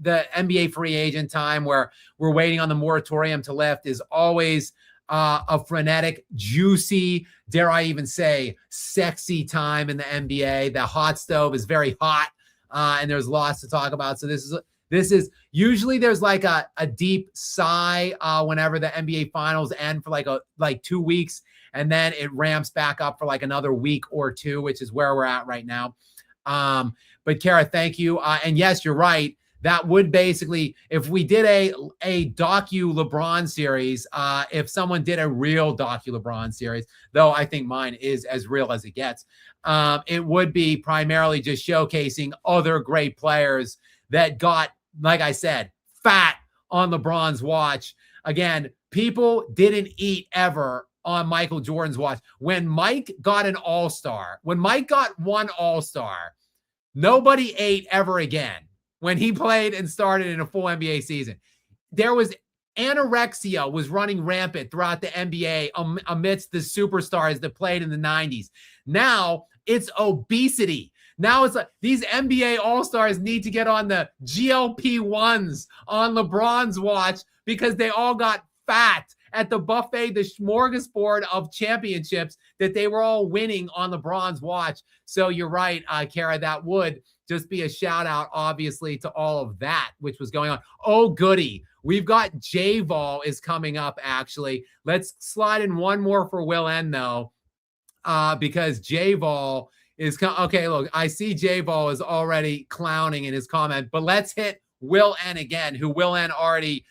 the NBA free agent time where we're waiting on the moratorium to lift is always a frenetic, juicy, dare I even say, sexy time in the NBA. The hot stove is very hot, and there's lots to talk about. So this is usually there's like a deep sigh whenever the NBA finals end for like 2 weeks, and then it ramps back up for like another week or two, which is where we're at right now. But Kara, thank you. And yes, you're right. That would basically, if we did a docu LeBron series, if someone did a real docu LeBron series, though I think mine is as real as it gets, it would be primarily just showcasing other great players that got, like I said, fat on LeBron's watch. Again, people didn't eat ever on Michael Jordan's watch. When Mike got an all-star, when Mike got one all-star, nobody ate ever again. When he played and started in a full NBA season, there was anorexia was running rampant throughout the NBA amidst the superstars that played in the 90s. Now it's obesity. Now it's like these NBA All-Stars need to get on the GLP-1s on LeBron's watch because they all got fat at the buffet, the smorgasbord of championships that they were all winning on LeBron's watch. So you're right, Kara, that would just be a shout out, obviously, to all of that, which was going on. Oh, goody. We've got J-Vol is coming up, actually. Let's slide in one more for Will N, though, because J-Vol is okay, look, I see J-Vol is already clowning in his comment, but let's hit Will N again, who Will N already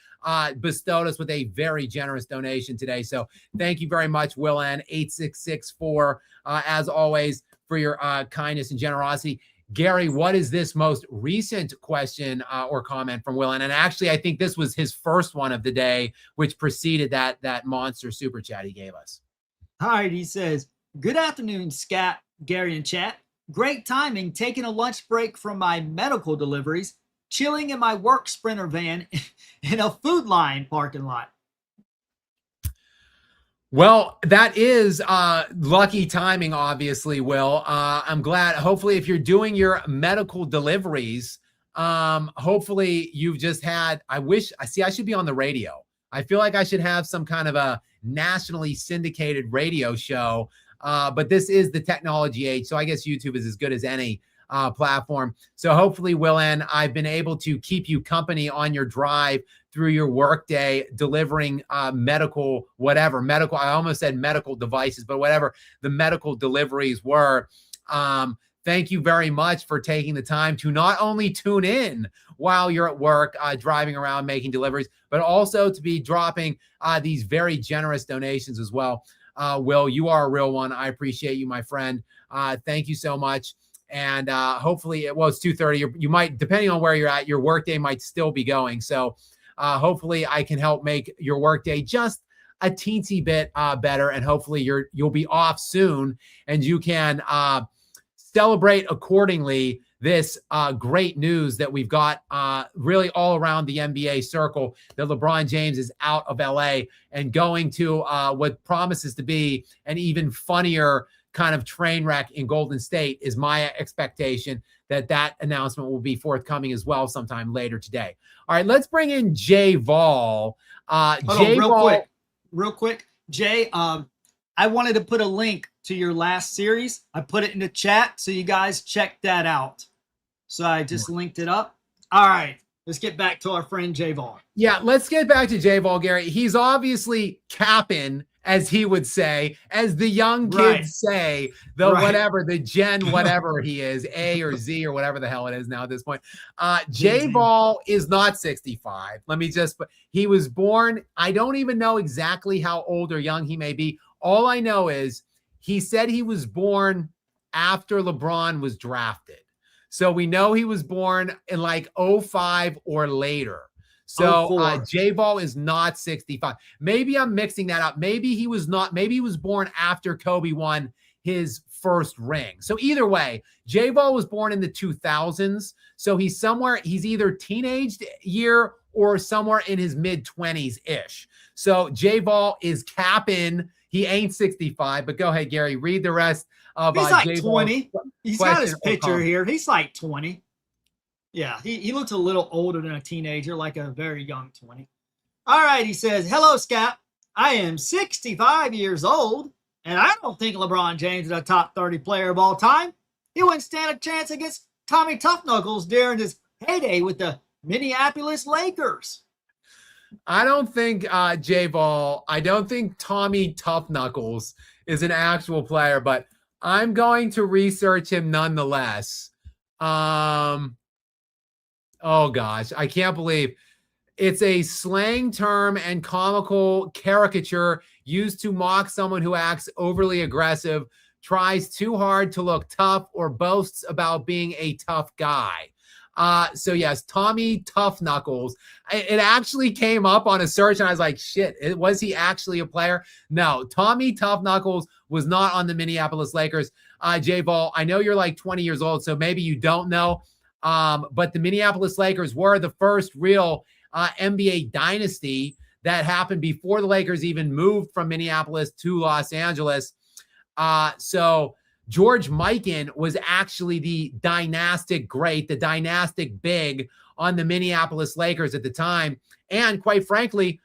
bestowed us with a very generous donation today. So thank you very much, Will N, 8664, as always, for your kindness and generosity. Gary, what is this most recent question or comment from Will N? And actually, I think this was his first one of the day, which preceded that monster super chat he gave us. All right, he says, good afternoon, Skap, Gary, and chat. Great timing, taking a lunch break from my medical deliveries, chilling in my work Sprinter van in a Food Lion parking lot. Well, that is lucky timing, obviously, Will. I'm glad. Hopefully, if you're doing your medical deliveries, hopefully you've just had, I should be on the radio. I feel like I should have some kind of a nationally syndicated radio show, but this is the technology age, so I guess YouTube is as good as any platform. So hopefully, Will N, I've been able to keep you company on your drive through your workday, delivering medical, I almost said medical devices, but whatever the medical deliveries were. Thank you very much for taking the time to not only tune in while you're at work, driving around, making deliveries, but also to be dropping these very generous donations as well. Will, you are a real one. I appreciate you, my friend. Thank you so much. And hopefully, it's 2:30. You might, depending on where you're at, your workday might still be going. So hopefully I can help make your workday just a teensy bit better. And hopefully you'll be off soon and you can celebrate accordingly this great news that we've got really all around the NBA circle, that LeBron James is out of LA and going to what promises to be an even funnier kind of train wreck in Golden State. Is my expectation that announcement will be forthcoming as well sometime later today. All right, let's bring in J-Vol. Real quick. Jay, I wanted to put a link to your last series. I put it in the chat, so you guys check that out. So I just linked it up. All right, let's get back to our friend J-Vol. Yeah, let's get back to J-Vol, Gary. He's obviously capping, as he would say, as the young kids say, whatever, the Gen whatever he is, A or Z or whatever the hell it is now at this point. J-Vol is not 65. He was born, I don't even know exactly how old or young he may be. All I know is he said he was born after LeBron was drafted. So we know he was born in like 05 or later. So J-Vol is not 65. Maybe I'm mixing that up. Maybe he was born after Kobe won his first ring. So either way, J-Vol was born in the 2000s. So he's either teenage year or somewhere in his mid-20s-ish. So J-Vol is capping. He ain't 65, but go ahead, Gary. Read the rest of He's like J-Vol's 20. He's got his picture here. He's like 20. Yeah, he looks a little older than a teenager, like a very young 20. All right, he says, hello, Skap. I am 65 years old, and I don't think LeBron James is a top 30 player of all time. He wouldn't stand a chance against Tommy Tough Knuckles during his heyday with the Minneapolis Lakers. I don't think, J-Ball, I don't think Tommy Tough Knuckles is an actual player, but I'm going to research him nonetheless. Oh gosh, I can't believe it's a slang term and comical caricature used to mock someone who acts overly aggressive, tries too hard to look tough, or boasts about being a tough guy. So yes, Tommy Tough Knuckles. It actually came up on a search, and I was like, shit, was he actually a player? No, Tommy Tough Knuckles was not on the Minneapolis Lakers. J-Ball, I know you're like 20 years old, so maybe you don't know. But the Minneapolis Lakers were the first real NBA dynasty that happened before the Lakers even moved from Minneapolis to Los Angeles. So George Mikan was actually the dynastic great, the dynastic big on the Minneapolis Lakers at the time. And quite frankly,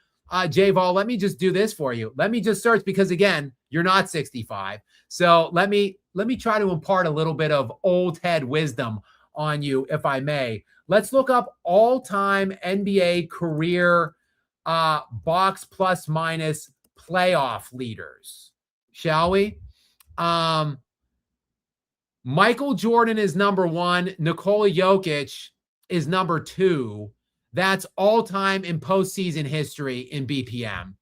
J-Ball, let me just do this for you. Let me just search, because again, you're not 65. So let me try to impart a little bit of old head wisdom on you, if I may. Let's look up all-time NBA career box plus minus playoff leaders, shall we? Michael Jordan is number 1. Nikola Jokic is number 2. That's all-time in postseason history in BPM.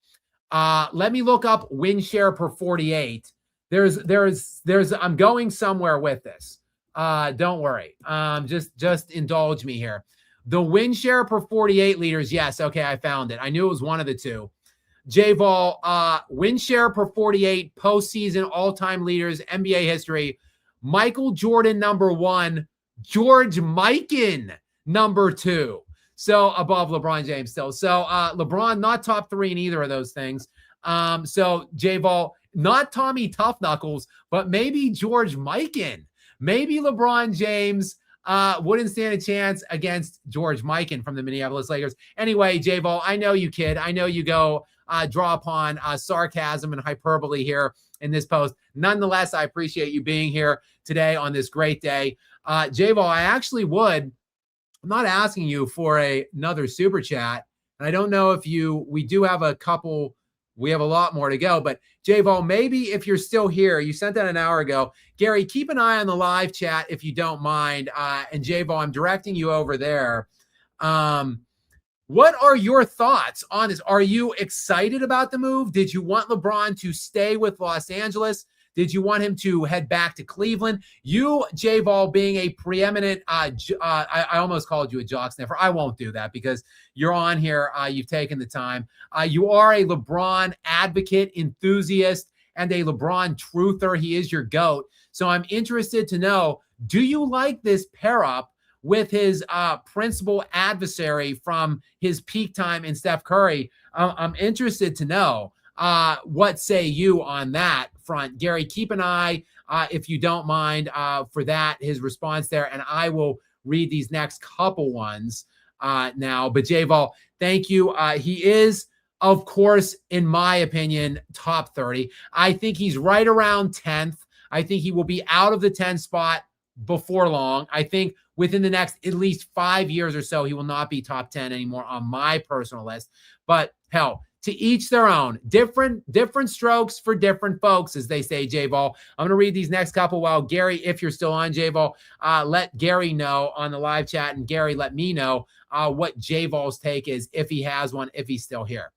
Let me look up win share per 48. I'm going somewhere with this. Don't worry. Just indulge me here. The win share per 48 leaders. Yes. Okay. I found it. I knew it was one of the two. J-Ball, win share per 48 postseason all-time leaders, NBA history. Michael Jordan, number 1, George Mikan, number 2. So above LeBron James still. So LeBron, not top 3 in either of those things. So J-Ball, not Tommy Tough Knuckles, but maybe George Mikan. Maybe LeBron James wouldn't stand a chance against George Mikan from the Minneapolis Lakers. Anyway, J-Ball, I know you, kid. I know you go draw upon sarcasm and hyperbole here in this post. Nonetheless, I appreciate you being here today on this great day. J-Ball, I actually would. I'm not asking you for another super chat. And I don't know if we do have a couple. We have a lot more to go, but J-Ball, maybe if you're still here, you sent that an hour ago. Gary, keep an eye on the live chat if you don't mind. And J-Ball, I'm directing you over there. What are your thoughts on this? Are you excited about the move? Did you want LeBron to stay with Los Angeles? Did you want him to head back to Cleveland? You, J-Ball, being a preeminent, I almost called you a jock sniffer. I won't do that because you're on here. You've taken the time. You are a LeBron advocate, enthusiast, and a LeBron truther. He is your GOAT. So I'm interested to know, do you like this pair up with his principal adversary from his peak time in Steph Curry? I'm interested to know, what say you on that front? Gary, keep an eye, if you don't mind, for that, his response there, and I will read these next couple ones now. But J-Ball, thank you. He is, of course, in my opinion, top 30. I think he's right around 10th. I think he will be out of the 10 spot before long. I think within the next at least 5 years or so, he will not be top 10 anymore on my personal list. But hell, to each their own. Different strokes for different folks, as they say, J-Ball. I'm going to read these next couple while Gary, if you're still on, J-Ball, let Gary know on the live chat, and Gary, let me know what J-Ball's take is, if he has one, if he's still here.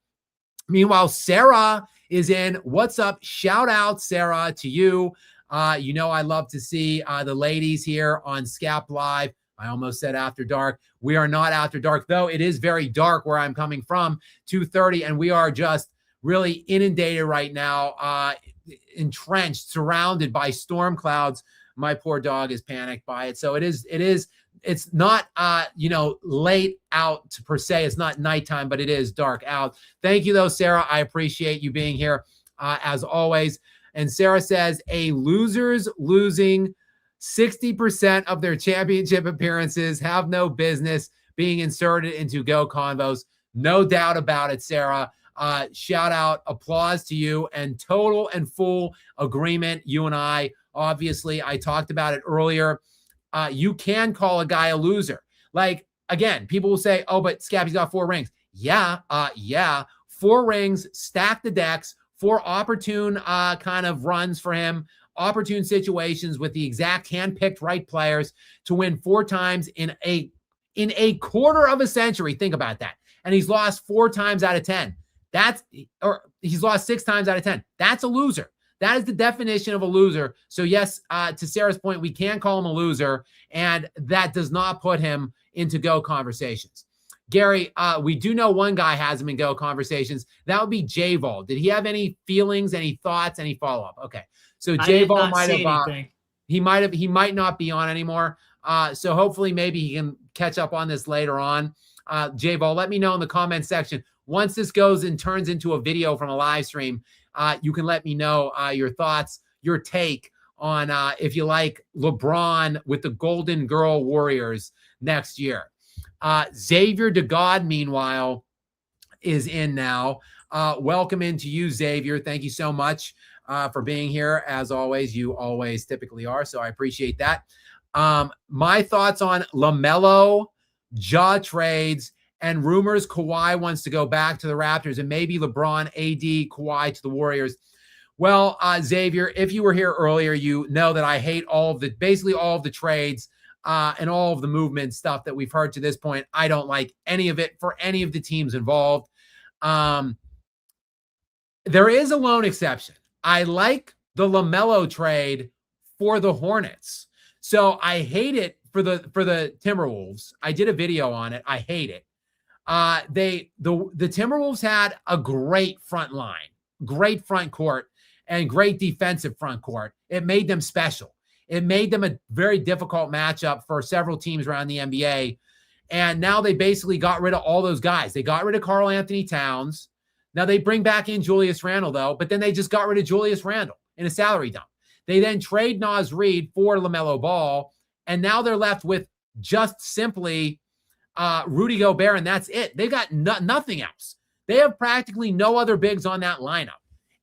Meanwhile, Sarah is in. What's up? Shout out, Sarah, to you. You know I love to see the ladies here on Skap Live. I almost said after dark. We are not after dark, though it is very dark where I'm coming from, 2:30, and we are just really inundated right now, entrenched, surrounded by storm clouds. My poor dog is panicked by it. So it's not, late out per se. It's not nighttime, but it is dark out. Thank you, though, Sarah. I appreciate you being here, as always. And Sarah says, a loser's losing 60% of their championship appearances have no business being inserted into Go Convos. No doubt about it, Sarah. Shout out, applause to you, and total and full agreement. You and I, obviously, I talked about it earlier. You can call a guy a loser. Like, again, people will say, oh, but Skappy's got 4 rings. Yeah. 4 rings, stack the decks, 4 opportune kind of runs for him, opportune situations with the exact hand-picked right players to win 4 times in a quarter of a century. Think about that. And he's lost 4 times out of 10. Or he's lost 6 times out of 10. That's a loser. That is the definition of a loser. So yes, to Sarah's point, we can call him a loser, and that does not put him into Go conversations. Gary, we do know one guy has him in Go conversations. That would be J-Vol. Did he have any feelings, any thoughts, any follow-up? Okay. So J-Vol might have, he might not be on anymore. So hopefully maybe he can catch up on this later on. J-Vol, let me know in the comment section. Once this goes and turns into a video from a live stream, you can let me know your thoughts, your take on if you like LeBron with the Golden Girl Warriors next year. Xavier DeGod, meanwhile, is in now. Welcome into you, Xavier. Thank you so much for being here. As always, you always typically are, so I appreciate that. My thoughts on LaMelo, Ja trades, and rumors Kawhi wants to go back to the Raptors and maybe LeBron, AD, Kawhi to the Warriors. Well, Xavier, if you were here earlier, you know that I hate basically all of the trades and all of the movement stuff that we've heard to this point. I don't like any of it for any of the teams involved. There is a lone exception. I like the LaMelo trade for the Hornets. So I hate it for the Timberwolves. I did a video on it. I hate it. The Timberwolves had a great front line, great front court, and great defensive front court. It made them special. It made them a very difficult matchup for several teams around the NBA. And now they basically got rid of all those guys. They got rid of Karl Anthony Towns. Now they bring back in Julius Randle, though, but then they just got rid of Julius Randle in a salary dump. They then trade Naz Reid for LaMelo Ball, and now they're left with just simply Rudy Gobert, and that's it. They've got nothing else. They have practically no other bigs on that lineup,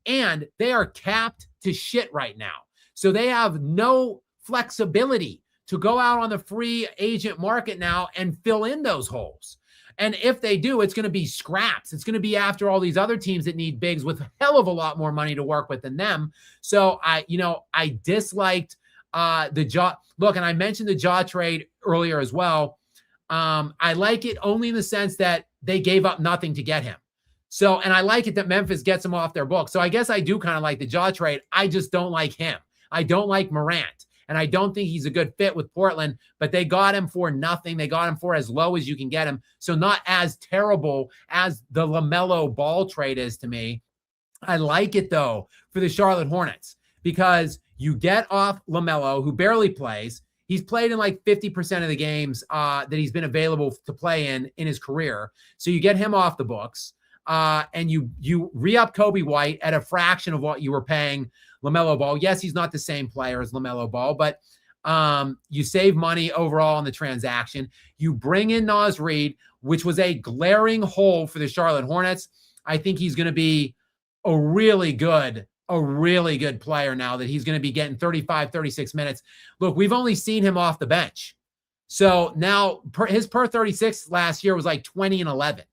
and they are capped to shit right now. So they have no flexibility to go out on the free agent market now and fill in those holes. And if they do, it's going to be scraps. It's going to be after all these other teams that need bigs with a hell of a lot more money to work with than them. So I disliked the Ja. Look, and I mentioned the Ja trade earlier as well. I like it only in the sense that they gave up nothing to get him. So, and I like it that Memphis gets him off their book. So I guess I do kind of like the Ja trade. I just don't like him. I don't like Morant, and I don't think he's a good fit with Portland, but they got him for nothing. They got him for as low as you can get him. So not as terrible as the LaMelo Ball trade is to me. I like it, though, for the Charlotte Hornets because you get off LaMelo, who barely plays. He's played in like 50% of the games that he's been available to play in his career. So you get him off the books, and you re-up Kobe White at a fraction of what you were paying LaMelo Ball. Yes, he's not the same player as LaMelo Ball, but you save money overall on the transaction. You bring in Naz Reid, which was a glaring hole for the Charlotte Hornets. I think he's going to be a really good player now that he's going to be getting 35, 36 minutes. Look, we've only seen him off the bench. So now his per 36 last year was like 20 and 11.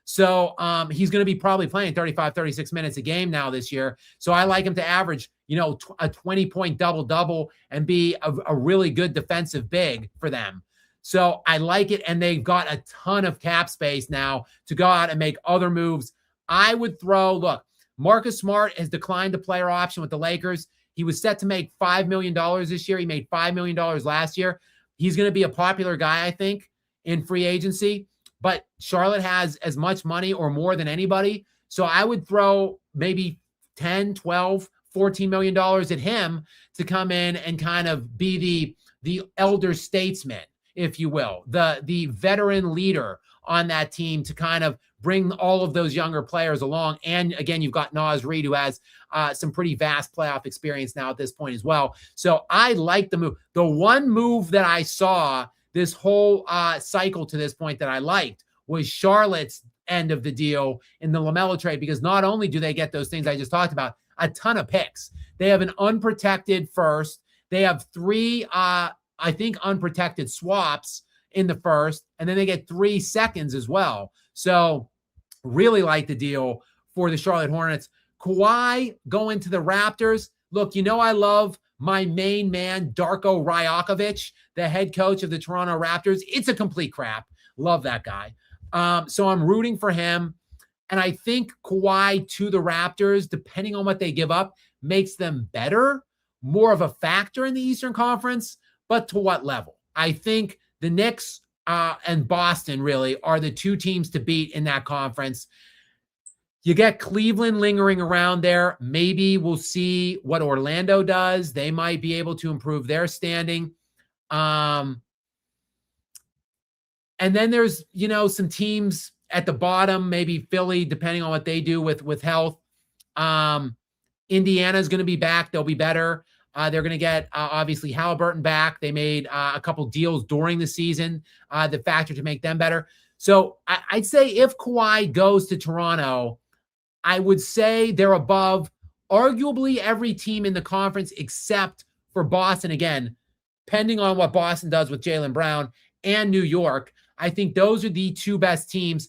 So he's going to be probably playing 35, 36 minutes a game now this year. So I like him to average, a 20-point double-double and be a really good defensive big for them. So I like it. And they've got a ton of cap space now to go out and make other moves. I would look, Marcus Smart has declined the player option with the Lakers. He was set to make $5 million this year. He made $5 million last year. He's going to be a popular guy, I think, in free agency. But Charlotte has as much money or more than anybody. So I would throw maybe 10, 12, $14 million at him to come in and kind of be the elder statesman, if you will, the veteran leader on that team to kind of bring all of those younger players along. And again, you've got Naz Reid, who has some pretty vast playoff experience now at this point as well. So I like the move. The one move that I saw this whole cycle to this point that I liked was Charlotte's end of the deal in the LaMelo trade, because not only do they get those things I just talked about, a ton of picks. They have an unprotected first. They have 3, I think, unprotected swaps in the first, and then they get 3 seconds as well. So really like the deal for the Charlotte Hornets. Kawhi going to the Raptors. Look, I love my main man, Darko Rajakovic, the head coach of the Toronto Raptors. It's a complete crap. Love that guy. So I'm rooting for him. And I think Kawhi to the Raptors, depending on what they give up, makes them better, more of a factor in the Eastern Conference. But to what level? I think the Knicks and Boston really are the 2 teams to beat in that conference. You get Cleveland lingering around there. Maybe we'll see what Orlando does. They might be able to improve their standing. And then there's, some teams at the bottom, maybe Philly, depending on what they do with health. Indiana's going to be back. They'll be better. They're going to get, obviously, Halliburton back. They made a couple deals during the season that factor to make them better. So I'd say if Kawhi goes to Toronto, I would say they're above arguably every team in the conference except for Boston. Again, depending on what Boston does with Jaylen Brown and New York, I think those are the 2 best teams.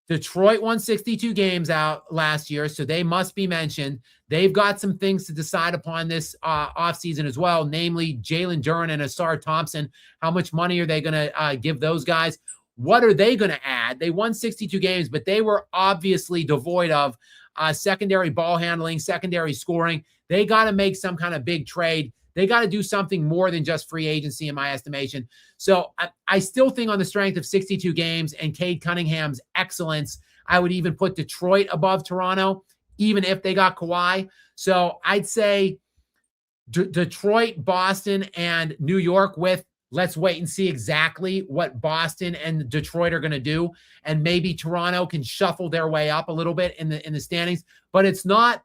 Detroit won 62 games out last year, so they must be mentioned. They've got some things to decide upon this offseason as well, namely Jalen Duren and Asar Thompson. How much money are they going to give those guys? What are they going to add? They won 62 games, but they were obviously devoid of secondary ball handling, secondary scoring. They got to make some kind of big trade. They got to do something more than just free agency, in my estimation. So I still think on the strength of 62 games and Cade Cunningham's excellence, I would even put Detroit above Toronto, even if they got Kawhi. So I'd say Detroit, Boston, and New York with, let's wait and see exactly what Boston and Detroit are going to do. And maybe Toronto can shuffle their way up a little bit in the standings. But it's not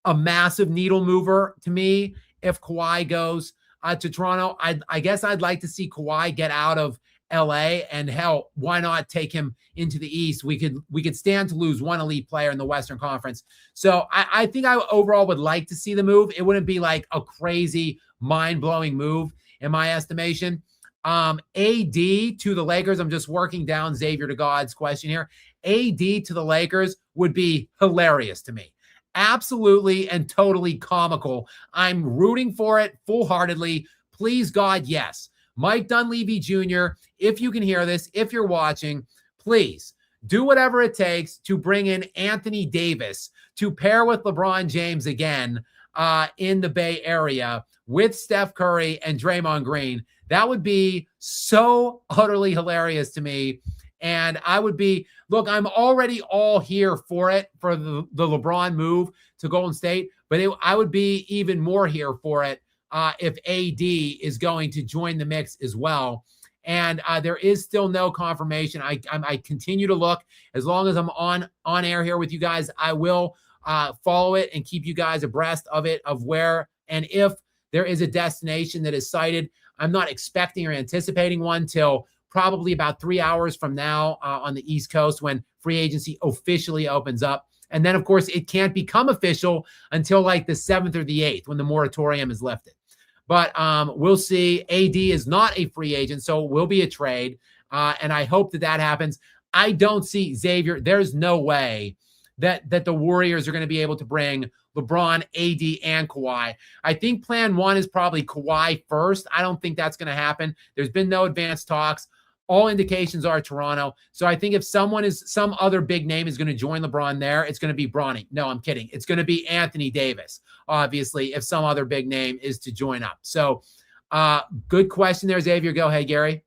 a massive needle mover to me if Kawhi goes to Toronto. I guess I'd like to see Kawhi get out of LA, and hell, why not take him into the East? We could stand to lose one elite player in the Western Conference. So I think I overall would like to see the move. It wouldn't be like a crazy, mind-blowing move in my estimation. AD to the Lakers. I'm just working down Xavier to God's question here. AD to the Lakers would be hilarious to me. Absolutely and totally comical. I'm rooting for it full-heartedly. Please, God, yes. Mike Dunleavy Jr., if you can hear this, if you're watching, please do whatever it takes to bring in Anthony Davis to pair with LeBron James again in the Bay Area with Steph Curry and Draymond Green. That would be so utterly hilarious to me. And I would be, look, I'm already all here for it, for the LeBron move to Golden State, but I would be even more here for it if AD is going to join the mix as well. And there is still no confirmation. I continue to look. As long as I'm on air here with you guys, I will follow it and keep you guys abreast of it, of where and if there is a destination that is cited. I'm not expecting or anticipating one till probably about 3 hours from now on the East Coast when free agency officially opens up. And then, of course, it can't become official until like the 7th or the 8th when the moratorium is lifted. But we'll see. AD is not a free agent, so it will be a trade. And I hope that happens. I don't see Xavier. There's no way that the Warriors are going to be able to bring LeBron, AD, and Kawhi. I think plan one is probably Kawhi first. I don't think that's going to happen. There's been no advanced talks. All indications are Toronto. So I think if some other big name is going to join LeBron there, it's going to be Bronny. No, I'm kidding. It's going to be Anthony Davis, obviously, if some other big name is to join up. So good question there, Xavier. Go ahead, Gary.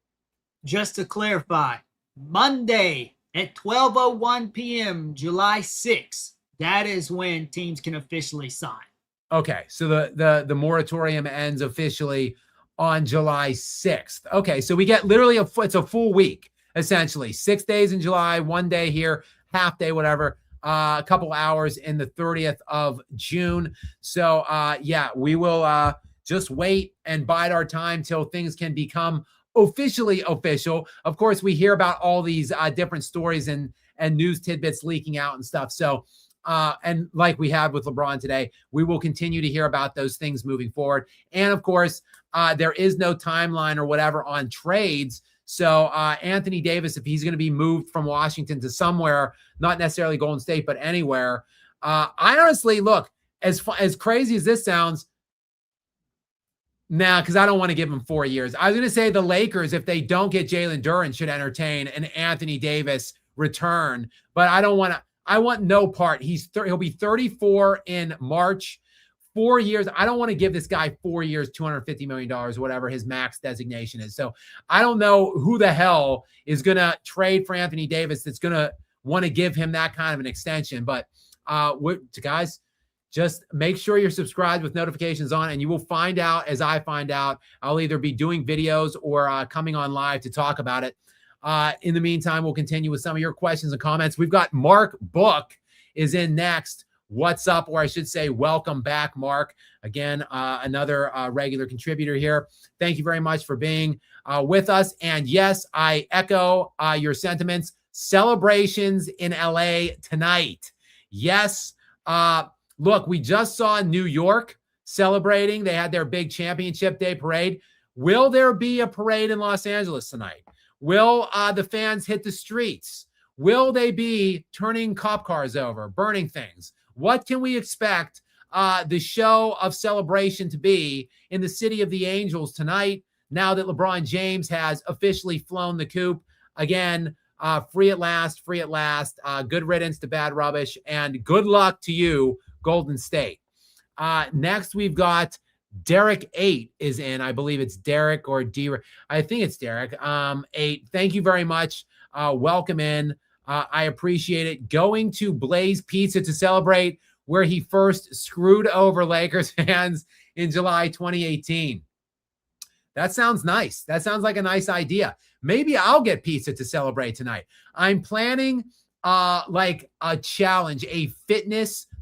Just to clarify, Monday at 12:01 p.m., July 6th, that is when teams can officially sign. Okay, so the moratorium ends officially on July 6th. Okay, so we get literally it's a full week, essentially. 6 days in July, 1 day here, half day, whatever. A couple hours in the 30th of June. So yeah, we will just wait and bide our time till things can become officially official. Of course, we hear about all these different stories and news tidbits leaking out and stuff. So and like we have with LeBron today, we will continue to hear about those things moving forward. And of course, there is no timeline or whatever on trades. So Anthony Davis, if he's going to be moved from Washington to somewhere, not necessarily Golden State, but anywhere, I honestly, look, as crazy as this sounds, because I don't want to give him 4 years. I was going to say the Lakers, if they don't get Jalen Duren, should entertain an Anthony Davis return, but I don't want to. I want no part. He'll be 34 in March. 4 years. I don't want to give this guy 4 years, $250 million, whatever his max designation is. So I don't know who the hell is going to trade for Anthony Davis that's going to want to give him that kind of an extension. But guys, just make sure you're subscribed with notifications on, and you will find out as I find out. I'll either be doing videos or coming on live to talk about it. In the meantime, we'll continue with some of your questions and comments. We've got Mark Book is in next. What's up? Or I should say, welcome back, Mark. Again, another regular contributor here. Thank you very much for being with us. And yes, I echo your sentiments. Celebrations in LA tonight. Yes. Look, we just saw New York celebrating. They had their big championship day parade. Will there be a parade in Los Angeles tonight? Will the fans hit the streets? Will they be turning cop cars over, burning things? What can we expect the show of celebration to be in the City of the Angels tonight, now that LeBron James has officially flown the coop? Again, free at last, free at last. Good riddance to bad rubbish, and good luck to you, Golden State. Next, we've got Derek 8 is in. I believe it's Derek or D. I think it's Derek 8. Thank you very much. Welcome in. I appreciate it. Going to Blaze Pizza to celebrate where he first screwed over Lakers fans in July 2018. That sounds nice. That sounds like a nice idea. Maybe I'll get pizza to celebrate tonight. I'm planning like a challenge, a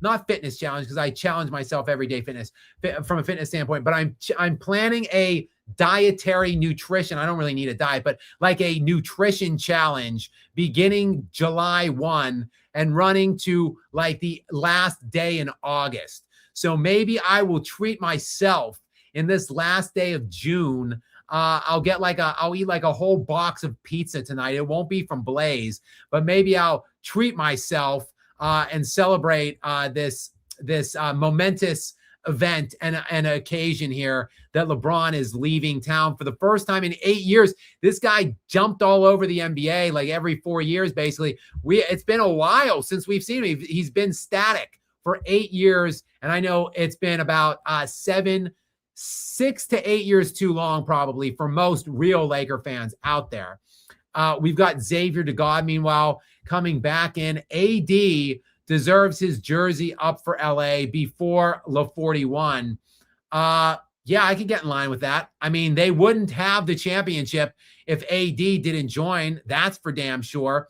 not fitness challenge, because I challenge myself every day from a fitness standpoint, but I'm planning a dietary nutrition. I don't really need a diet, but like a nutrition challenge beginning July 1 and running to like the last day in August. So maybe I will treat myself in this last day of June. I'll eat like a whole box of pizza tonight. It won't be from Blaze, but maybe I'll treat myself and celebrate this momentous event and an occasion here that LeBron is leaving town for the first time in 8 years. This guy jumped all over the NBA like every 4 years, basically. It's been a while since we've seen him. He's been static for 8 years, and I know it's been about 6 to 8 years too long, probably, for most real Laker fans out there. We've got Xavier DeGod, meanwhile, coming back in. AD deserves his jersey up for LA before LA41. Yeah, I can get in line with that. I mean, they wouldn't have the championship if AD didn't join. That's for damn sure.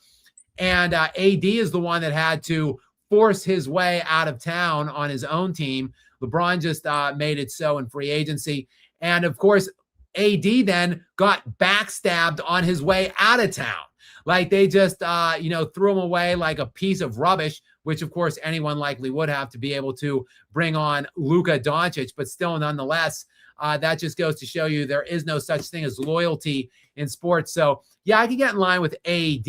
And AD is the one that had to force his way out of town on his own team. LeBron just made it so in free agency. And of course, AD then got backstabbed on his way out of town. Like they just, threw him away like a piece of rubbish, which of course anyone likely would have to be able to bring on Luka Doncic. But still, nonetheless, that just goes to show you there is no such thing as loyalty in sports. So yeah, I can get in line with AD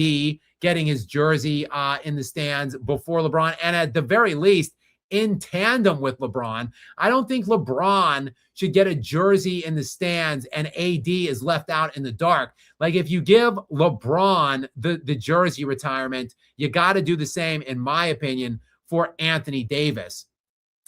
getting his jersey in the stands before LeBron. And at the very least, in tandem with LeBron. I don't think LeBron should get a jersey in the stands and AD is left out in the dark. Like if you give LeBron the jersey retirement, you got to do the same, in my opinion, for Anthony Davis.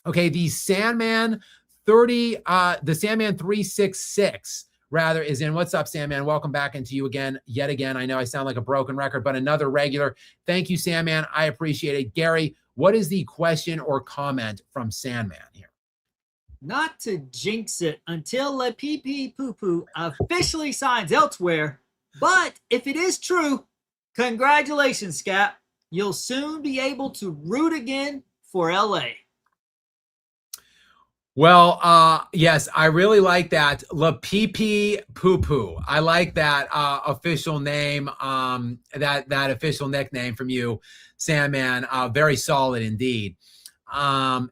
Okay, the Sandman 366 rather is in. What's up, Sandman? Welcome back into you again, yet again. I know I sound like a broken record, but another regular. Thank you, Sandman. I appreciate it. Gary, what is the question or comment from Sandman here? Not to jinx it, until Le Pee Pee Poo Poo officially signs elsewhere, But if it is true, congratulations, Skap. You'll soon be able to root again for LA. Well, yes, I really like that. La Pee Poo Poo. I like that official name, that official nickname from you, Sandman. Very solid indeed. And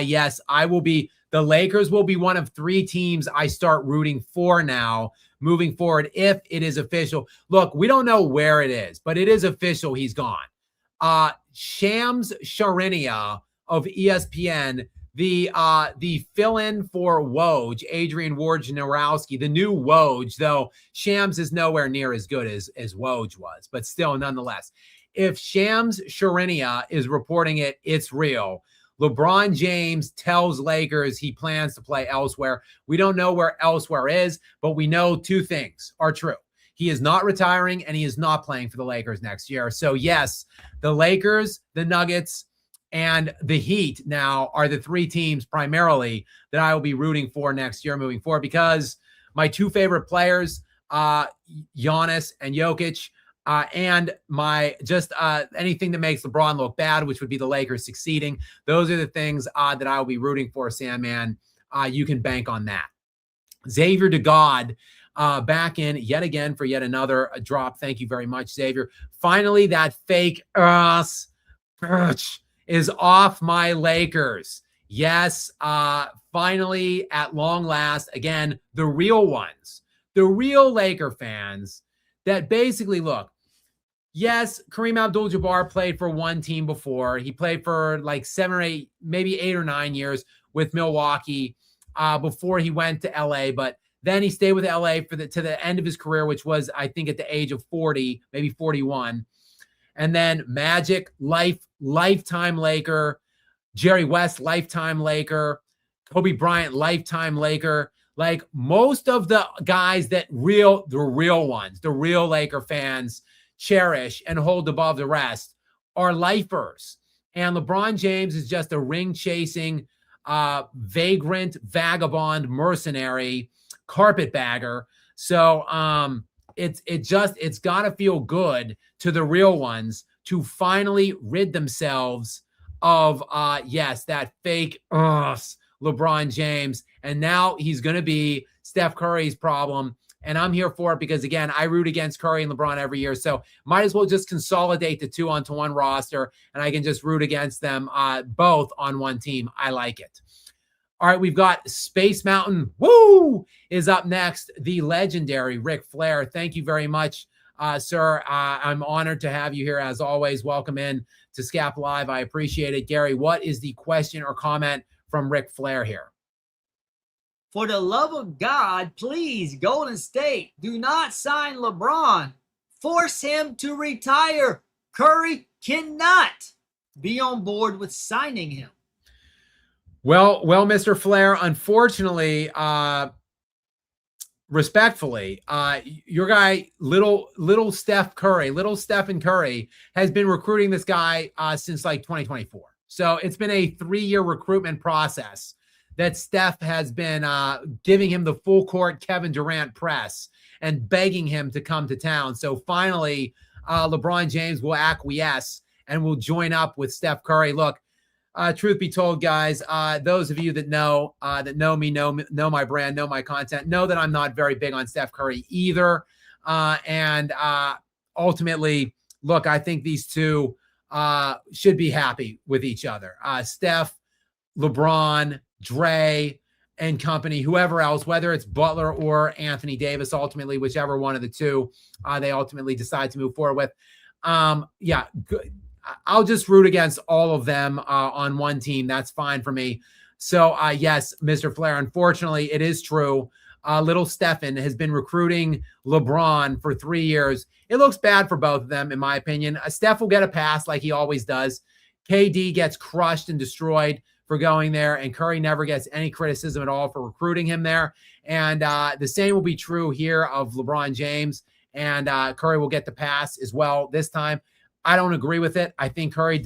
yes, the Lakers will be one of 3 teams I start rooting for now moving forward if it is official. Look, we don't know where it is, but it is official. He's gone. Shams Charania of ESPN, the fill-in for Woj, Adrian Wojnarowski, the new Woj, though Shams is nowhere near as good as Woj was, but still, nonetheless. If Shams Charania is reporting it, it's real. LeBron James tells Lakers he plans to play elsewhere. We don't know where elsewhere is, but we know 2 things are true. He is not retiring, and he is not playing for the Lakers next year. So, yes, the Lakers, the Nuggets, and the Heat now are the 3 teams primarily that I will be rooting for next year moving forward, because my 2 favorite players, Giannis and Jokic, and anything that makes LeBron look bad, which would be the Lakers succeeding. Those are the things that I will be rooting for, Sandman. You can bank on that. Xavier DeGod, back in yet again for yet another drop. Thank you very much, Xavier. Finally, that fake is off my Lakers. Yes, finally, at long last, again, the real ones, the real Laker fans that basically, look, yes, Kareem Abdul-Jabbar played for one team before. He played for like 7 or 8, maybe 8 or 9 years with Milwaukee before he went to LA. But then he stayed with LA to the end of his career, which was, I think, at the age of 40, maybe 41. And then Magic, lifetime Laker. Jerry West, lifetime Laker. Kobe Bryant, lifetime Laker. Like most of the guys that the real ones, the real Laker fans cherish and hold above the rest are lifers. And LeBron James is just a ring-chasing, vagrant, vagabond, mercenary, carpetbagger. So it's got to feel good to the real ones to finally rid themselves of, that fake LeBron James. And now he's going to be Steph Curry's problem. And I'm here for it because, again, I root against Curry and LeBron every year. So might as well just consolidate the 2 onto one roster, and I can just root against them both on one team. I like it. All right, we've got Space Mountain, is up next. The legendary Ric Flair. Thank you very much, sir. I'm honored to have you here as always. Welcome in to Skap Live. I appreciate it. Gary, what is the question or comment from Ric Flair here? For the love of God, please, Golden State, do not sign LeBron. Force him to retire. Curry cannot be on board with signing him. Well, Mr. Flair, unfortunately, respectfully, your guy, little Stephen Curry, has been recruiting this guy since like 2024. So it's been a 3-year recruitment process that Steph has been giving him the full court Kevin Durant press and begging him to come to town. So finally, LeBron James will acquiesce and will join up with Steph Curry. Look, truth be told, guys, those of you that know me, know my brand, know my content, know that I'm not very big on Steph Curry either. And ultimately, look, I think these 2 should be happy with each other. Steph, LeBron, Dre, and company, whoever else, whether it's Butler or Anthony Davis, ultimately, whichever one of the 2 they ultimately decide to move forward with. Good. I'll just root against all of them on one team. That's fine for me. So, yes, Mr. Flair, unfortunately, it is true. Little Stephen has been recruiting LeBron for 3 years. It looks bad for both of them, in my opinion. Steph will get a pass like he always does. KD gets crushed and destroyed for going there, and Curry never gets any criticism at all for recruiting him there. And the same will be true here of LeBron James, and Curry will get the pass as well this time. I don't agree with it. I think Curry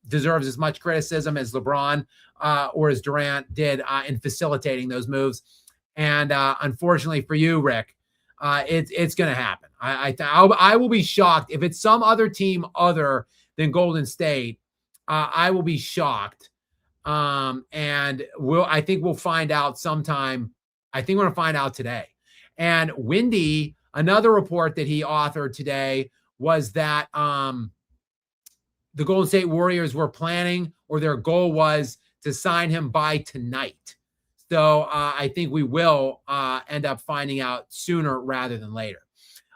deserves as much criticism as LeBron or as Durant did in facilitating those moves. And unfortunately for you, Rick, It's going to happen. I will be shocked if it's some other team other than Golden State. I will be shocked. And I think we'll find out sometime. I think we're going to find out today. And Windy, another report that he authored today was that the Golden State Warriors were planning, or their goal was to sign him by tonight. So I think we will end up finding out sooner rather than later.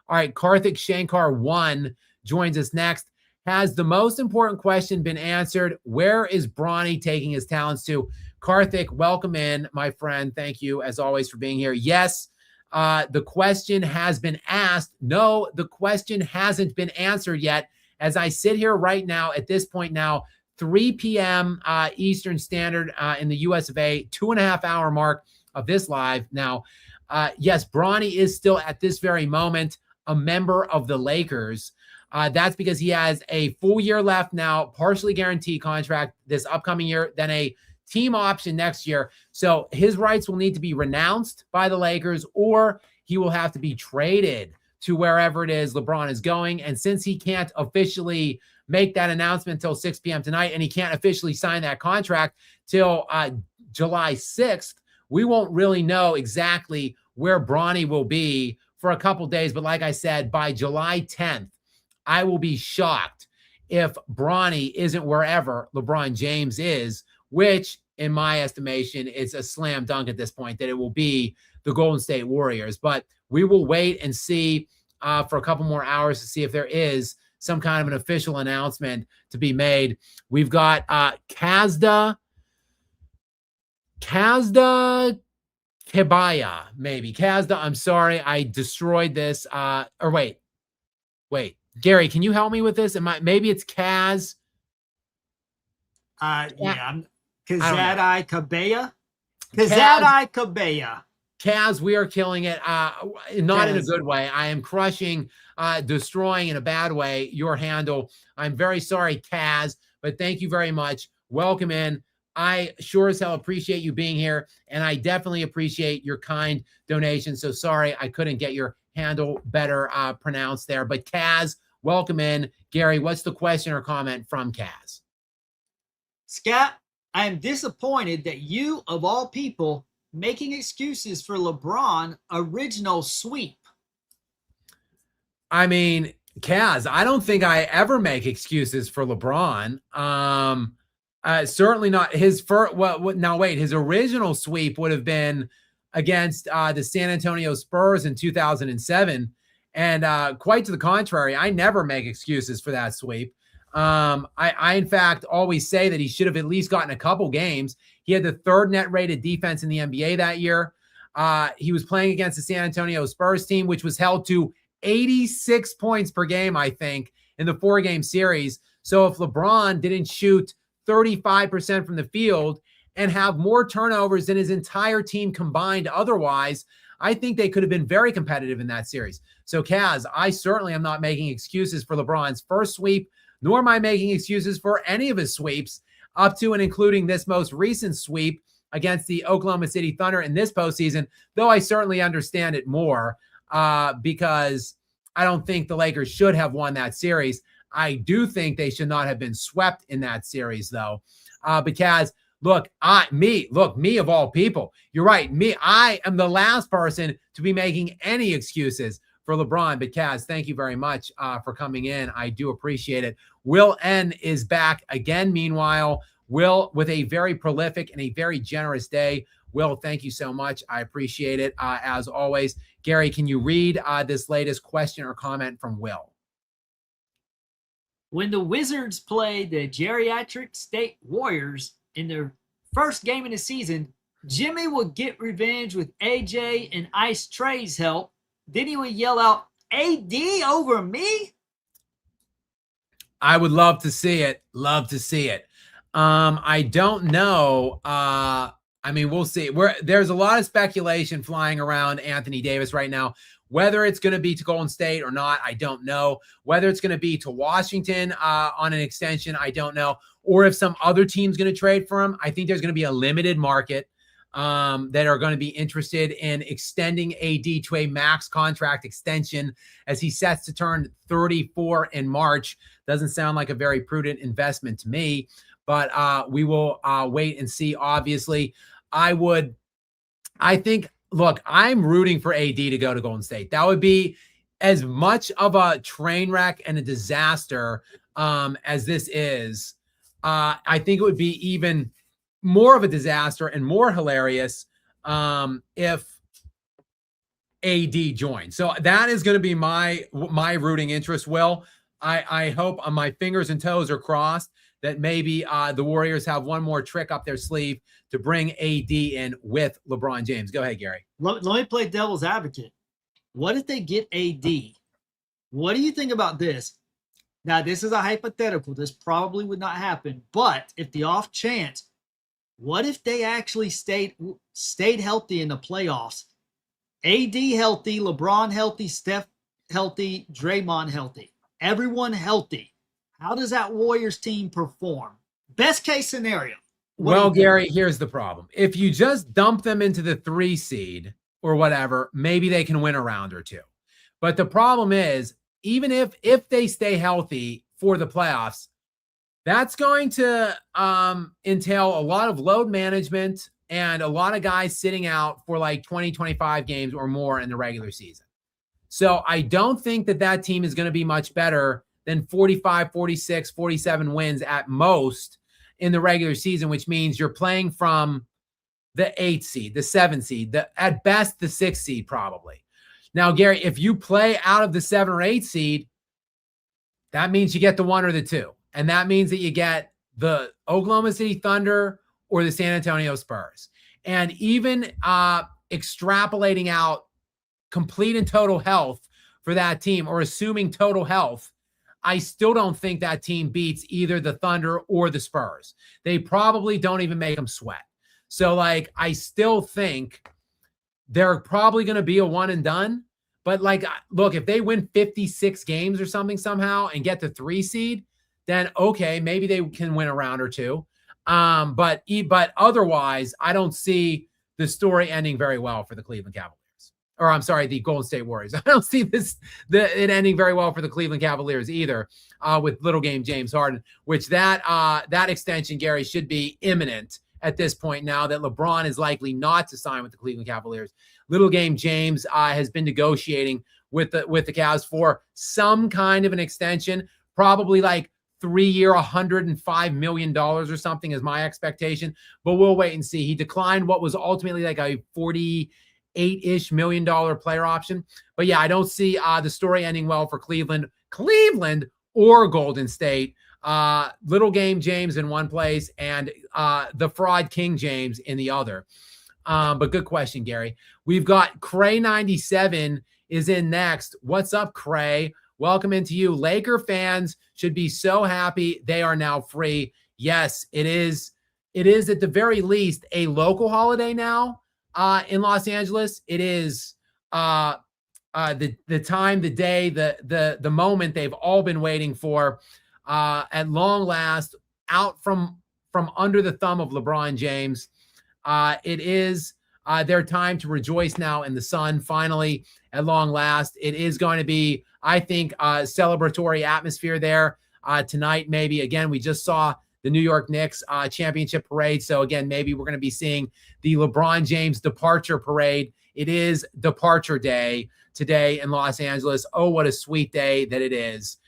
All right, Karthik Shankar 1 joins us next. Has the most important question been answered? Where is Bronny taking his talents to? Karthik, welcome in, my friend. Thank you, as always, for being here. Yes, the question has been asked. No, the question hasn't been answered yet. As I sit here right now, at this point now, 3 p.m. Eastern Standard in the US of A, 2.5 hour mark of this live. Now, yes, Bronny is still at this very moment a member of the Lakers. That's because he has a full year left now, partially guaranteed contract this upcoming year, then a team option next year. So his rights will need to be renounced by the Lakers, or he will have to be traded to wherever it is LeBron is going. And since he can't officially make that announcement until 6 p.m. tonight, and he can't officially sign that contract till July 6th, we won't really know exactly where Bronny will be for a couple days. But like I said, by July 10th, I will be shocked if Bronny isn't wherever LeBron James is, which in my estimation is a slam dunk at this point that it will be the Golden State Warriors. But we will wait and see for a couple more hours to see if there is some kind of an official announcement to be made. We've got Kazda Kebaya, maybe. Kazda, I'm sorry, I destroyed this. Or wait. Gary, can you help me with this? Maybe it's Kaz. Yeah, Kazadai Kabeya. Kazadai Kabeya. Kaz, we are killing it. Not in a good way. I am crushing, destroying in a bad way your handle. I'm very sorry, Kaz, but thank you very much. Welcome in. I sure as hell appreciate you being here, and I definitely appreciate your kind donation. So sorry I couldn't get your handle better pronounced there. But Kaz, welcome in. Gary, what's the question or comment from Kaz? Skap, I am disappointed that you, of all people, making excuses for LeBron original sweep. I mean, Kaz, I don't think I ever make excuses for LeBron. Certainly not his first. Now wait, his original sweep would have been against the San Antonio Spurs in 2007, and quite to the contrary, I never make excuses for that sweep. I in fact always say that he should have at least gotten a couple games. He had the third net rated defense in the NBA that year. He was playing against the San Antonio Spurs team, which was held to 86 points per game, I think, in the 4-game series. So if LeBron didn't shoot 35% from the field and have more turnovers than his entire team combined otherwise, I think they could have been very competitive in that series. So Kaz, I certainly am not making excuses for LeBron's first sweep, nor am I making excuses for any of his sweeps up to and including this most recent sweep against the Oklahoma City Thunder in this postseason, though I certainly understand it more because I don't think the Lakers should have won that series. I do think they should not have been swept in that series, though, because me of all people, you're right. I am the last person to be making any excuses for LeBron. But Kaz, thank you very much for coming in. I do appreciate it. Will N is back again. Meanwhile, Will with a very prolific and a very generous day. Will, thank you so much. I appreciate it as always. Gary, can you read this latest question or comment from Will? When the Wizards play the Geriatric State Warriors in their first game of the season, Jimmy will get revenge with AJ and Ice Trey's help. Then he would yell out, AD over me? I would love to see it. Love to see it. I don't know. We'll see. There's a lot of speculation flying around Anthony Davis right now. Whether it's going to be to Golden State or not, I don't know. Whether it's going to be to Washington on an extension, I don't know. Or if some other team's going to trade for him, I think there's going to be a limited market. that are going to be interested in extending AD to a max contract extension as he sets to turn 34 in March. Doesn't sound like a very prudent investment to me, but we will wait and see. Obviously, look, I'm rooting for AD to go to Golden State. That would be as much of a train wreck and a disaster as this is. I think it would be even more of a disaster and more hilarious if AD joined. So that is going to be my rooting interest. Will, I hope my fingers and toes are crossed that maybe the Warriors have one more trick up their sleeve to bring AD in with LeBron James. Go ahead, Gary. Let me play devil's advocate. What if they get AD? What do you think about this? Now, this is a hypothetical. This probably would not happen. But if the off chance, what if they actually stayed healthy in the playoffs? AD healthy, LeBron healthy, Steph healthy, Draymond healthy. Everyone healthy. How does that Warriors team perform? Best case scenario. Well, Gary, here's the problem. If you just dump them into the 3 seed or whatever, maybe they can win a round or two. But the problem is, even if they stay healthy for the playoffs, that's going to entail a lot of load management and a lot of guys sitting out for like 20, 25 games or more in the regular season. So I don't think that team is going to be much better than 45, 46, 47 wins at most in the regular season, which means you're playing from the 8th seed, the 7th seed, at best the 6th seed probably. Now, Gary, if you play out of the 7 or 8 seed, that means you get the 1 or the 2. And that means that you get the Oklahoma City Thunder or the San Antonio Spurs. And even extrapolating out complete and total health for that team, or assuming total health, I still don't think that team beats either the Thunder or the Spurs. They probably don't even make them sweat. So, like, I still think they're probably going to be a one and done. But, like, look, if they win 56 games or something somehow and get the 3 seed, then okay, maybe they can win a round or two. But otherwise, I don't see the story ending very well for the Cleveland Cavaliers. Or I'm sorry, the Golden State Warriors. I don't see it ending very well for the Cleveland Cavaliers either, with little game James Harden, which that extension, Gary, should be imminent at this point now that LeBron is likely not to sign with the Cleveland Cavaliers. Little game James has been negotiating with the Cavs for some kind of an extension, probably like 3-year, $105 million or something is my expectation, but we'll wait and see. He declined what was ultimately like a $48-ish million player option. But yeah, I don't see the story ending well for Cleveland or Golden State. Little game James in one place and the fraud King James in the other. But good question, Gary. We've got Cray97 is in next. What's up, Cray? Welcome into you. Laker fans should be so happy they are now free. Yes, it is. It is at the very least a local holiday now in Los Angeles. It is the time, the day, the moment they've all been waiting for. At long last, out from under the thumb of LeBron James. It is their time to rejoice now in the sun. Finally, at long last, it is going to be, I think, a celebratory atmosphere there tonight. Maybe again, we just saw the New York Knicks championship parade. So again, maybe we're going to be seeing the LeBron James departure parade. It is departure day today in Los Angeles. Oh, what a sweet day that it is.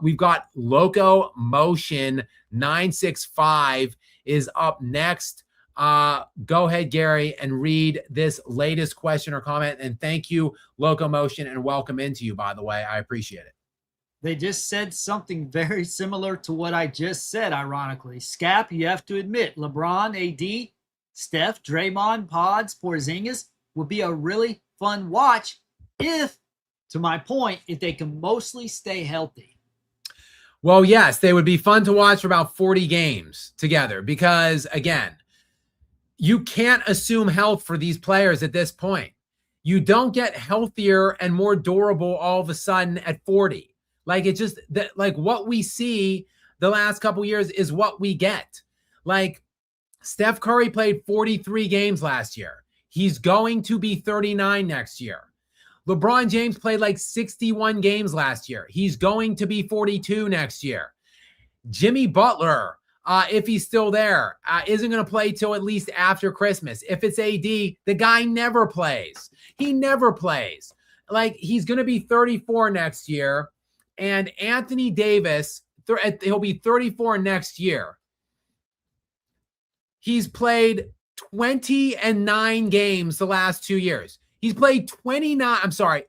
We've got Loco Motion 965 is up next. Go ahead, Gary, and read this latest question or comment. And thank you, Loco Motion, and welcome into you, by the way. I appreciate it. They just said something very similar to what I just said, ironically. Skap, you have to admit, LeBron, AD, Steph, Draymond, Pods, Porzingis would be a really fun watch if, to my point, if they can mostly stay healthy. Well, yes, they would be fun to watch for about 40 games together because, again, you can't assume health for these players at this point. You don't get healthier and more durable all of a sudden at 40. Like, it just, like what we see the last couple years is what we get. Like, Steph Curry played 43 games last year. He's going to be 39 next year. LeBron James played like 61 games last year. He's going to be 42 next year. Jimmy Butler, if he's still there, isn't going to play till at least after Christmas. If it's AD, the guy never plays. He never plays. Like, he's going to be 34 next year. And Anthony Davis, he'll be 34 next year. He's played 29 games the last 2 years. He's played 29. I'm sorry.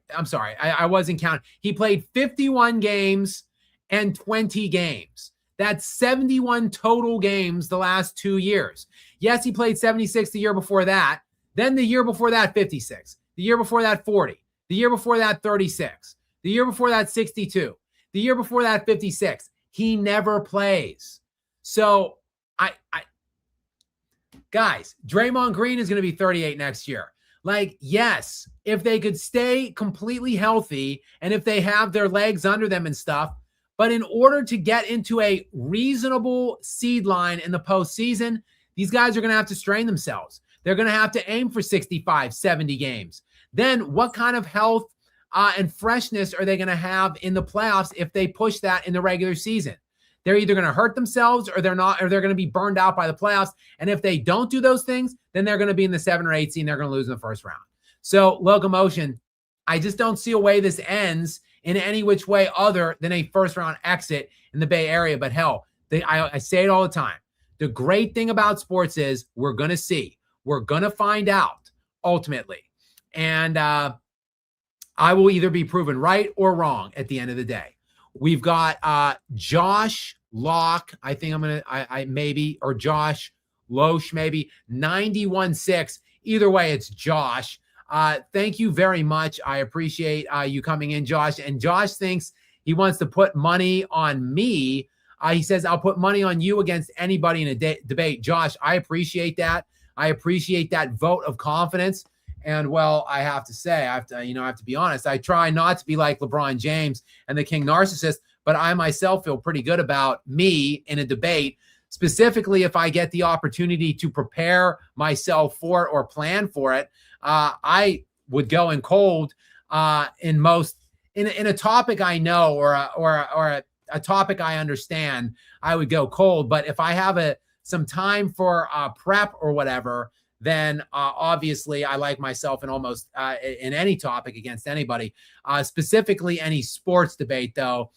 I wasn't counting. He played 51 games and 20 games. That's 71 total games the last 2 years. Yes, he played 76 the year before that. Then the year before that, 56. The year before that, 40. The year before that, 36. The year before that, 62. The year before that, 56. He never plays. So, guys, Draymond Green is going to be 38 next year. Like, yes, if they could stay completely healthy and if they have their legs under them and stuff, but in order to get into a reasonable seed line in the postseason, these guys are going to have to strain themselves. They're going to have to aim for 65, 70 games. Then what kind of health and freshness are they going to have in the playoffs if they push that in the regular season? They're either going to hurt themselves or they're not, or they're going to be burned out by the playoffs. And if they don't do those things, then they're going to be in the 7 or 8 seed and they're going to lose in the first round. So, Locomotion, I just don't see a way this ends in any which way other than a first round exit in the Bay Area. But hell, I say it all the time. The great thing about sports is we're going to see. We're going to find out ultimately. And I will either be proven right or wrong at the end of the day. We've got Josh Locke, I think I'm going to, maybe, or Josh Loesch, maybe, 91.6. Either way, it's Josh. Thank you very much. I appreciate you coming in, Josh. And Josh thinks he wants to put money on me. He says, I'll put money on you against anybody in a debate. Josh, I appreciate that. I appreciate that vote of confidence. And, well, I have to say, I have to be honest. I try not to be like LeBron James and the King Narcissist, but I myself feel pretty good about me in a debate, specifically if I get the opportunity to prepare myself for it or plan for it. I would go in cold in a topic I know or a topic I understand. I would go cold. But if I have some time for prep or whatever, then obviously I like myself in almost in any topic against anybody, specifically any sports debate, though.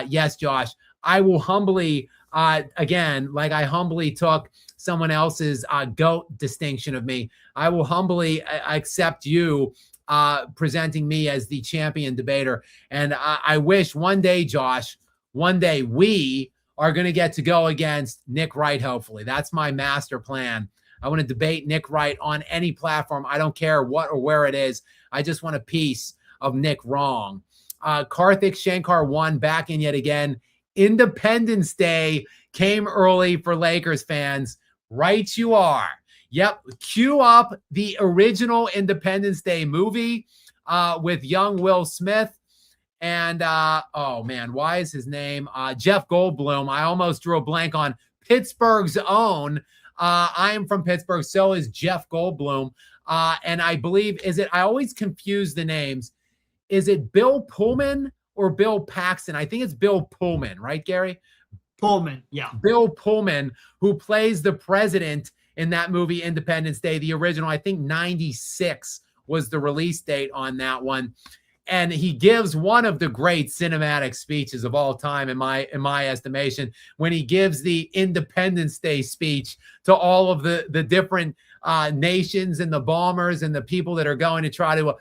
Yes, Josh, I will humbly, again, like I humbly took someone else's GOAT distinction of me, I will humbly accept you presenting me as the champion debater. And I wish one day, Josh, one day we are going to get to go against Nick Wright, hopefully. That's my master plan. I want to debate Nick Wright on any platform. I don't care what or where it is. I just want a piece of Nick wrong. Karthik Shankar 1 back in yet again. Independence Day came early for Lakers fans. Right you are. Yep. Cue up the original Independence Day movie with young Will Smith. And, oh, man, why is his name? Jeff Goldblum. I almost drew a blank on Pittsburgh's own. I am from Pittsburgh. So is Jeff Goldblum. And I believe, I always confuse the names. Is it Bill Pullman or Bill Paxton? I think it's Bill Pullman, right, Gary? Pullman, yeah. Bill Pullman, who plays the president in that movie, Independence Day, the original. I think 96 was the release date on that one. And he gives one of the great cinematic speeches of all time, in my estimation, when he gives the Independence Day speech to all of the different nations and the bombers and the people that are going to try to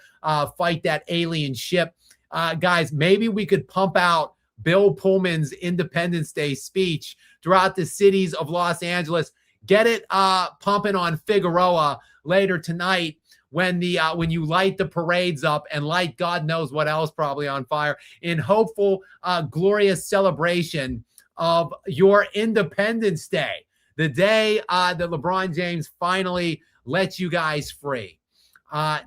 fight that alien ship. Guys, maybe we could pump out Bill Pullman's Independence Day speech throughout the cities of Los Angeles. Get it pumping on Figueroa later tonight. When you light the parades up and light God knows what else probably on fire in hopeful, glorious celebration of your Independence Day, the day that LeBron James finally lets you guys free.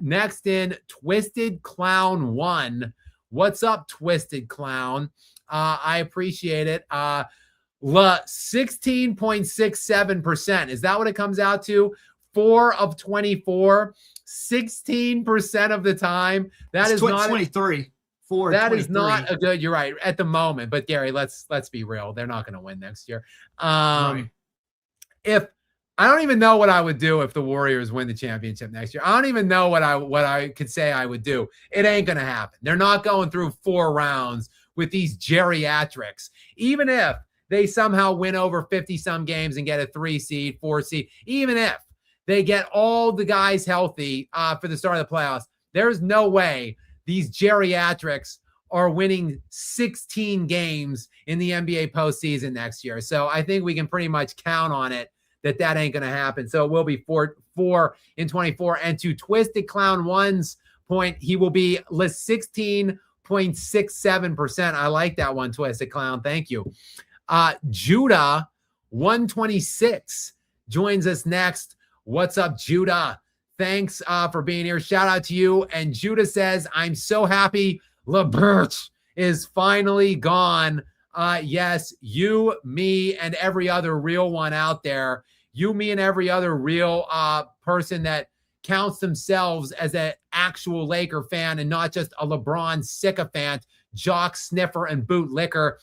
Next in, Twisted Clown 1. What's up, Twisted Clown? I appreciate it. 16.67%. Is that what it comes out to? 4 of 24, 16% of the time. That is not 23. That is not a good. You're right at the moment, but Gary, let's be real. They're not going to win next year. Right. If I don't even know what I would do if the Warriors win the championship next year. I don't even know what I could say I would do. It ain't going to happen. They're not going through 4 rounds with these geriatrics. Even if they somehow win over 50-some games and get a 3 seed, 4 seed, even if they get all the guys healthy for the start of the playoffs, there's no way these geriatrics are winning 16 games in the NBA postseason next year. So I think we can pretty much count on it that ain't going to happen. So it will be 4 in 24. And to Twisted Clown 1's point, he will be 16.67%. I like that one, Twisted Clown. Thank you. Judah 126 joins us next. What's up, Judah? Thanks for being here. Shout out to you. And Judah says, I'm so happy LeBron is finally gone. Yes, you, me, and every other real one out there. You, me, and every other real person that counts themselves as an actual Laker fan and not just a LeBron sycophant, jock, sniffer, and bootlicker.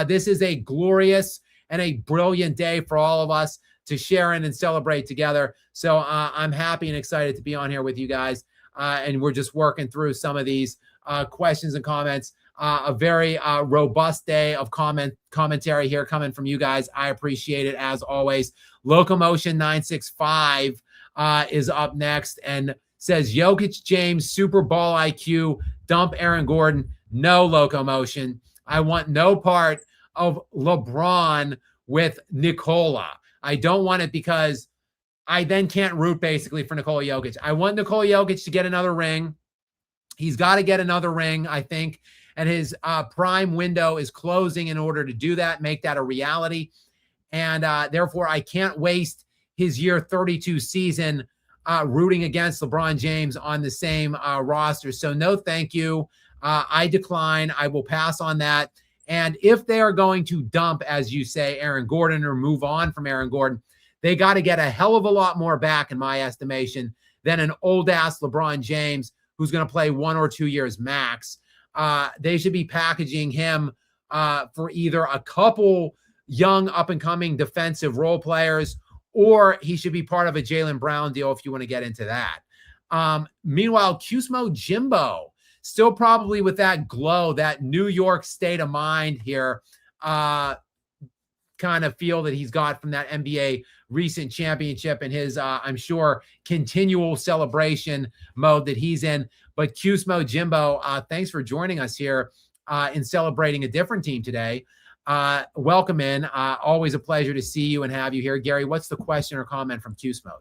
This is a glorious and a brilliant day for all of us to share in and celebrate together. So I'm happy and excited to be on here with you guys. And we're just working through some of these questions and comments. A very robust day of commentary here coming from you guys. I appreciate it as always. Locomotion 965 is up next and says Jokic, James, Super Bowl IQ, dump Aaron Gordon. No, Locomotion. I want no part of LeBron with Nikola. I don't want it because I then can't root basically for Nikola Jokic. I want Nikola Jokic to get another ring. He's got to get another ring, I think. And his prime window is closing in order to do that, make that a reality. And therefore, I can't waste his year 32 season rooting against LeBron James on the same roster. So no, thank you. I decline. I will pass on that. And if they are going to dump, as you say, Aaron Gordon or move on from Aaron Gordon, they got to get a hell of a lot more back, in my estimation, than an old-ass LeBron James who's going to play 1 or 2 years max. They should be packaging him for either a couple young up-and-coming defensive role players, or he should be part of a Jaylen Brown deal if you want to get into that. Meanwhile, Kusmo Jimbo, still probably with that glow, that New York state of mind here, kind of feel that he's got from that NBA recent championship and his, I'm sure, continual celebration mode that he's in. But Kusmo Jimbo, thanks for joining us here in celebrating a different team today. Welcome in. Always a pleasure to see you and have you here. Gary, what's the question or comment from Kusmo?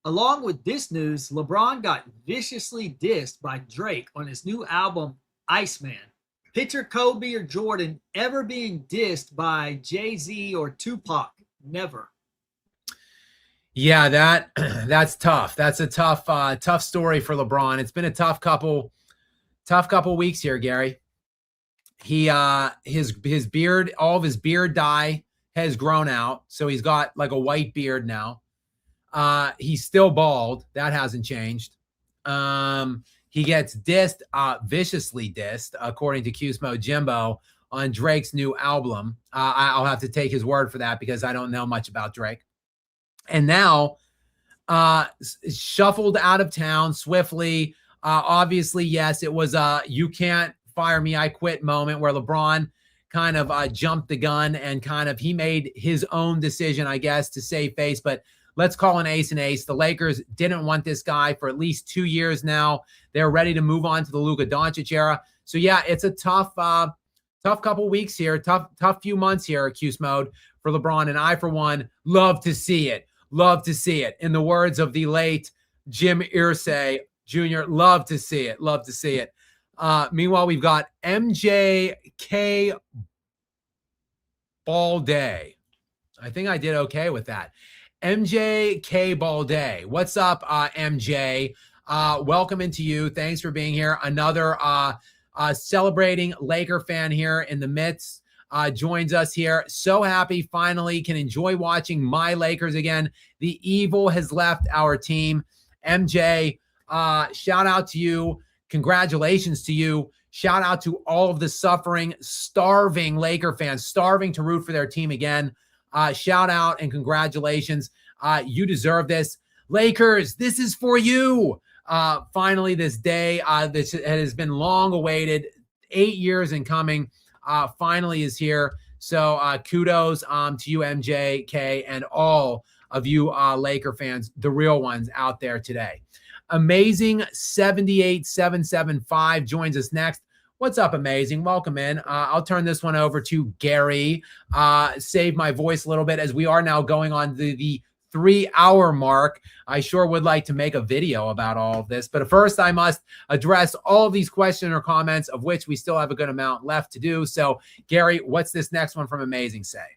Along with this news, LeBron got viciously dissed by Drake on his new album, Iceman. Picture Kobe or Jordan ever being dissed by Jay-Z or Tupac. Never. Yeah, that's tough. That's a tough story for LeBron. It's been a tough couple weeks here, Gary. He his beard, all of his beard dye has grown out, so he's got like a white beard now. He's still bald. That hasn't changed. He gets dissed, viciously dissed, according to Kusmo Jimbo, on Drake's new album. I'll have to take his word for that because I don't know much about Drake. And now shuffled out of town swiftly. Obviously, yes, it was a you can't fire me, I quit moment where LeBron kind of jumped the gun and he made his own decision, I guess, to save face. But let's call an ace an ace. The Lakers didn't want this guy for at least 2 years now. They're ready to move on to the Luka Doncic era. So yeah, it's a tough couple weeks here, tough few months here at Cuse Mode for LeBron. And I, for one, love to see it. Love to see it. In the words of the late Jim Irsay Jr., love to see it. Love to see it. Meanwhile, we've got MJK Balday. I think I did okay with that. MJK Balday. What's up, MJ? Welcome into you. Thanks for being here. Another celebrating Laker fan here in the midst joins us here. So happy, finally can enjoy watching my Lakers again. The evil has left our team. MJ, shout out to you. Congratulations to you. Shout out to all of the suffering, starving Laker fans, starving to root for their team again. Shout out and congratulations. You deserve this. Lakers, this is for you. Finally, this day, this has been long awaited, 8 years in coming, finally is here. So kudos to you, MJK, and all of you Laker fans, the real ones out there today. Amazing 78775 joins us next. What's up, Amazing? Welcome in. I'll turn this one over to Gary. Save my voice a little bit as we are now going on the 3-hour mark. I sure would like to make a video about all of this, but first I must address all of these questions or comments, of which we still have a good amount left to do. So, Gary, what's this next one from Amazing say?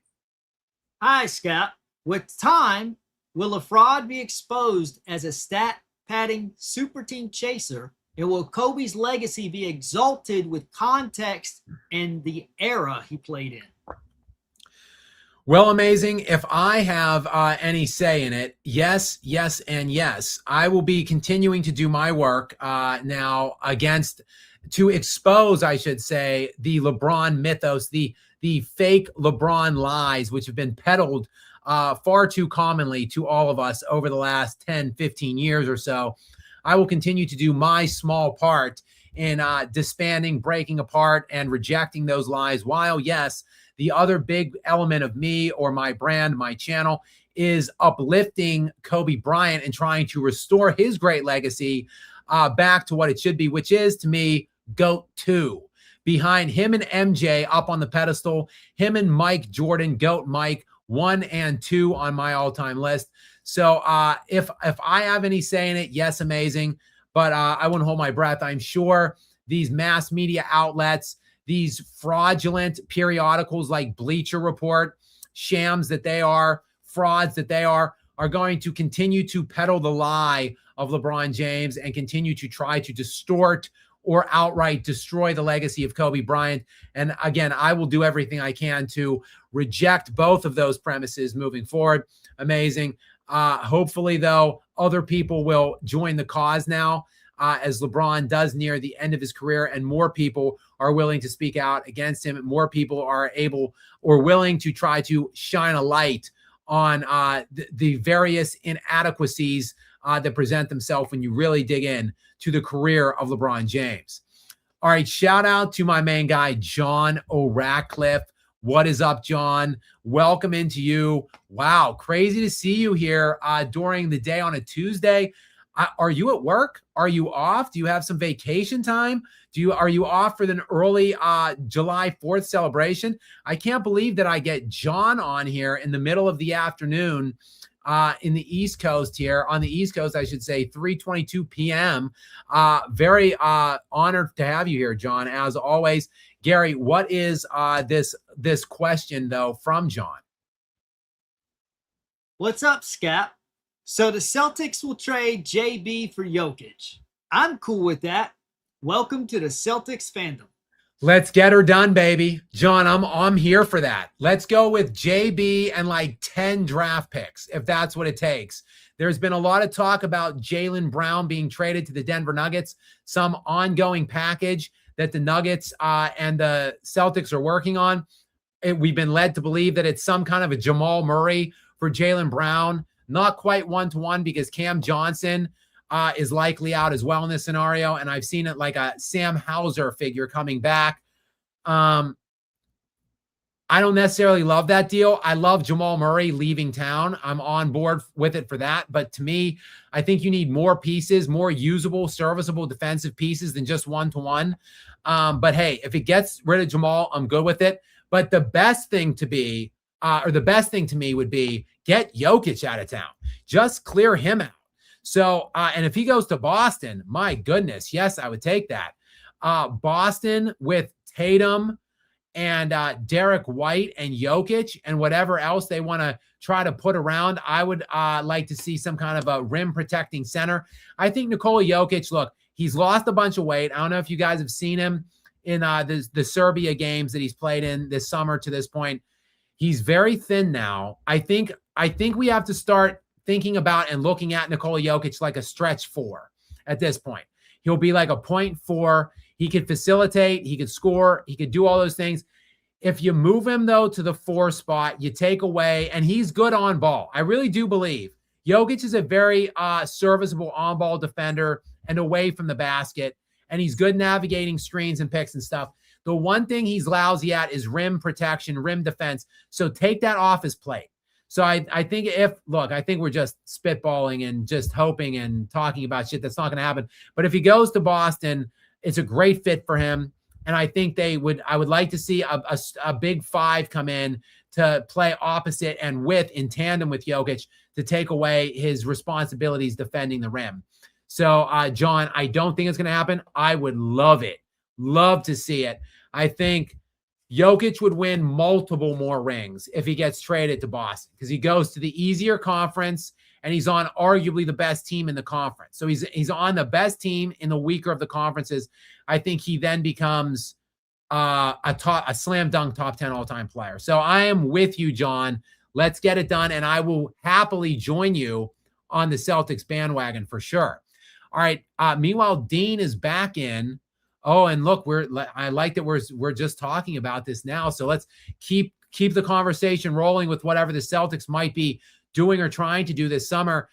Hi, Skap. With time, will a fraud be exposed as a stat padding super team chaser? And will Kobe's legacy be exalted with context and the era he played in? Well, Amazing, if I have any say in it, yes, yes, and yes. I will be continuing to do my work now to expose, I should say, the LeBron mythos, the fake LeBron lies, which have been peddled far too commonly to all of us over the last 10, 15 years or so. I will continue to do my small part in disbanding, breaking apart, and rejecting those lies, while, yes, the other big element of me or my brand, my channel, is uplifting Kobe Bryant and trying to restore his great legacy back to what it should be, which is, to me, GOAT 2. Behind him and MJ up on the pedestal, him and Mike Jordan, GOAT Mike, 1 and 2 on my all-time list. So if I have any say in it, yes, Amazing. But I wouldn't hold my breath. I'm sure these mass media outlets, these fraudulent periodicals like Bleacher Report, shams that they are, frauds that they are going to continue to peddle the lie of LeBron James and continue to try to distort or outright destroy the legacy of Kobe Bryant. And again, I will do everything I can to reject both of those premises moving forward. Amazing. Hopefully, though, other people will join the cause now as LeBron does near the end of his career, and more people are willing to speak out against him. And more people are able or willing to try to shine a light on the various inadequacies that present themselves when you really dig in to the career of LeBron James. All right, shout out to my main guy, John O'Ratcliffe. What is up, John? Welcome into you. Wow, crazy to see you here during the day on a Tuesday. Are you at work? Are you off? Do you have some vacation time? Are you off for an early July 4th celebration? I can't believe that I get John on here in the middle of the afternoon in the East Coast here. On the East Coast, I should say, 3:22 p.m. Very honored to have you here, John, as always. Gary, what is this question, though, from John? What's up, Skap? So the Celtics will trade JB for Jokic. I'm cool with that. Welcome to the Celtics fandom. Let's get her done, baby. John, I'm here for that. Let's go with JB and like 10 draft picks, if that's what it takes. There's been a lot of talk about Jaylen Brown being traded to the Denver Nuggets, some ongoing package that the Nuggets and the Celtics are working on. We've been led to believe that it's some kind of a Jamal Murray for Jaylen Brown. Not quite one-to-one because Cam Johnson is likely out as well in this scenario. And I've seen it like a Sam Hauser figure coming back. I don't necessarily love that deal. I love Jamal Murray leaving town. I'm on board with it for that. But to me, I think you need more pieces, more usable, serviceable defensive pieces than just one-to-one. But hey, if it gets rid of Jamal, I'm good with it. But the best thing to me would be get Jokic out of town. Just clear him out. So, and if he goes to Boston, my goodness, yes, I would take that. Boston with Tatum and Derek White and Jokic and whatever else they want to try to put around. I would like to see some kind of a rim protecting center. I think Nikola Jokic, look, he's lost a bunch of weight. I don't know if you guys have seen him in the Serbia games that he's played in this summer to this point. He's very thin now. I think we have to start thinking about and looking at Nikola Jokic like a stretch 4 at this point. He'll be like a 0.4. He could facilitate, he could score, he could do all those things. If you move him, though, to the 4 spot, you take away, and he's good on ball. I really do believe Jokic is a very serviceable on-ball defender and away from the basket, and he's good navigating screens and picks and stuff. The one thing he's lousy at is rim protection, rim defense. So take that off his plate. So I think I think we're just spitballing and just hoping and talking about shit that's not going to happen. But if he goes to Boston, it's a great fit for him. And I think I would like to see a big 5 come in to play opposite and in tandem with Jokic to take away his responsibilities defending the rim. So, John, I don't think it's going to happen. I would love it. Love to see it. I think Jokic would win multiple more rings if he gets traded to Boston because he goes to the easier conference and he's on arguably the best team in the conference. So he's on the best team in the weaker of the conferences. I think he then becomes a slam dunk top 10 all-time player. So I am with you, John. Let's get it done, and I will happily join you on the Celtics bandwagon for sure. All right. Meanwhile, Dean is back in. Oh, and look, I like that we're just talking about this now. So let's keep the conversation rolling with whatever the Celtics might be doing or trying to do this summer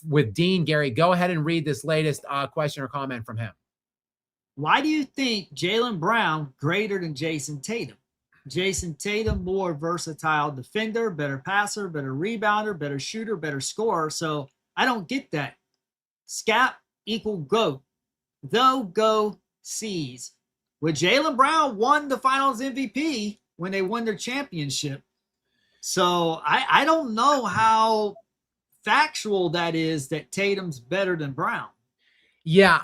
with Dean. Gary, go ahead and read this latest question or comment from him. Why do you think Jaylen Brown greater than Jason Tatum? Jason Tatum, more versatile defender, better passer, better rebounder, better shooter, better scorer. So I don't get that. Skap equal GOAT. Though go C's. Well, Jaylen Brown won the finals MVP when they won their championship. So I don't know how factual that is that Tatum's better than Brown. Yeah,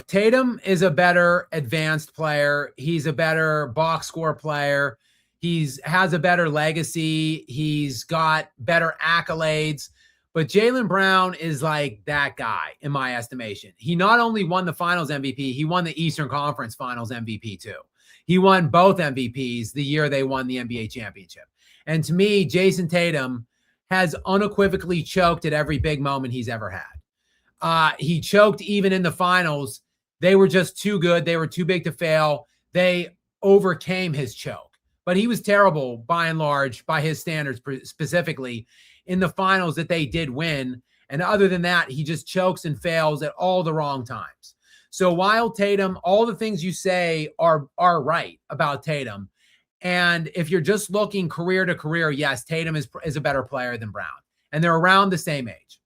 Tatum is a better advanced player. He's a better box score player. Has a better legacy. He's got better accolades. But Jaylen Brown is like that guy, in my estimation. He not only won the Finals MVP, he won the Eastern Conference Finals MVP too. He won both MVPs the year they won the NBA championship. And to me, Jason Tatum has unequivocally choked at every big moment he's ever had. He choked even in the finals. They were just too good. They were too big to fail. They overcame his choke. But he was terrible, by and large, by his standards specifically, in the finals that they did win. And other than that, he just chokes and fails at all the wrong times. So while Tatum, all the things you say are right about Tatum. And if you're just looking career to career, yes, Tatum is a better player than Brown. And they're around the same age.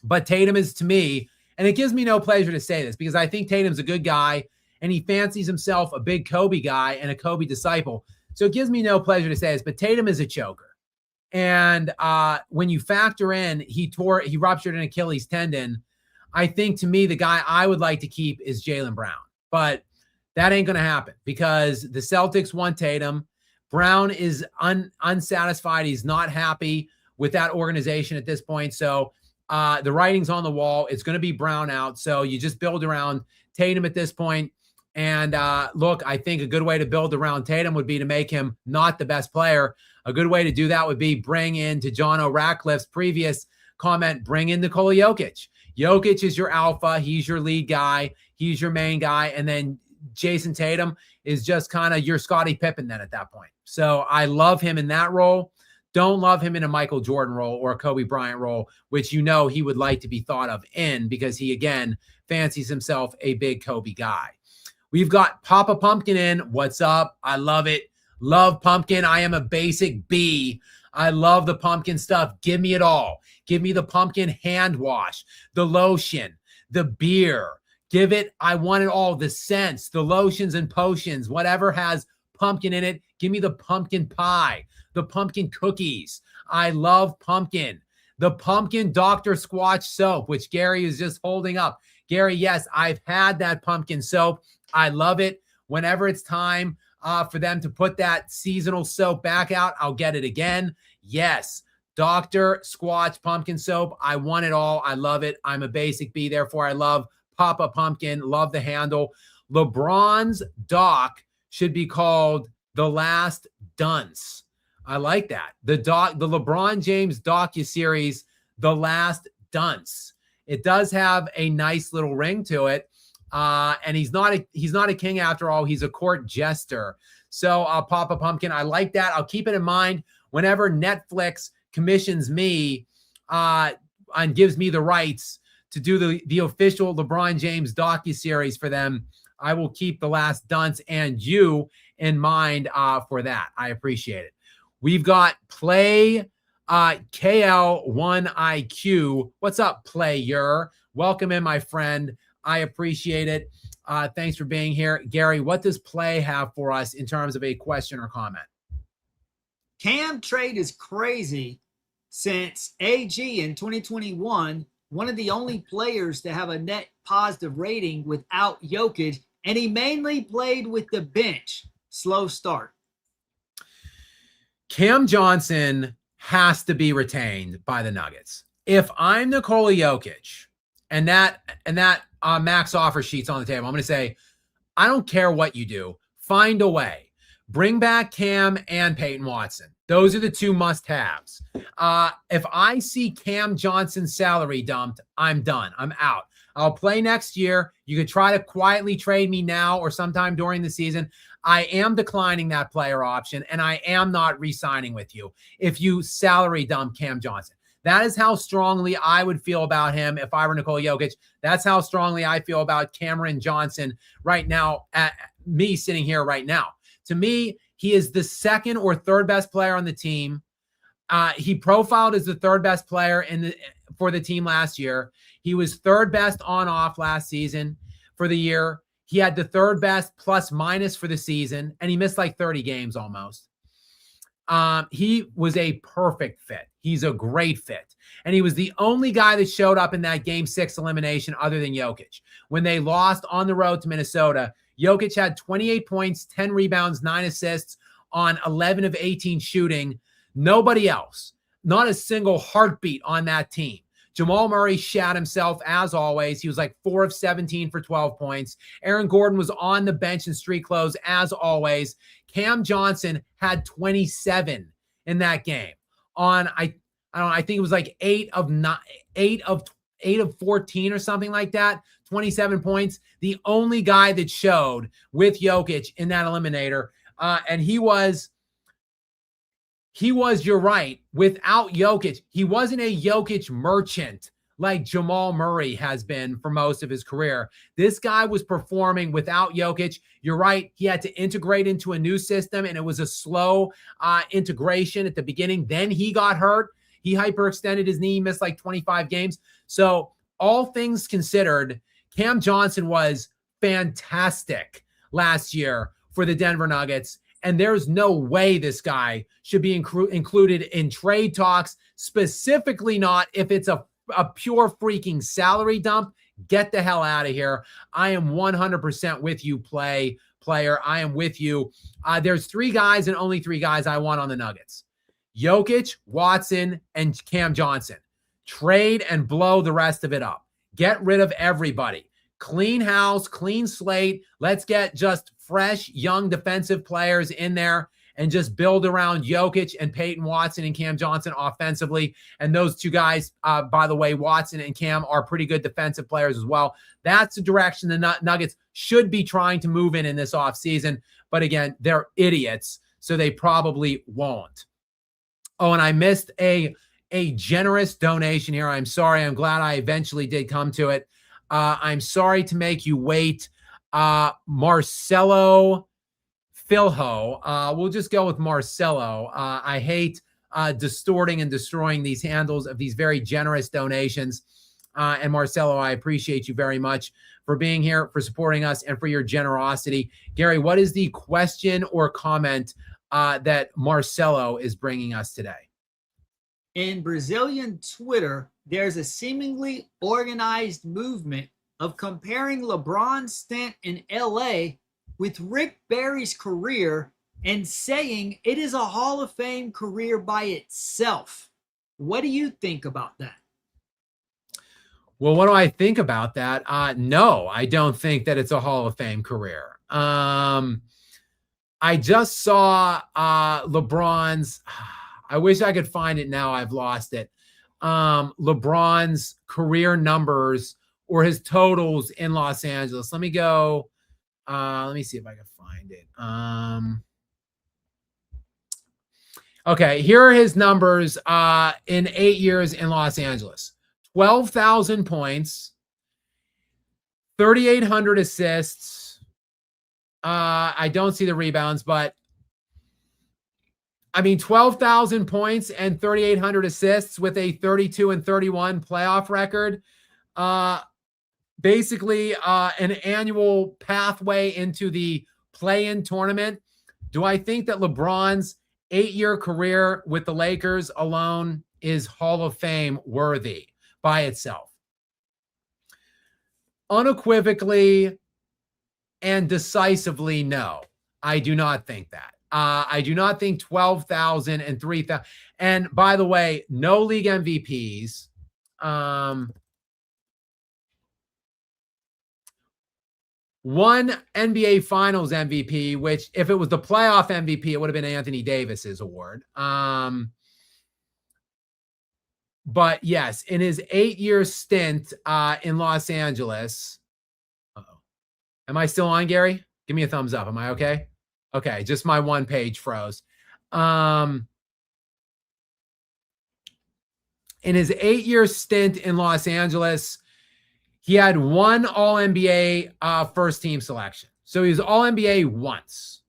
But Tatum is, to me, and it gives me no pleasure to say this because I think Tatum's a good guy and he fancies himself a big Kobe guy and a Kobe disciple. So it gives me no pleasure to say this, but Tatum is a choker. And when you factor in, he ruptured an Achilles tendon. I think, to me, the guy I would like to keep is Jaylen Brown. But that ain't going to happen because the Celtics want Tatum. Brown is unsatisfied. He's not happy with that organization at this point. So the writing's on the wall. It's going to be Brown out. So you just build around Tatum at this point. And look, I think a good way to build around Tatum would be to make him not the best player. A good way to do that would be bring in, to John O'Ratcliffe's previous comment, bring in Nikola Jokic. Jokic is your alpha. He's your lead guy. He's your main guy. And then Jason Tatum is just kind of your Scottie Pippen then at that point. So I love him in that role. Don't love him in a Michael Jordan role or a Kobe Bryant role, which you know he would like to be thought of in because he, again, fancies himself a big Kobe guy. We've got Papa Pumpkin in. What's up? I love it. Love pumpkin. I am a basic B. I love the pumpkin stuff. Give me it all. Give me the pumpkin hand wash, the lotion, the beer. Give it. I want it all. The scents, the lotions and potions, whatever has pumpkin in it. Give me the pumpkin pie, the pumpkin cookies. I love pumpkin. The pumpkin Dr. Squatch soap, which Gary is just holding up. Gary, yes, I've had that pumpkin soap. I love it. Whenever it's time for them to put that seasonal soap back out, I'll get it again. Yes, Dr. Squatch pumpkin soap. I want it all. I love it. I'm a basic B, therefore I love Papa Pumpkin. Love the handle. LeBron's doc should be called The Last Dunce. I like that. The LeBron James docuseries, The Last Dunce. It does have a nice little ring to it. And he's not a king after all. He's a court jester. So Papa Pumpkin, I like that. I'll keep it in mind whenever Netflix commissions me and gives me the rights to do the official LeBron James docuseries for them. I will keep The Last Dunce and you in mind for that. I appreciate it. We've got Play KL1IQ. What's up, player? Welcome in, my friend. I appreciate it. Thanks for being here. Gary, what does Play have for us in terms of a question or comment? Cam trade is crazy since AG in 2021, one of the only players to have a net positive rating without Jokic, and he mainly played with the bench. Slow start. Cam Johnson has to be retained by the Nuggets. If I'm Nikola Jokic and that max offer sheet's on the table, I'm going to say, I don't care what you do. Find a way. Bring back Cam and Peyton Watson. Those are the two must-haves. If I see Cam Johnson's salary dumped, I'm done. I'm out. I'll play next year. You could try to quietly trade me now or sometime during the season. I am declining that player option, and I am not re-signing with you if you salary dump Cam Johnson. That is how strongly I would feel about him if I were Nikola Jokic. That's how strongly I feel about Cameron Johnson right now, at me sitting here right now. To me, he is the second or third best player on the team. He profiled as the third best player for the team last year. He was third best on-off last season for the year. He had the third best plus-minus for the season, and he missed like 30 games almost. He was a perfect fit. He's a great fit. And he was the only guy that showed up in that Game 6 elimination other than Jokic. When they lost on the road to Minnesota, Jokic had 28 points, 10 rebounds, 9 assists on 11 of 18 shooting. Nobody else, not a single heartbeat on that team. Jamal Murray shat himself as always. He was like 4 of 17 for 12 points. Aaron Gordon was on the bench in street clothes as always. Cam Johnson had 27 in that game on I think it was like 8 of 14 or something like that. 27 points. The only guy that showed with Jokic in that eliminator, and he was, you're right, without Jokic, he wasn't a Jokic merchant like Jamal Murray has been for most of his career. This guy was performing without Jokic. You're right, he had to integrate into a new system, and it was a slow integration at the beginning. Then he got hurt. He hyperextended his knee, missed like 25 games. So all things considered, Cam Johnson was fantastic last year for the Denver Nuggets. And there's no way this guy should be included in trade talks, specifically not if it's a pure freaking salary dump. Get the hell out of here. I am 100% with you, player. I am with you. There's 3 guys and only 3 guys I want on the Nuggets: Jokic, Watson, and Cam Johnson. Trade and blow the rest of it up. Get rid of everybody. Clean house, clean slate. Let's get just fresh, young defensive players in there and just build around Jokic and Peyton Watson and Cam Johnson offensively. And those 2 guys, by the way, Watson and Cam, are pretty good defensive players as well. That's the direction the Nuggets should be trying to move in this offseason. But again, they're idiots, so they probably won't. Oh, and I missed a generous donation here. I'm sorry. I'm glad I eventually did come to it. I'm sorry to make you wait. Marcelo Filho. We'll just go with Marcelo. I hate distorting and destroying these handles of these very generous donations. And Marcelo, I appreciate you very much for being here, for supporting us, and for your generosity. Gary, what is the question or comment that Marcelo is bringing us today? In Brazilian Twitter, there's a seemingly organized movement of comparing LeBron's stint in LA with Rick Barry's career and saying it is a Hall of Fame career by itself. What do you think about that? Well, what do I think about that? No, I don't think that it's a Hall of Fame career. I just saw LeBron's. I wish I could find it now. I've lost it. LeBron's career numbers or his totals in Los Angeles. Let me go. Let me see if I can find it. Okay, here are his numbers in 8 years in Los Angeles. 12,000 points, 3,800 assists. I don't see the rebounds, but I mean, 12,000 points and 3,800 assists with a 32-31 playoff record. Basically, an annual pathway into the play-in tournament. Do I think that LeBron's 8-year career with the Lakers alone is Hall of Fame worthy by itself? Unequivocally and decisively, no. I do not think that. I do not think 12,000 and 3,000. And by the way, no league MVPs. One NBA Finals MVP, which if it was the playoff MVP, it would have been Anthony Davis's award. But yes, in his 8-year stint in Los Angeles. Uh-oh. Am I still on, Gary? Give me a thumbs up. Am I okay? Okay, just my one page froze. In his 8-year stint in Los Angeles, he had one All-NBA first team selection. So he was All-NBA once.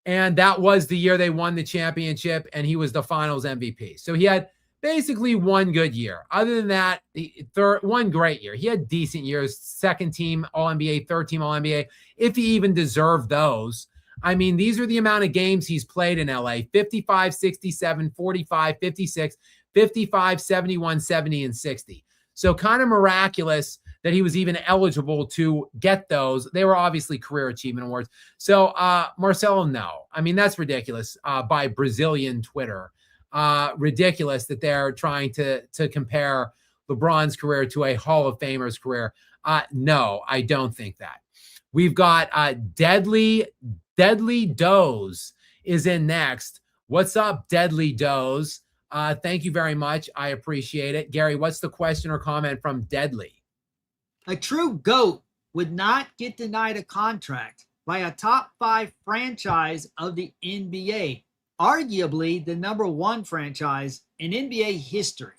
And that was the year they won the championship, and he was the finals MVP. So he had basically one good year. Other than that, one great year. He had decent years, second team All-NBA, third team All-NBA, if he even deserved those. I mean, these are the amount of games he's played in LA: 55, 67, 45, 56, 55, 71, 70, and 60. So kind of miraculous that he was even eligible to get those. They were obviously career achievement awards. So Marcelo, no. I mean, that's ridiculous by Brazilian Twitter. Ridiculous that they're trying to compare LeBron's career to a Hall of Famer's career. No, I don't think that. We've got Deadly Doze is in next. What's up, Deadly Doze? Thank you very much. I appreciate it. Gary, what's the question or comment from Deadly? A true GOAT would not get denied a contract by a top 5 franchise of the NBA, arguably the number 1 franchise in NBA history.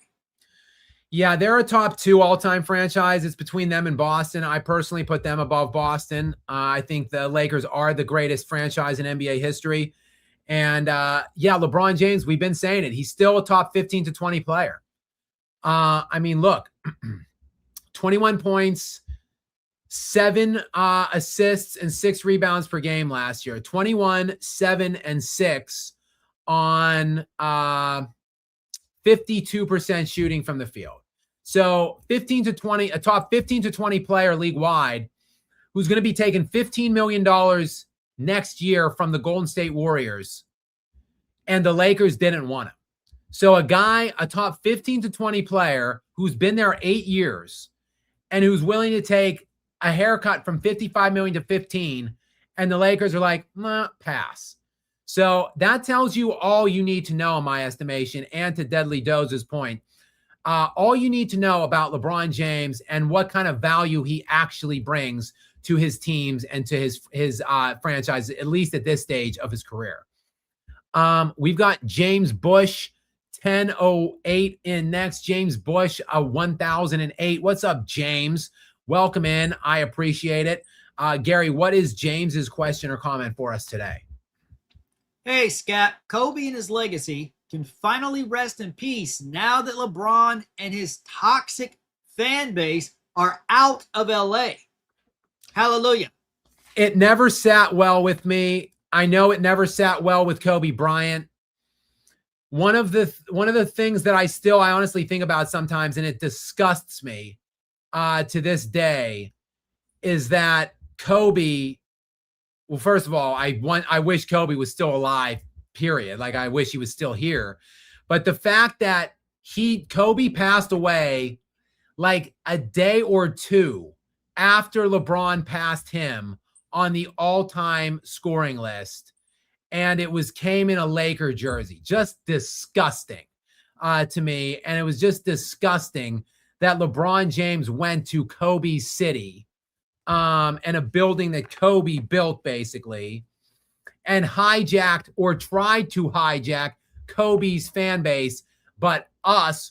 Yeah, they're a top 2 all-time franchise. It's between them and Boston. I personally put them above Boston. I think the Lakers are the greatest franchise in NBA history. And yeah, LeBron James, we've been saying it. He's still a top 15 to 20 player. I mean, look, 21 points, 7 assists, and 6 rebounds per game last year. 21, 7, and 6 on 52% shooting from the field. So 15 to 20, a top 15 to 20 player league-wide who's going to be taking $15 million next year from the Golden State Warriors, and the Lakers didn't want him. So a top 15 to 20 player who's been there 8 years and who's willing to take a haircut from $55 million to 15, and the Lakers are like, nah, pass. So that tells you all you need to know, in my estimation, and to Deadly Doze's point. All you need to know about LeBron James and what kind of value he actually brings to his teams and to his franchise, at least at this stage of his career. We've got James Bush, 1008 in next. James Bush, 1008. What's up, James? Welcome in. I appreciate it. Gary, what is James's question or comment for us today? Hey, Skap. Kobe and his legacy can finally rest in peace now that LeBron and his toxic fan base are out of LA. Hallelujah. It never sat well with me. I know it never sat well with Kobe Bryant. One of the things that I honestly think about sometimes, and it disgusts me to this day, is that Kobe. Well, first of all, I wish Kobe was still alive, period. Like, I wish he was still here. But the fact that Kobe passed away like a day or two after LeBron passed him on the all-time scoring list, and it came in a Laker jersey. Just disgusting to me. And it was just disgusting that LeBron James went to Kobe's city, and a building that Kobe built, basically, and hijacked or tried to hijack Kobe's fan base. But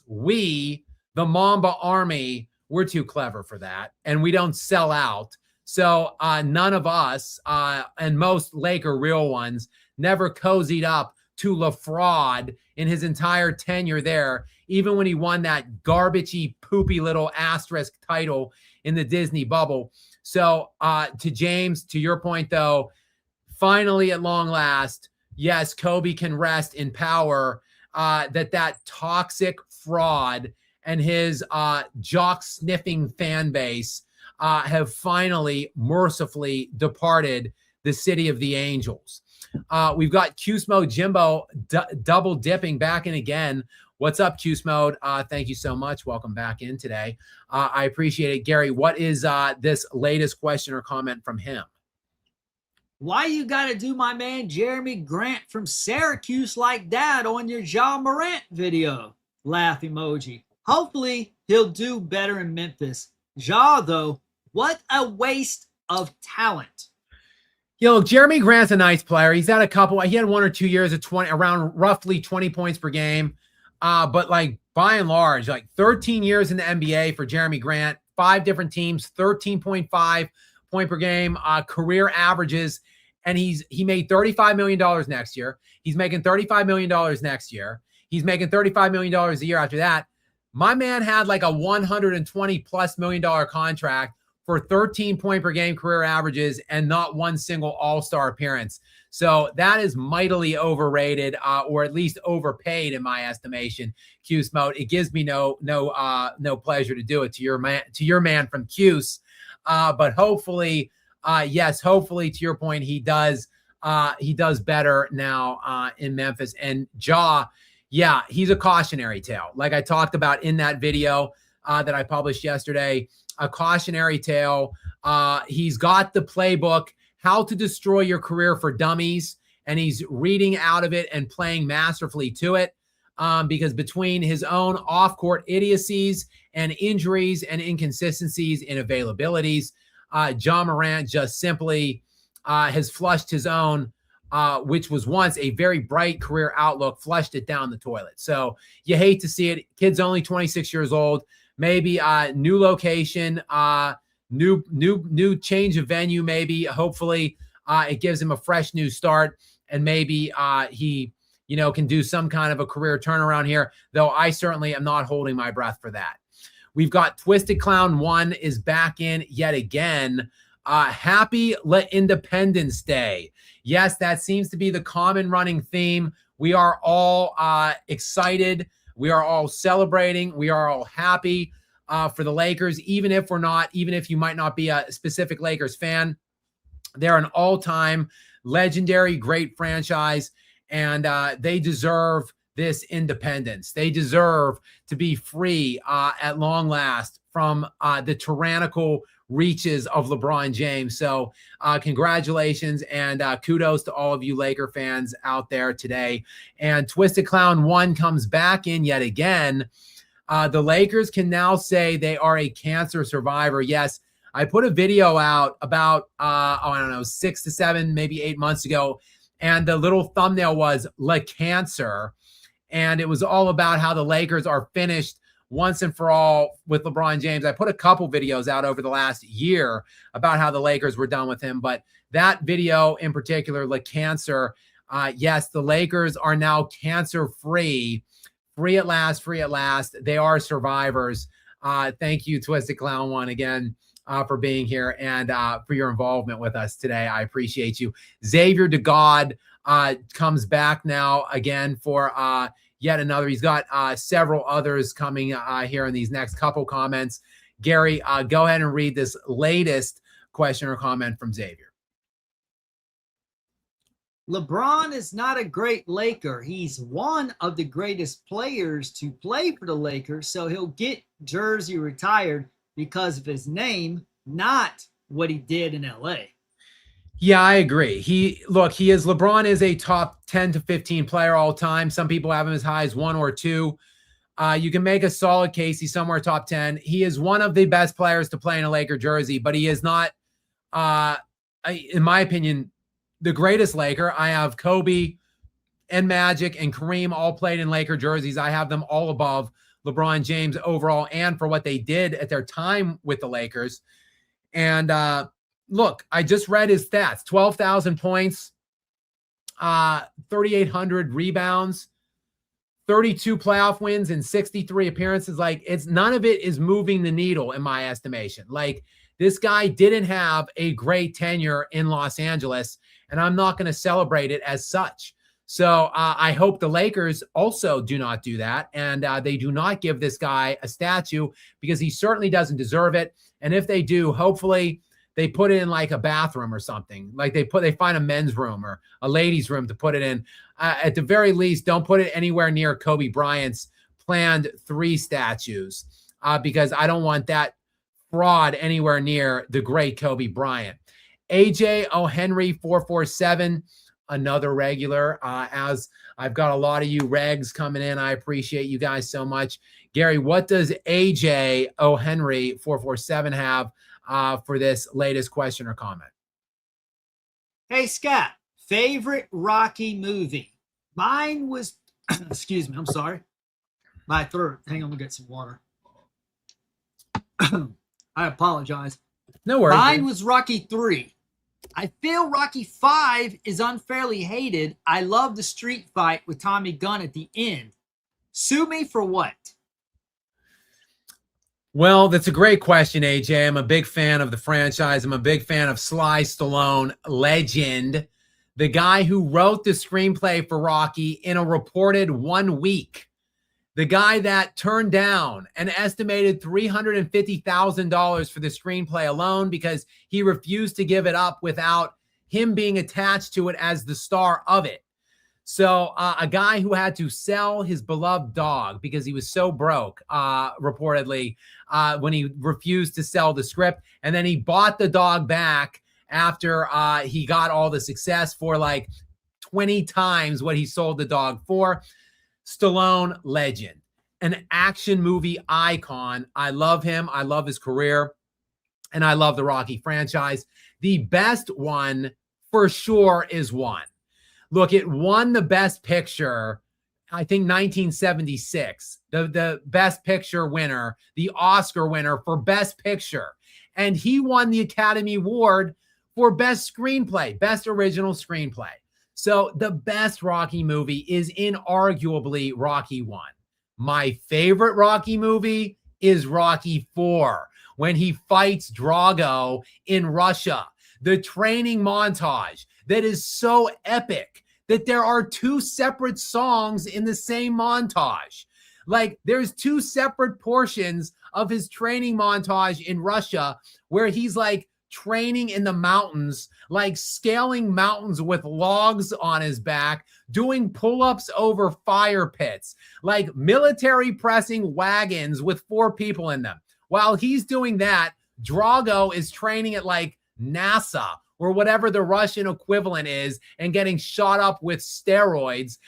we, the Mamba Army, we're too clever for that, and we don't sell out. So none of us, and most Laker real ones, never cozied up to LaFraud in his entire tenure there, even when he won that garbagey, poopy little asterisk title in the Disney bubble. So to James, to your point, though, finally, at long last, yes, Kobe can rest in power. That toxic fraud and his jock-sniffing fan base have finally, mercifully departed the city of the angels. We've got Cuse Mode Jimbo double dipping back in again. What's up, Cuse Mode? Thank you so much. Welcome back in today. I appreciate it. Gary, what is this latest question or comment from him? Why you got to do my man Jeremy Grant from Syracuse like that on your Ja Morant video? Laugh emoji. Hopefully, he'll do better in Memphis. Ja, though, what a waste of talent. Jeremy Grant's a nice player. He's had he had 1 or 2 years of 20, around roughly 20 points per game. But like by and large, like 13 years in the NBA for Jeremy Grant, 5 different teams, 13.5 point per game, career averages. And he made $35 million next year. He's making $35 million next year. He's making $35 million a year after that. My man had like a $120+ million contract for 13 point per game career averages and not one single all-star appearance. So that is mightily overrated, or at least overpaid in my estimation. Cuse Mode. It gives me no pleasure to do it to your man from Cuse. But hopefully, yes, hopefully, to your point, he does better now in Memphis. And Ja, yeah, he's a cautionary tale. Like I talked about in that video that I published yesterday, a cautionary tale. He's got the playbook, How to Destroy Your Career for Dummies, and he's reading out of it and playing masterfully to it. Because between his own off-court idiocies and injuries and inconsistencies in availabilities, Ja Morant just simply has flushed his own, which was once a very bright career outlook, flushed it down the toilet. So you hate to see it. Kid's only 26 years old. Maybe new location, new change of venue. Maybe hopefully it gives him a fresh new start, and maybe he can do some kind of a career turnaround here. Though I certainly am not holding my breath for that. We've got Twisted Clown 1 is back in yet again. Happy Independence Day. Yes, that seems to be the common running theme. We are all excited. We are all celebrating. We are all happy for the Lakers, even if you might not be a specific Lakers fan. They're an all-time legendary, great franchise, and they deserve this independence. They deserve to be free at long last from the tyrannical reaches of LeBron James. So congratulations and kudos to all of you Laker fans out there today. And Twisted Clown 1 comes back in yet again. The Lakers can now say they are a cancer survivor. Yes, I put a video out about, 6 to 7, maybe 8 months ago. And the little thumbnail was La Cancer. And it was all about how the Lakers are finished once and for all with LeBron James. I put a couple videos out over the last year about how the Lakers were done with him. But that video in particular, La Cancer, yes, the Lakers are now cancer-free. Free at last, free at last. They are survivors. Thank you, Twisted Clown 1, again, for being here and for your involvement with us today. I appreciate you. Xavier de God comes back now again for yet another. He's got several others coming here in these next couple comments. Gary, go ahead and read this latest question or comment from Xavier. LeBron is not a great Laker. He's one of the greatest players to play for the Lakers, so he'll get jersey retired because of his name, not what he did in LA. Yeah, I agree. LeBron is a top 10 to 15 player all time. Some people have him as high as 1 or 2. You can make a solid case he's somewhere top 10. He is one of the best players to play in a Laker jersey, but he is not, in my opinion, the greatest Laker. I have Kobe and Magic and Kareem all played in Laker jerseys. I have them all above LeBron James overall and for what they did at their time with the Lakers. And look, I just read his stats: 12,000 points, 3,800 rebounds, 32 playoff wins, and 63 appearances. Like, it's none of it is moving the needle in my estimation. Like, this guy didn't have a great tenure in Los Angeles, and I'm not going to celebrate it as such. So I hope the Lakers also do not do that, and they do not give this guy a statue, because he certainly doesn't deserve it. And if they do, hopefully they put it in like a bathroom or something. Like they find a men's room or a ladies' room to put it in. At the very least, don't put it anywhere near Kobe Bryant's planned 3 statues, because I don't want that fraud anywhere near the great Kobe Bryant. AJ O'Henry 447, another regular. As I've got a lot of you regs coming in, I appreciate you guys so much. Gary, what does AJ O'Henry 447 have for this latest question or comment? Hey, Scott, favorite Rocky movie? Mine was, excuse me, I'm sorry. My throat. Hang on, let me get some water. I apologize. No worries. Mine was Rocky 3. I feel Rocky 5 is unfairly hated. I love the street fight with Tommy Gunn at the end. Sue me for what? Well, that's a great question, AJ. I'm a big fan of the franchise. I'm a big fan of Sly Stallone, legend, the guy who wrote the screenplay for Rocky in a reported 1 week. The guy that turned down an estimated $350,000 for the screenplay alone because he refused to give it up without him being attached to it as the star of it. So a guy who had to sell his beloved dog because he was so broke, reportedly, when he refused to sell the script. And then he bought the dog back after he got all the success for like 20 times what he sold the dog for. Stallone, legend, an action movie icon. I love him. I love his career. And I love the Rocky franchise. The best one for sure is one. Look, it won the Best Picture, I think 1976, the Best Picture winner, the Oscar winner for Best Picture. And he won the Academy Award for Best Screenplay, Best Original Screenplay. So the best Rocky movie is inarguably Rocky 1. My favorite Rocky movie is Rocky 4, when he fights Drago in Russia. The training montage that is so epic that there are 2 separate songs in the same montage. Like, there's 2 separate portions of his training montage in Russia where he's like training in the mountains, like scaling mountains with logs on his back, doing pull-ups over fire pits, like military pressing wagons with 4 people in them. While he's doing that, Drago is training at like NASA or whatever the Russian equivalent is and getting shot up with steroids.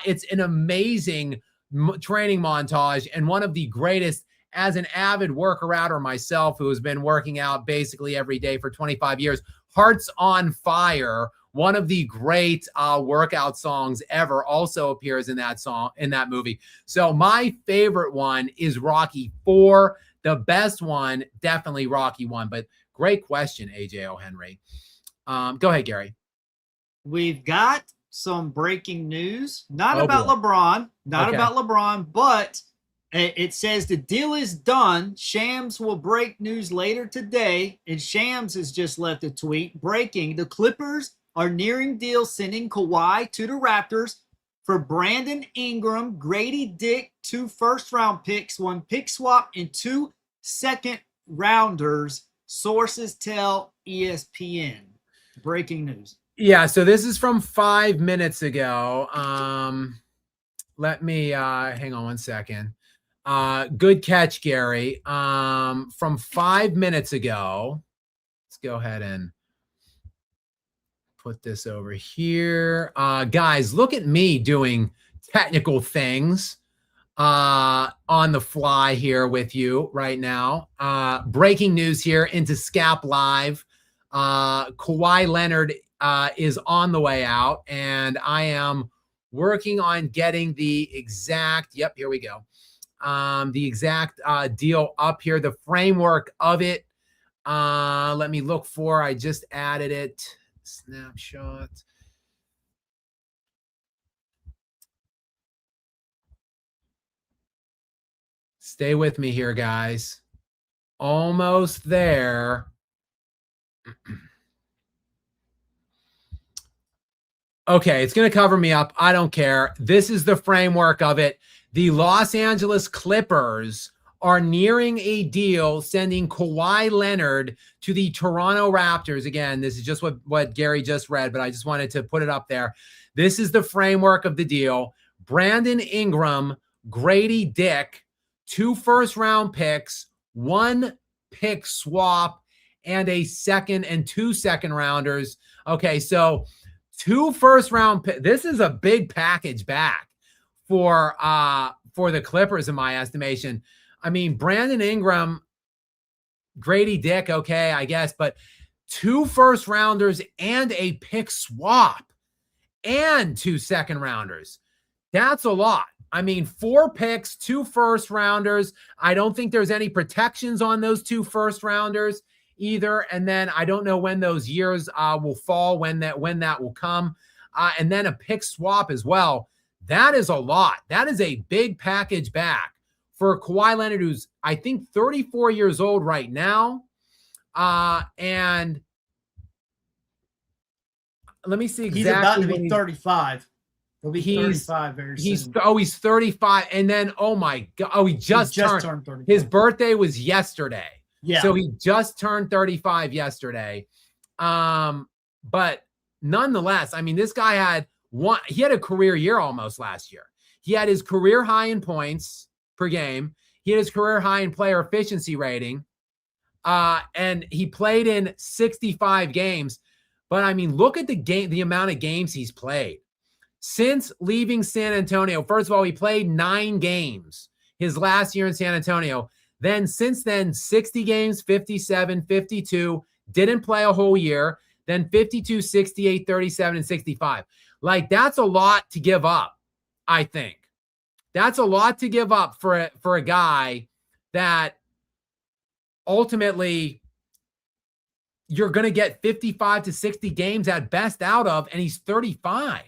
It's an amazing training montage and one of the greatest. As an avid worker outer myself, who has been working out basically every day for 25 years, Hearts on Fire, one of the great workout songs ever, also appears in that movie. So my favorite one is Rocky 4. The best one, definitely Rocky 1. But great question, AJ O'Henry. Go ahead, Gary. We've got some breaking news, not about LeBron, but it says the deal is done. Shams will break news later today, and Shams has just left a tweet breaking: the Clippers are nearing deal sending Kawhi to the Raptors for Brandon Ingram, Grady Dick, 2 first-round picks, 1 pick swap, and 2 second-rounders. Sources tell ESPN. Breaking news. Yeah, so this is from 5 minutes ago. Let me hang on one second. Good catch, Gary. From 5 minutes ago. Let's go ahead and put this over here. Guys, look at me doing technical things on the fly here with you right now. Breaking news here into Skap Live. Kawhi Leonard is on the way out, and I am working on getting the exact, yep, here we go. The exact deal up here, the framework of it. Let me look for, I just added it. Snapshot. Stay with me here, guys. Almost there. Okay, it's going to cover me up. I don't care. This is the framework of it. The Los Angeles Clippers are nearing a deal sending Kawhi Leonard to the Toronto Raptors. Again, this is just what Gary just read, but I just wanted to put it up there. This is the framework of the deal. Brandon Ingram, Grady Dick, 2 first-round picks, 1 pick swap, and a second and 2 second-rounders. Okay, so 2 first-round picks. This is a big package back for the Clippers, in my estimation. I mean, Brandon Ingram, Grady Dick, okay, I guess, but 2 first-rounders and a pick swap and 2 second-rounders. That's a lot. I mean, 4 picks, 2 first-rounders. I don't think there's any protections on those 2 first-rounders either. And then I don't know when those years will fall, when that will come. And then a pick swap as well. That is a lot. That is a big package back for Kawhi Leonard, who's, I think, 34 years old right now. And let me see exactly. He's about to be 35. He'll be 35 very soon. He's 35. And then, oh my God. He just turned 35. His birthday was yesterday. Yeah. So he just turned 35 yesterday. But nonetheless, I mean, this guy he had a career year almost last year. He had his career high in points per game. He had his career high in player efficiency rating. And he played in 65 games. But I mean, look at the amount of games he's played. Since leaving San Antonio, first of all, he played 9 games his last year in San Antonio. Then since then, 60 games, 57, 52, didn't play a whole year. Then 52, 68, 37, and 65. Like, that's a lot to give up, I think. That's a lot to give up for a guy that ultimately you're going to get 55 to 60 games at best out of, and he's 35.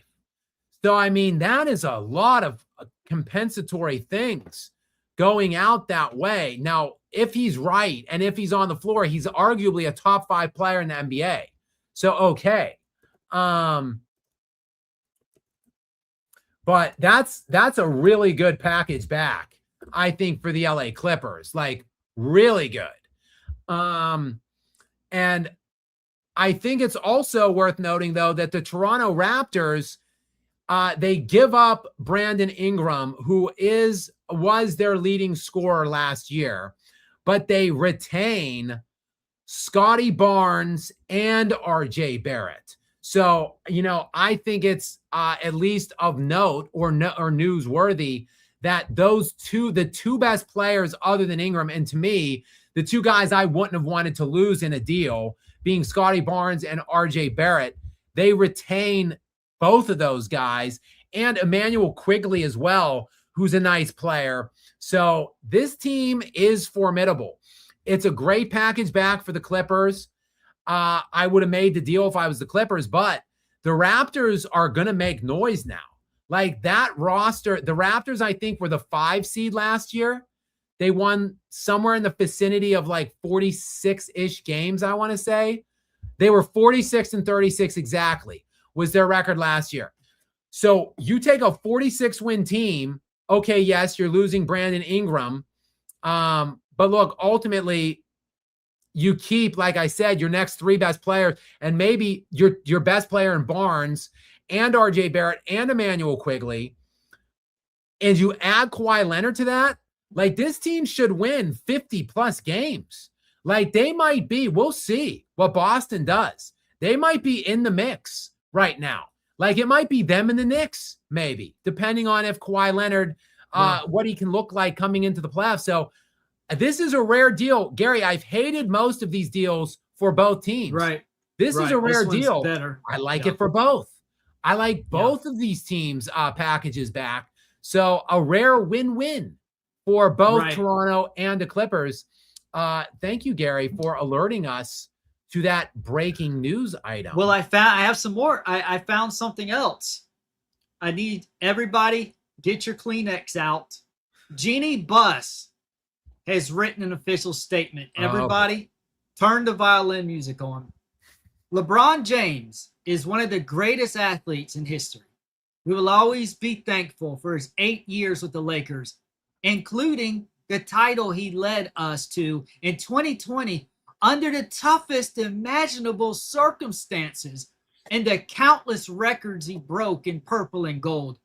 So, I mean, that is a lot of compensatory things going out that way. Now, if he's right and if he's on the floor, he's arguably a top 5 player in the NBA. So, okay. But that's a really good package back, I think, for the LA Clippers. Like, really good. And I think it's also worth noting, though, that the Toronto Raptors, they give up Brandon Ingram, who was their leading scorer last year, but they retain Scotty Barnes and RJ Barrett. So, I think it's at least of note or newsworthy that the two best players other than Ingram, and to me, the 2 guys I wouldn't have wanted to lose in a deal, being Scotty Barnes and RJ Barrett, they retain both of those guys, and Emmanuel Quigley as well, who's a nice player. So this team is formidable. It's a great package back for the Clippers. I would have made the deal if I was the Clippers, but the Raptors are going to make noise now. Like, that roster, the Raptors, I think, were the 5 seed last year. They won somewhere in the vicinity of like 46-ish games, I want to say. They were 46 and 36 exactly was their record last year. So you take a 46-win team. Okay, yes, you're losing Brandon Ingram. But look, ultimately, you keep, like I said, your next 3 best players, and maybe your best player in Barnes and RJ Barrett and Emmanuel Quigley, and you add Kawhi Leonard to that, like this team should win 50 plus games. Like they might be, we'll see what Boston does. They might be in the mix right now. Like it might be them and the Knicks, maybe, depending on if Kawhi Leonard, what he can look like coming into the playoffs. So this is a rare deal. Gary, I've hated most of these deals for both teams. Right. This is a rare deal. Better. I like it for both. I like both of these teams' packages back. So a rare win-win for both Toronto and the Clippers. Thank you, Gary, for alerting us to that breaking news item. Well, I have some more. I found something else. I need everybody, get your Kleenex out. Jeannie Buss has written an official statement. Everybody, turn the violin music on. LeBron James is one of the greatest athletes in history. We will always be thankful for his 8 years with the Lakers, including the title he led us to in 2020 under the toughest imaginable circumstances and the countless records he broke in purple and gold.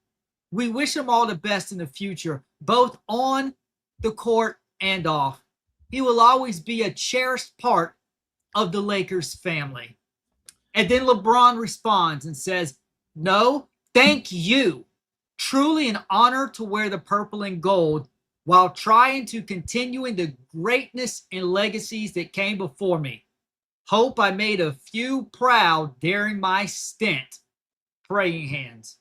We wish him all the best in the future, both on the court and off. He will always be a cherished part of the Lakers family. And then LeBron responds and says, "No, thank you. Truly an honor to wear the purple and gold while trying to continuing the greatness and legacies that came before me. Hope I made a few proud during my stint." Praying hands.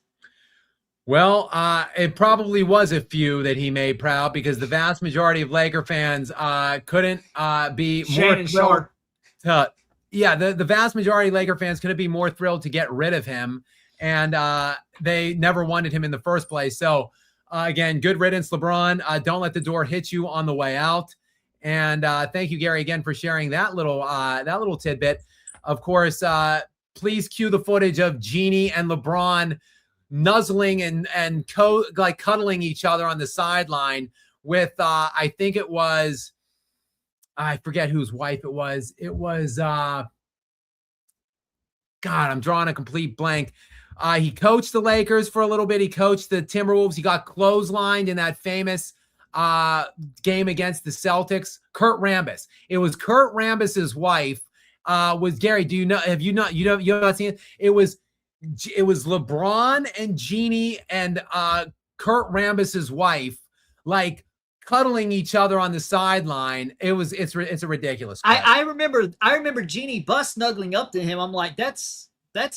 Well, it probably was a few that he made proud because the vast majority of Laker fans couldn't be more thrilled. The vast majority of Laker fans couldn't be more thrilled to get rid of him, and they never wanted him in the first place. So, again, good riddance, LeBron. Don't let the door hit you on the way out. And thank you, Gary, again for sharing that little tidbit. Of course, please cue the footage of Jeannie and LeBron nuzzling and cuddling each other on the sideline with I think it was, I forget whose wife it was. It was God, I'm drawing a complete blank. He coached the Lakers for a little bit. He coached the Timberwolves. He got clotheslined in that famous game against the Celtics. Kurt Rambis. It was Kurt Rambis's wife. Was Gary? Do you know? Have you not? You have not seen it? It was LeBron and Jeannie and Kurt Rambis's wife, like cuddling each other on the sideline. It's a ridiculous. I remember Jeannie Buss snuggling up to him. I'm like, that's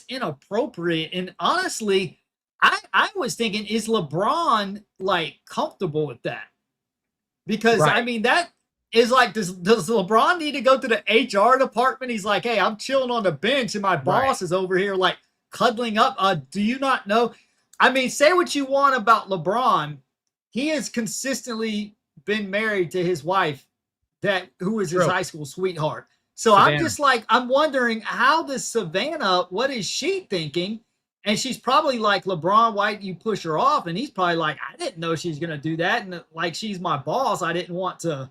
inappropriate. And honestly, I was thinking, is LeBron like comfortable with that? Because I mean, that is like, does LeBron need to go to the HR department? He's like, hey, I'm chilling on the bench and my boss is over here like cuddling up. Do you not know? I mean, say what you want about LeBron. He has consistently been married to his wife, who is his high school sweetheart. So Savannah. I'm just like, I'm wondering, how does Savannah, what is she thinking? And she's probably like, LeBron, why didn't you push her off? And he's probably like, I didn't know she's going to do that. And like, she's my boss. I didn't want to.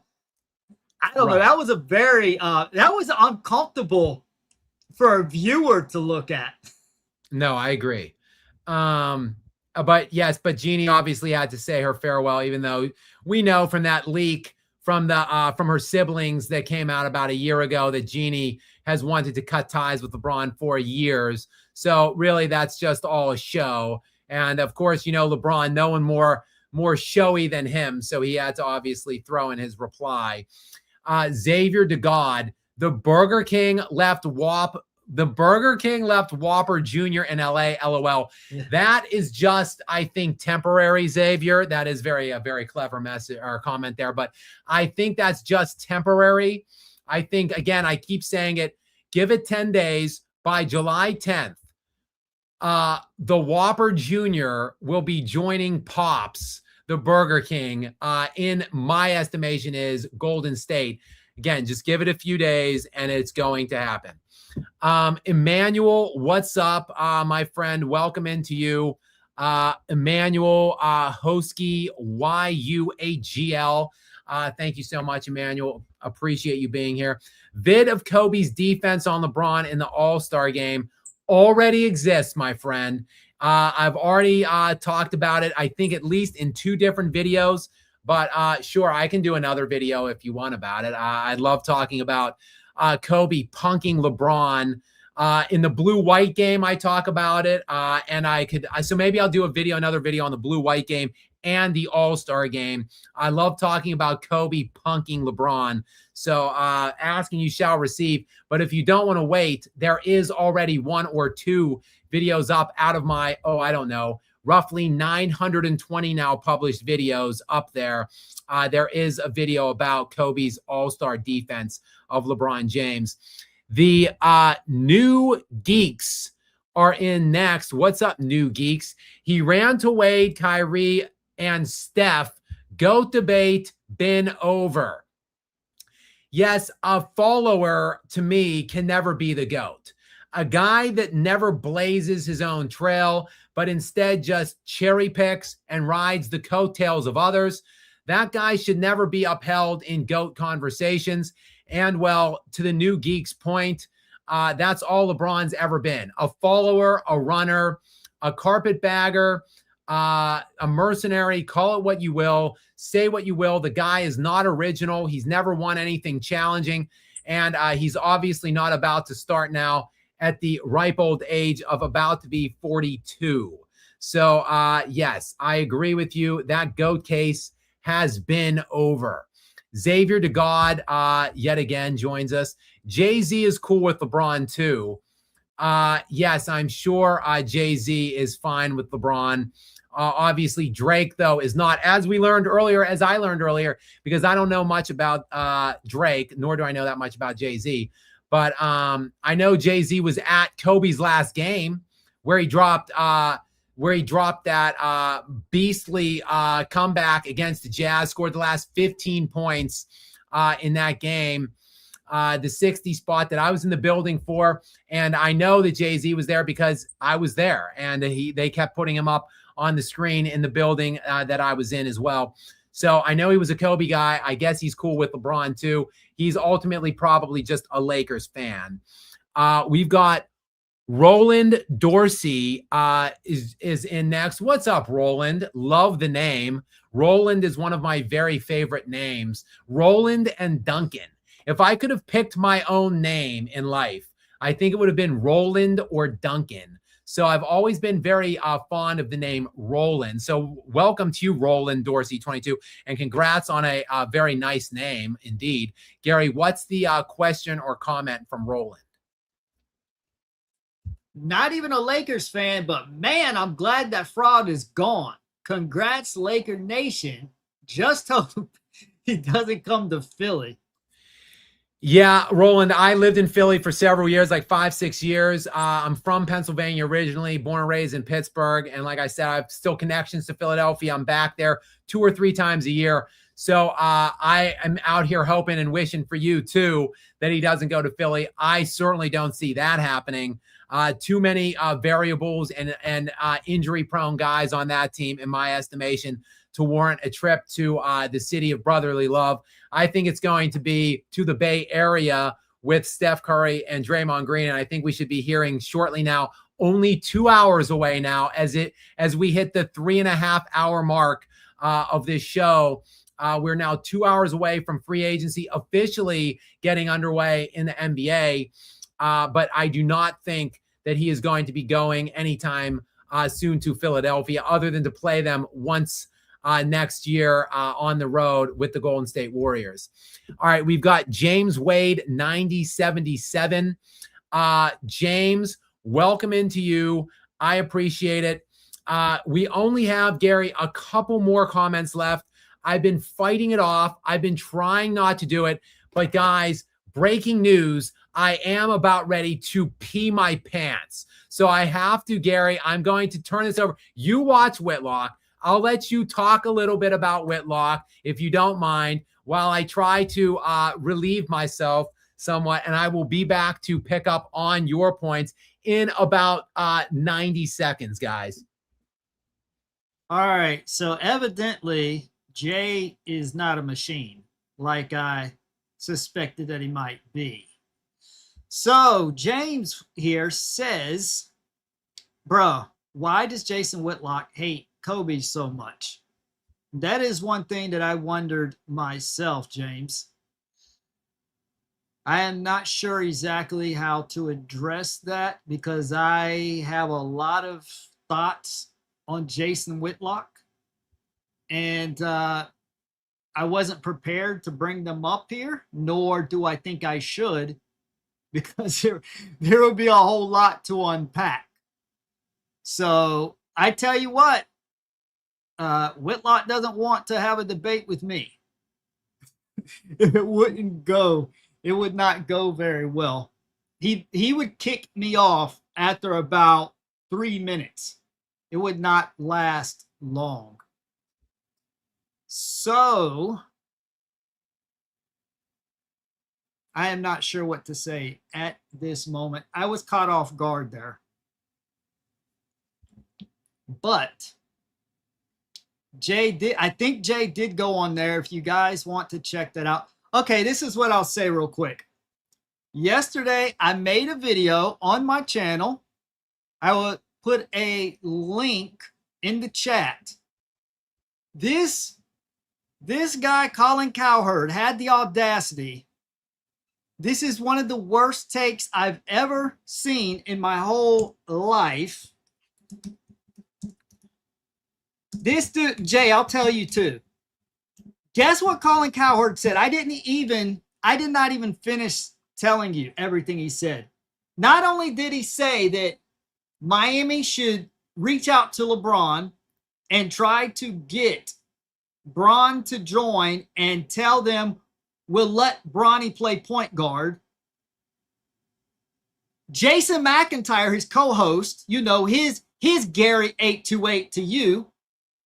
I don't know. That was a very, that was uncomfortable for a viewer to look at. No, I agree. But Jeannie obviously had to say her farewell, even though we know from that leak from her siblings that came out about a year ago that Jeannie has wanted to cut ties with LeBron for years. So really, that's just all a show. And of course, LeBron, no one more showy than him. So he had to obviously throw in his reply. Xavier DeGod, the Burger King left Whopper Jr. in LA. LOL. Yeah. That is just, I think, temporary, Xavier. That is a very clever message or comment there, but I think that's just temporary. I think, again, I keep saying it, give it 10 days. By July 10th, the Whopper Jr. will be joining Pops, the Burger King, in my estimation is Golden State. Again, just give it a few days and it's going to happen. Emmanuel, what's up, my friend? Welcome into you. Emmanuel Hosky, YUAGL. Thank you so much, Emmanuel. Appreciate you being here. Vid of Kobe's defense on LeBron in the All-Star game already exists, my friend. I've already talked about it, I think at least in 2 different videos, but sure, I can do another video if you want about it. I love talking about Kobe punking LeBron. In the blue-white game, I talk about it, and so maybe I'll do another video on the blue-white game and the All-Star game. I love talking about Kobe punking LeBron. So asking you shall receive. But if you don't want to wait, there is already 1 or 2 videos up out of my, I don't know, roughly 920 now published videos up there. There is a video about Kobe's All-Star defense of LeBron James. The new geeks are in next. What's up, new geeks? He ran to Wade, Kyrie, and Steph. GOAT debate been over. Yes, a follower to me can never be the GOAT. A guy that never blazes his own trail, but instead just cherry picks and rides the coattails of others. That guy should never be upheld in GOAT conversations. And well, to the new geek's point, that's all LeBron's ever been. A follower, a runner, a carpetbagger, a mercenary, call it what you will, say what you will. The guy is not original. He's never won anything challenging. And he's obviously not about to start now at the ripe old age of about to be 42. So yes, I agree with you. That GOAT case has been over. Xavier to God yet again joins us. Jay-Z is cool with LeBron too. Yes, I'm sure Jay-Z is fine with LeBron. Obviously, Drake, though, is not, as I learned earlier, because I don't know much about Drake, nor do I know that much about Jay-Z. But I know Jay-Z was at Kobe's last game where he dropped that beastly comeback against the Jazz, scored the last 15 points in that game, the 60 spot that I was in the building for. And I know that Jay-Z was there because I was there, and they kept putting him up on the screen in the building that I was in as well. So I know he was a Kobe guy. I guess he's cool with LeBron too. He's ultimately probably just a Lakers fan. We've got Roland Dorsey is in next. What's up, Roland? Love the name. Roland is one of my very favorite names. Roland and Duncan. If I could have picked my own name in life, I think it would have been Roland or Duncan. So I've always been very fond of the name Roland. So welcome to you, Roland Dorsey 22, and congrats on a very nice name indeed. Gary, what's the question or comment from Roland? Not even a Lakers fan, but man, I'm glad that fraud is gone. Congrats, Laker Nation. Just hope he doesn't come to Philly. Yeah, Roland, I lived in Philly for several years, like 5-6 years. I'm from Pennsylvania originally, born and raised in Pittsburgh. And like I said, I have still connections to Philadelphia. I'm back there 2 or 3 times a year. So I am out here hoping and wishing for you too that he doesn't go to Philly. I certainly don't see that happening. Too many variables and injury-prone guys on that team, in my estimation, to warrant a trip to the city of brotherly love. I think it's going to be to the Bay Area with Steph Curry and Draymond Green, and I think we should be hearing shortly now, only 2 hours away now, as we hit the 3.5-hour mark of this show. We're now 2 hours away from free agency officially getting underway in the NBA, but I do not think that he is going to be going anytime soon to Philadelphia, other than to play them once next year on the road with the Golden State Warriors. All right, we've got James Wade 9077. James, welcome into you. I appreciate it. We only have, Gary, a couple more comments left. I've been fighting it off. I've been trying not to do it, but guys, breaking news, I am about ready to pee my pants. So I have to, Gary, I'm going to turn this over. You watch Whitlock. I'll let you talk a little bit about Whitlock, if you don't mind, while I try to relieve myself somewhat, and I will be back to pick up on your points in about 90 seconds, guys. All right, so evidently Jay is not a machine, like I suspected that he might be. So James here says, bro, why does Jason Whitlock hate Kobe so much? That is one thing that I wondered myself, James. I am not sure exactly how to address that because I have a lot of thoughts on Jason Whitlock. And I wasn't prepared to bring them up here, nor do I think I should, because there would be a whole lot to unpack. So I tell you what, Whitlock doesn't want to have a debate with me. It wouldn't go. It would not go very well. He would kick me off after about 3 minutes. It would not last long. So I am not sure what to say at this moment. I was caught off guard there. But I think Jay did go on there if you guys want to check that out. Okay, this is what I'll say real quick. Yesterday, I made a video on my channel. I will put a link in the chat. This guy, Colin Cowherd, had the audacity. This is one of the worst takes I've ever seen in my whole life. This dude, Jay, I'll tell you too. Guess what Colin Cowherd said? I did not even finish telling you everything he said. Not only did he say that Miami should reach out to LeBron and try to get Bron to join and tell them we'll let Bronny play point guard. Jason McIntyre, his co-host, you know, his Gary 828 to you,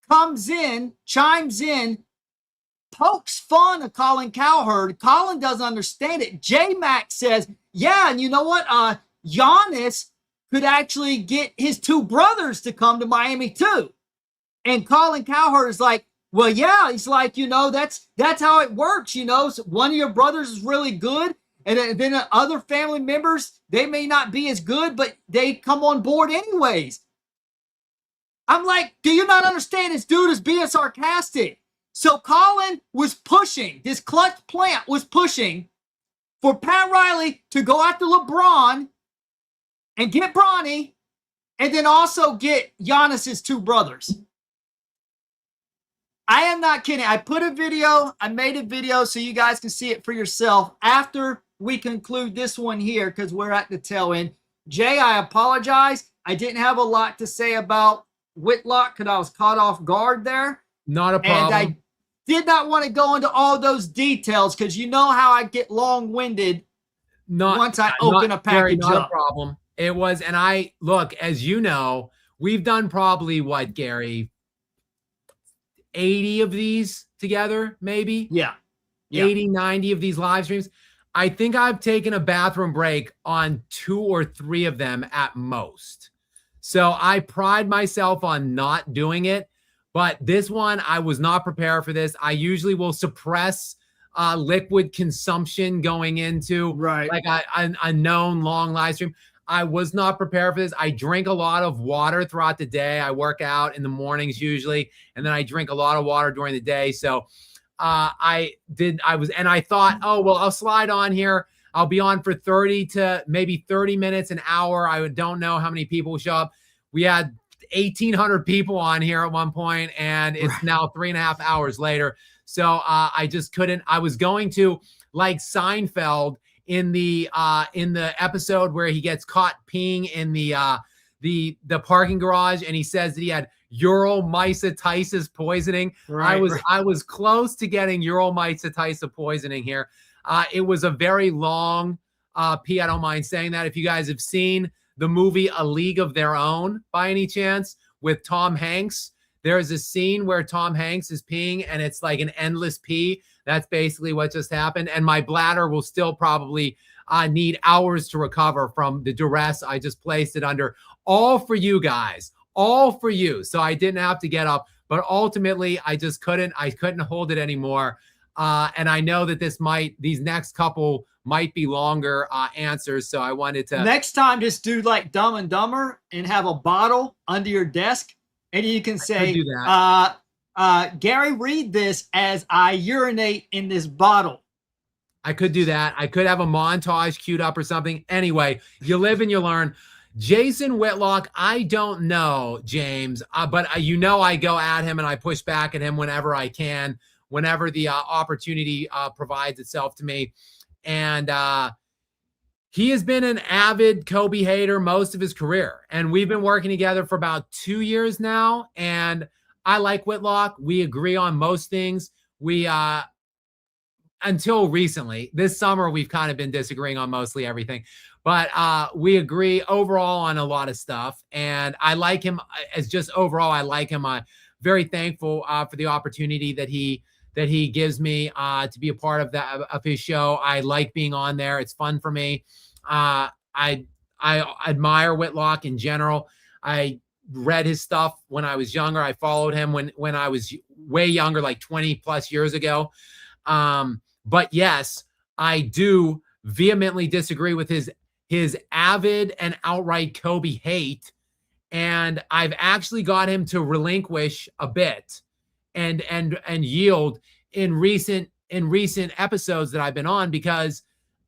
comes in, chimes in, pokes fun of Colin Cowherd. Colin doesn't understand it. J-Mac says, yeah, and you know what? Giannis could actually get his two brothers to come to Miami too. And Colin Cowherd is like, well, yeah, he's like, you know, that's how it works. You know, so one of your brothers is really good. And then other family members, they may not be as good, but they come on board anyways. I'm like, do you not understand this dude is being sarcastic? So Colin was pushing, this clutch plant was pushing for Pat Riley to go after LeBron and get Bronny and then also get Giannis's two brothers. I am not kidding. I made a video so you guys can see it for yourself after we conclude this one here because we're at the tail end. Jay, I apologize. I didn't have a lot to say about Whitlock because I was caught off guard there. Not a problem. And I did not want to go into all those details because you know how I get long-winded once I open a package up. Not a problem. It was, and look, as you know, we've done probably what, Gary, 80 of these together, maybe? Yeah. 80, 90 of these live streams. I think I've taken a bathroom break on 2 or 3 of them at most. So I pride myself on not doing it. But this one, I was not prepared for this. I usually will suppress liquid consumption going into like a known long live stream. I was not prepared for this. I drink a lot of water throughout the day. I work out in the mornings usually, and then I drink a lot of water during the day. So I thought, oh, well, I'll slide on here. I'll be on for 30 to maybe 30 minutes, an hour. I don't know how many people show up. We had 1,800 people on here at one point, and it's now 3.5 hours later. So I just couldn't. I was going to, like Seinfeld in the episode where he gets caught peeing in the parking garage, and he says that he had uromycetitis poisoning. I was close to getting uromycetitis poisoning here. It was a very long pee. I don't mind saying that. If you guys have seen the movie A League of Their Own by any chance with Tom Hanks, there's a scene where Tom Hanks is peeing and it's like an endless pee. That's basically what just happened. And my bladder will still probably need hours to recover from the duress I just placed it under. All for you guys, all for you. So I didn't have to get up, but ultimately I just couldn't hold it anymore. And I know that these next couple might be longer answers. So I wanted to. Next time, just do like Dumb and Dumber and have a bottle under your desk. And you can say, do that. Gary, read this as I urinate in this bottle. I could do that. I could have a montage queued up or something. Anyway, you live and you learn. Jason Whitlock, I don't know, James, but I go at him and I push back at him whenever I can, whenever the opportunity provides itself to me. And he has been an avid Kobe hater most of his career. And we've been working together for about 2 years now. And I like Whitlock. We agree on most things. Until recently, this summer, we've kind of been disagreeing on mostly everything, but we agree overall on a lot of stuff. And I like him as just overall. I like him. I'm very thankful for the opportunity that he gives me to be a part of his show. I like being on there. It's fun for me. I admire Whitlock in general. I read his stuff when I was younger. I followed him when I was way younger, like 20 plus years ago. But yes, I do vehemently disagree with his avid and outright Kobe hate. And I've actually got him to relinquish a bit and yield in recent episodes that I've been on, because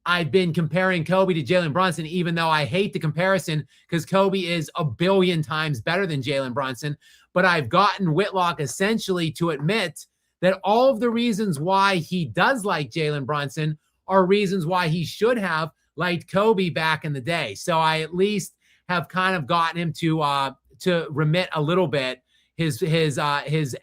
I've been comparing Kobe to Jalen Brunson, even though I hate the comparison because Kobe is a billion times better than Jalen Brunson. But I've gotten Whitlock essentially to admit that all of the reasons why he does like Jalen Brunson are reasons why he should have liked Kobe back in the day. So I at least have kind of gotten him to remit a little bit his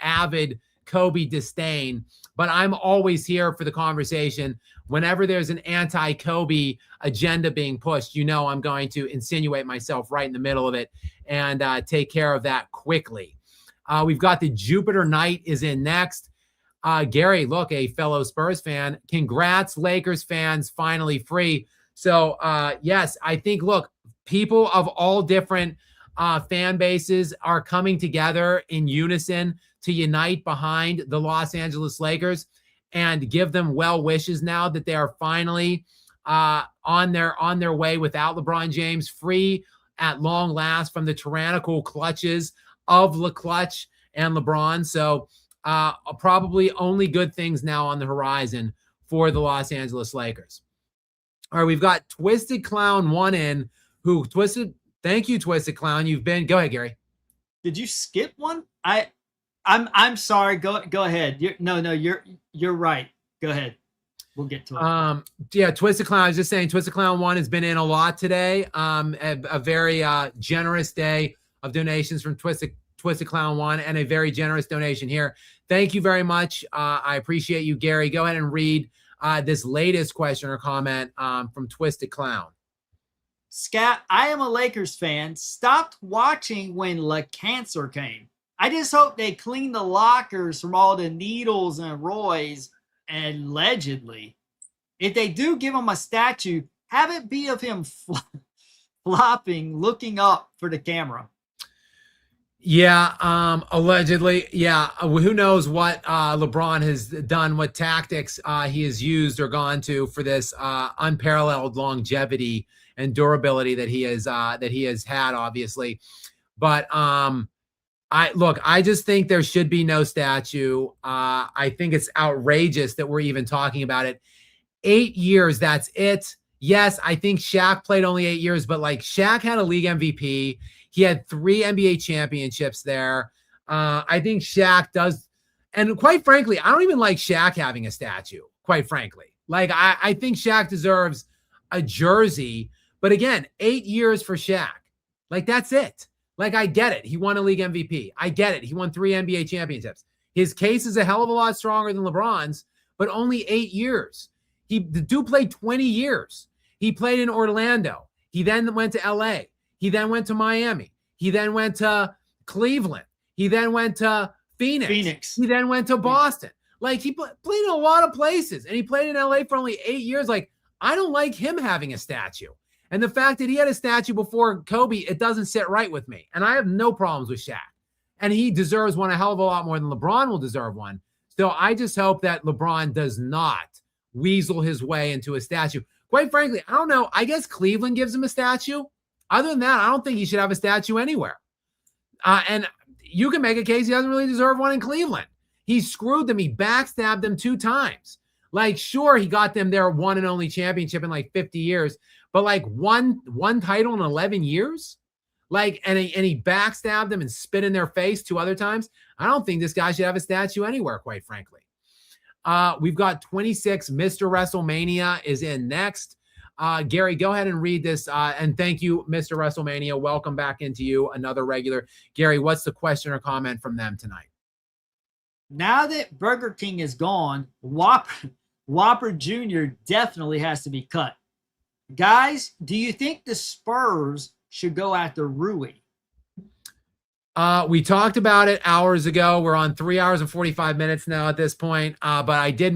avid Kobe disdain. But I'm always here for the conversation. Whenever there's an anti-Kobe agenda being pushed, I'm going to insinuate myself right in the middle of it and take care of that quickly. We've got the Jupiter Knight is in next. Gary, look, a fellow Spurs fan. Congrats, Lakers fans, finally free. So, yes, I think, look, people of all different fan bases are coming together in unison to unite behind the Los Angeles Lakers and give them well wishes now that they are finally on their way without LeBron James, free at long last from the tyrannical clutches of LeClutch and LeBron. So, probably only good things now on the horizon for the Los Angeles Lakers. All right, we've got Twisted Clown 1 in, who thank you, Twisted Clown. Go ahead, Gary. Did you skip one? I'm sorry. Go ahead. You're right. Go ahead. We'll get to it. Yeah, Twisted Clown. I was just saying, Twisted Clown 1 has been in a lot today. A very generous day of donations from Twisted Clown 1, and a very generous donation here. Thank you very much. I appreciate you, Gary. Go ahead and read this latest question or comment from Twisted Clown. Skap, I am a Lakers fan. Stopped watching when cancer came. I just hope they clean the lockers from all the needles and Roys, allegedly. If they do give him a statue, have it be of him flopping, looking up for the camera. Yeah, allegedly. Yeah, who knows what LeBron has done, what tactics he has used or gone to for this unparalleled longevity and durability that he has had, obviously. But I just think there should be no statue. I think it's outrageous that we're even talking about it. 8 years, that's it. Yes, I think Shaq played only 8 years, but Shaq had a league MVP. He had 3 NBA championships there. I think Shaq does. And quite frankly, I don't even like Shaq having a statue, quite frankly. I think Shaq deserves a jersey. But again, 8 years for Shaq. That's it. I get it. He won a league MVP. I get it. He won 3 NBA championships. His case is a hell of a lot stronger than LeBron's, but only 8 years. The dude played 20 years. He played in Orlando. He then went to LA. He then went to Miami. He then went to Cleveland. He then went to Phoenix. He then went to Boston. He played in a lot of places, and he played in LA for only 8 years. I don't like him having a statue. And the fact that he had a statue before Kobe, it doesn't sit right with me. And I have no problems with Shaq. And he deserves one a hell of a lot more than LeBron will deserve one. So I just hope that LeBron does not weasel his way into a statue. Quite frankly, I don't know. I guess Cleveland gives him a statue. Other than that, I don't think he should have a statue anywhere. And you can make a case he doesn't really deserve one in Cleveland. He screwed them. He backstabbed them 2 times. Like, sure, he got them their one and only championship in like 50 years, but like one title in 11 years? Like, and he backstabbed them and spit in their face 2 other times. I don't think this guy should have a statue anywhere, quite frankly. We've got 26. Mr. WrestleMania is in next. Gary, go ahead and read this. And thank you, Mr. WrestleMania. Welcome back into you, another regular. Gary, what's the question or comment from them tonight? Now that Burger King is gone, Whopper Jr. definitely has to be cut. Guys, do you think the Spurs should go after Rui? We talked about it hours ago. We're on 3 hours and 45 minutes now at this point. But I've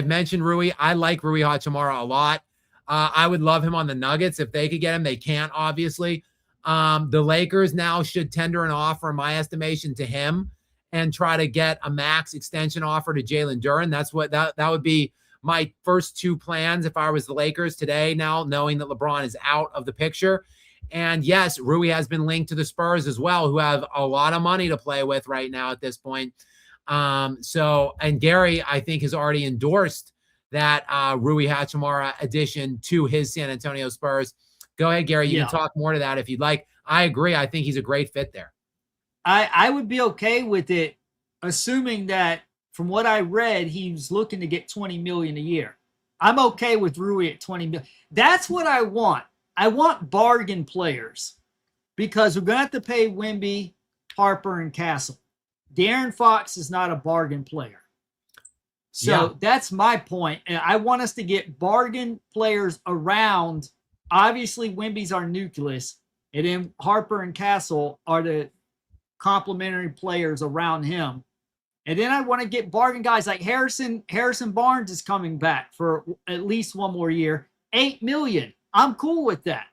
mentioned Rui. I like Rui Hachimura a lot. I would love him on the Nuggets if they could get him. They can't, obviously. The Lakers now should tender an offer, in my estimation, to him and try to get a max extension offer to Jalen Duren. That's what that would be my first 2 plans if I was the Lakers today, now knowing that LeBron is out of the picture. And yes, Rui has been linked to the Spurs as well, who have a lot of money to play with right now at this point. And Gary, I think, has already endorsed that Rui Hachimura addition to his San Antonio Spurs. Go ahead, Gary. You can talk more to that if you'd like. I agree. I think he's a great fit there. I would be okay with it, assuming that from what I read, he's looking to get $20 million a year. I'm okay with Rui at $20 million. That's what I want. I want bargain players because we're going to have to pay Wemby, Harper, and Castle. De'Aaron Fox is not a bargain player. So that's my point. And I want us to get bargain players around. Obviously, Wemby's our nucleus, and then Harper and Castle are the complementary players around him. And then I want to get bargain guys like Harrison Barnes is coming back for at least 1 more year. $8 million. I'm cool with that.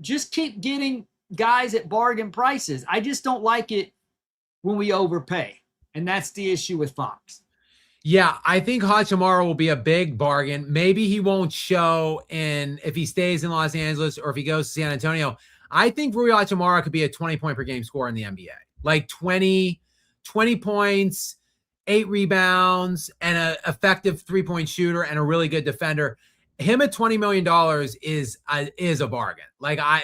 Just keep getting guys at bargain prices. I just don't like it when we overpay. And that's the issue with Fox. Yeah, I think Hachimura will be a big bargain. Maybe he won't show if he stays in Los Angeles or if he goes to San Antonio. I think Rui Hachimura could be a 20-point per game scorer in the NBA. Like 20 points, 8 rebounds, and an effective 3-point shooter and a really good defender. Him at $20 million is a bargain.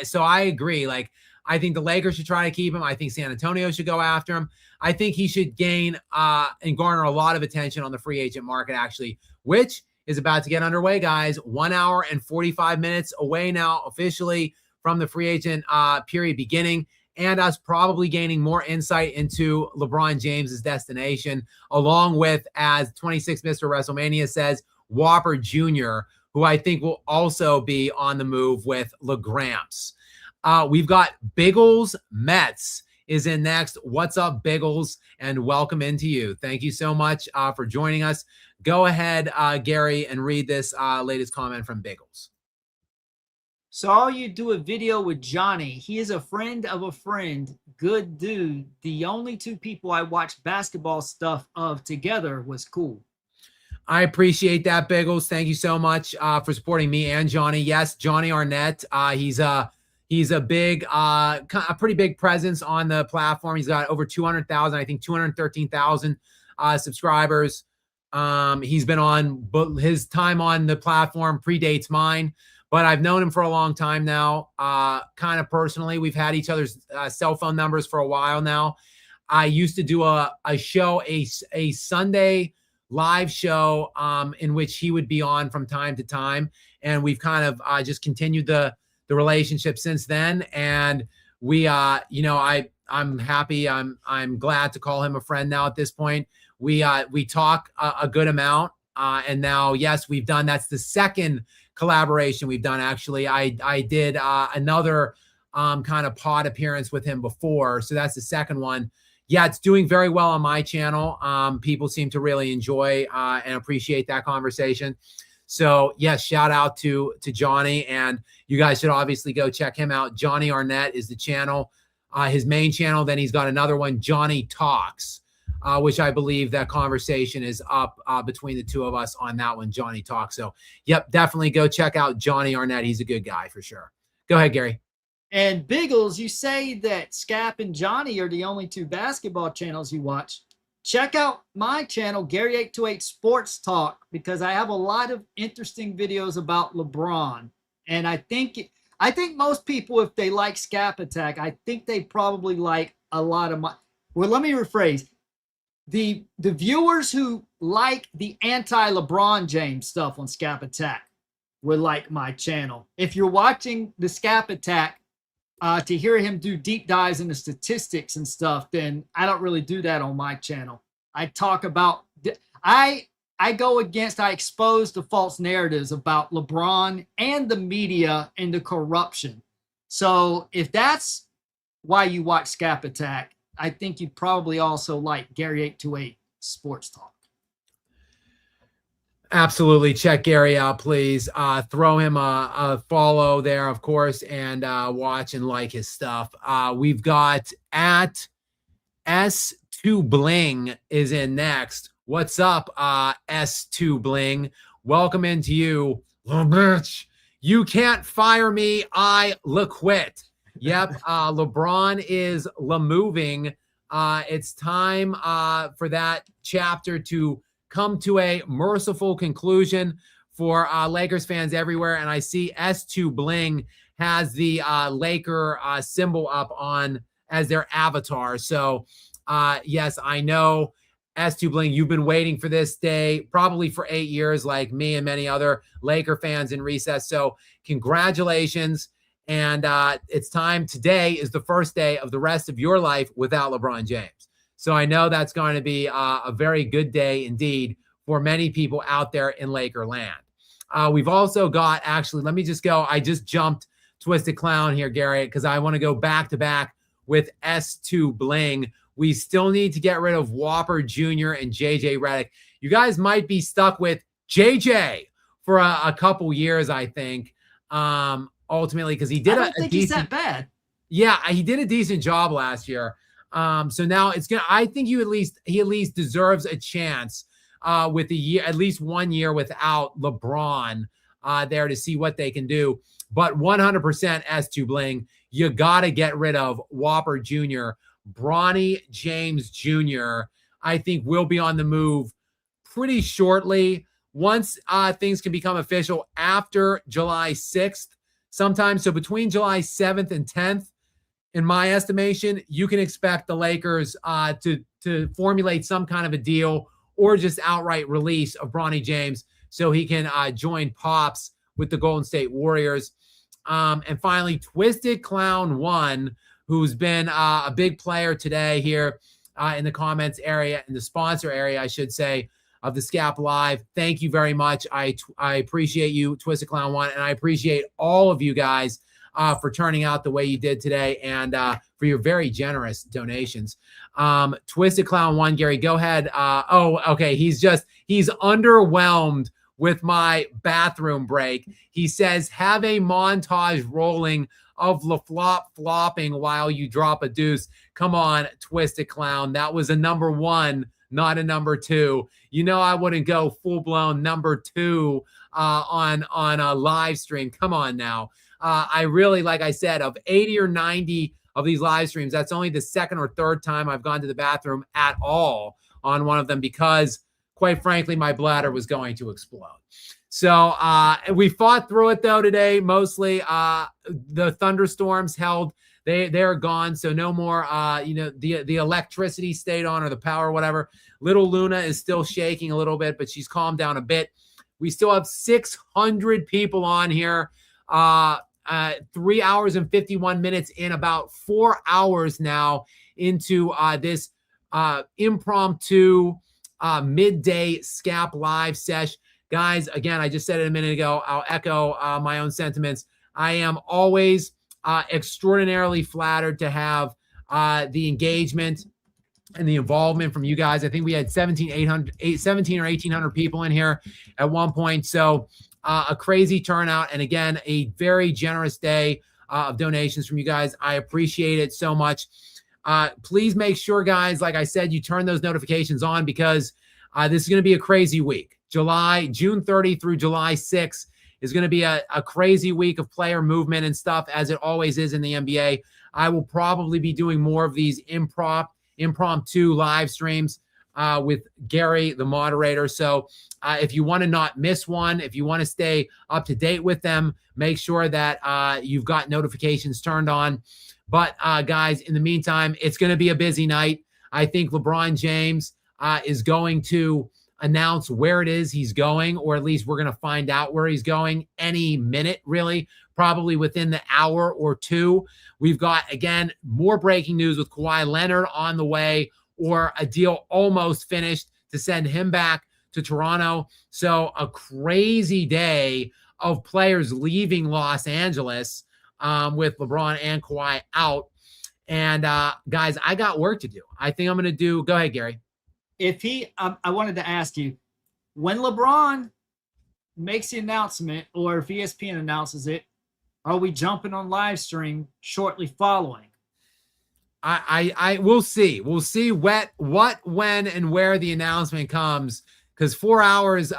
So I agree. Like, I think the Lakers should try to keep him. I think San Antonio should go after him. I think he should gain and garner a lot of attention on the free agent market, actually, which is about to get underway, guys. 1 hour and 45 minutes away now officially from the free agent period beginning, and us probably gaining more insight into LeBron James's destination, along with, as 26 Mr. WrestleMania says, Whopper Jr., who I think will also be on the move with LeGramps. We've got Biggles Mets is in next. What's up, Biggles? And welcome into you. Thank you so much for joining us. Go ahead, Gary, and read this latest comment from Biggles. Saw you do a video with Johnny. He is a friend of a friend. Good dude. The only 2 people I watched basketball stuff of together was cool. I appreciate that, Biggles. Thank you so much for supporting me and Johnny. Yes, Johnny Arnett. He's a big, a pretty big presence on the platform. He's got over 200,000, I think 213,000 subscribers. He's been on, but his time on the platform predates mine. But I've known him for a long time now, kind of personally. We've had each other's cell phone numbers for a while now. I used to do a show, a Sunday live show in which he would be on from time to time. And we've kind of just continued the relationship since then. And we, I'm happy. I'm glad to call him a friend now at this point. We talk a good amount. And now, yes, we've done, that's the second collaboration we've done. Actually, I did another kind of pod appearance with him before. So that's the second one. Yeah, it's doing very well on my channel. People seem to really enjoy and appreciate that conversation. So yes, shout out to Johnny, and you guys should obviously go check him out. Johnny Arnett is the channel, his main channel. Then he's got another one, Johnny Talks. which I believe that conversation is up between the two of us on that one, Johnny Talk. So, yep, definitely go check out Johnny Arnett. He's a good guy for sure. Go ahead, Gary. And Biggles, you say that Skap and Johnny are the only two basketball channels you watch. Check out my channel, Gary828 Sports Talk, because I have a lot of interesting videos about LeBron. And I think most people, if they like Skap Attack, I think they probably like a lot of my. Well, let me rephrase. The viewers who like the anti-LeBron James stuff on Skap Attack would like my channel. If you're watching the Skap Attack to hear him do deep dives into statistics and stuff, then I don't really do that on my channel. I talk about I expose the false narratives about LeBron and the media and the corruption. So if that's why you watch Skap Attack, I think you'd probably also like Gary828 Sports Talk. Absolutely. Check Gary out, please. Throw him a follow there, of course, and watch and like his stuff. We've got at S2 Bling is in next. What's up, S2 Bling? Welcome into you, little bitch. You can't fire me. I quit. Yep. LeBron is moving. It's time for that chapter to come to a merciful conclusion for Lakers fans everywhere. And I see S2 Bling has the Laker symbol up on as their avatar. So yes, I know S2 Bling, you've been waiting for this day probably for 8 years, like me and many other Laker fans in recess. So congratulations. And it's time. Today is the first day of the rest of your life without LeBron James. So I know that's going to be a very good day indeed for many people out there in Laker land. We've also got, actually, let me just go. I just jumped Twisted Clown here, Gary, because I want to go back to back with S2 Bling. We still need to get rid of Whopper Jr. and JJ Redick. You guys might be stuck with JJ for a couple years, I think, ultimately, because he did I don't think he's that bad. Yeah, he did a decent job last year. So now I think he at least deserves a chance with at least 1 year without LeBron there to see what they can do. But 100% S2 Bling, you got to get rid of Whopper Jr. Bronny James Jr., I think, will be on the move pretty shortly once things can become official after July 6th sometime. So between July 7th and 10th, in my estimation, you can expect the Lakers to formulate some kind of a deal or just outright release of Bronny James so he can join Pops with the Golden State Warriors. And finally, Twisted Clown 1, who's been a big player today here in the comments area, in the sponsor area, I should say, of the Skap Live. Thank you very much. I appreciate you, Twisted Clown 1, and I appreciate all of you guys for turning out the way you did today and for your very generous donations. Twisted Clown 1, Gary, go ahead. Okay. He's underwhelmed with my bathroom break. He says, have a montage rolling of flopping while you drop a deuce. Come on, Twisted Clown. That was a number 1, not a number 2. You know I wouldn't go full-blown number 2 on a live stream. Come on now. I really, like I said, of 80 or 90 of these live streams, that's only the second or third time I've gone to the bathroom at all on one of them because, quite frankly, my bladder was going to explode. So we fought through it, though, today. Mostly the thunderstorms held. They're gone, so no more, the electricity stayed on or the power or whatever. Little Luna is still shaking a little bit, but she's calmed down a bit. We still have 600 people on here. 3 hours and 51 minutes in, about 4 hours now into this impromptu midday Skap Live sesh. Guys, again, I just said it a minute ago. I'll echo my own sentiments. I am always extraordinarily flattered to have the engagement and the involvement from you guys. I think we had 17 or 1,800 people in here at one point. So a crazy turnout. And again, a very generous day of donations from you guys. I appreciate it so much. Please make sure, guys, like I said, you turn those notifications on because this is going to be a crazy week. June 30 through July 6th is going to be a crazy week of player movement and stuff, as it always is in the NBA. I will probably be doing more of these impromptu live streams with Gary, the moderator. So if you want to not miss one, if you want to stay up to date with them, make sure that you've got notifications turned on. But guys, in the meantime, it's going to be a busy night. I think LeBron James is going to announce where it is he's going, or at least we're going to find out where he's going any minute, really, probably within the hour or two. We've got, again, more breaking news with Kawhi Leonard on the way, or a deal almost finished to send him back to Toronto. So a crazy day of players leaving Los Angeles with LeBron and Kawhi out. And guys, I got work to do. I think I'm going to do, go ahead, Gary. I wanted to ask you, when LeBron makes the announcement, or if ESPN announces it, are we jumping on live stream shortly following? I will see. We'll see what, when, and where the announcement comes. Because 4 hours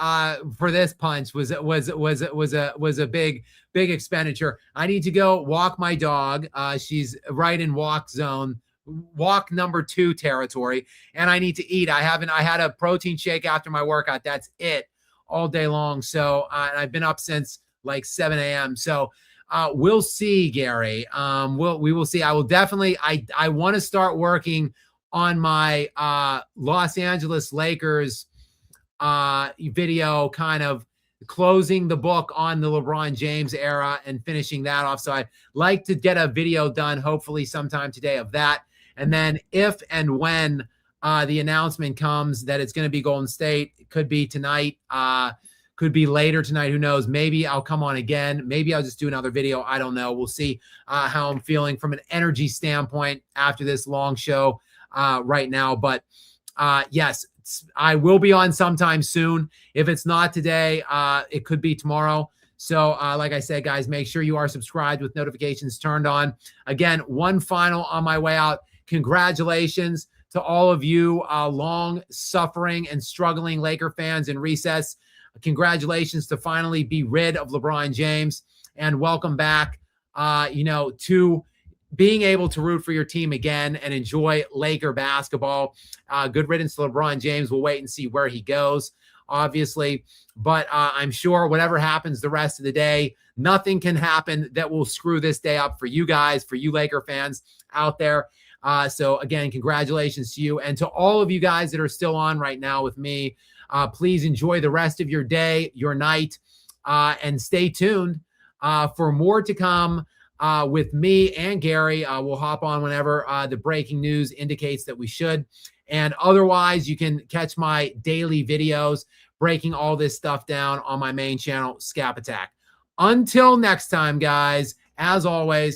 for this punch was a big expenditure. I need to go walk my dog. She's right in walk number 2 territory, and I need to eat. I had a protein shake after my workout. That's it all day long. So I've been up since like 7 a.m. So we'll see, Gary. We will see. I will definitely. I want to start working on my Los Angeles Lakers video, kind of closing the book on the LeBron James era and finishing that off. So I'd like to get a video done, hopefully sometime today, of that. And then if and when the announcement comes that it's going to be Golden State, it could be tonight, could be later tonight. Who knows? Maybe I'll come on again. Maybe I'll just do another video. I don't know. We'll see how I'm feeling from an energy standpoint after this long show right now. But yes, I will be on sometime soon. If it's not today, it could be tomorrow. So like I said, guys, make sure you are subscribed with notifications turned on. Again, one final on my way out. Congratulations to all of you long suffering and struggling Laker fans in recess. Congratulations to finally be rid of LeBron James, and welcome back, to being able to root for your team again and enjoy Laker basketball. Good riddance to LeBron James. We'll wait and see where he goes, obviously. But I'm sure whatever happens the rest of the day, nothing can happen that will screw this day up for you guys, for you Laker fans out there. So again, congratulations to you, and to all of you guys that are still on right now with me. Please enjoy the rest of your day, your night, and stay tuned for more to come with me and Gary. We'll hop on whenever the breaking news indicates that we should. And otherwise, you can catch my daily videos breaking all this stuff down on my main channel, Skap Attack. Until next time, guys, as always,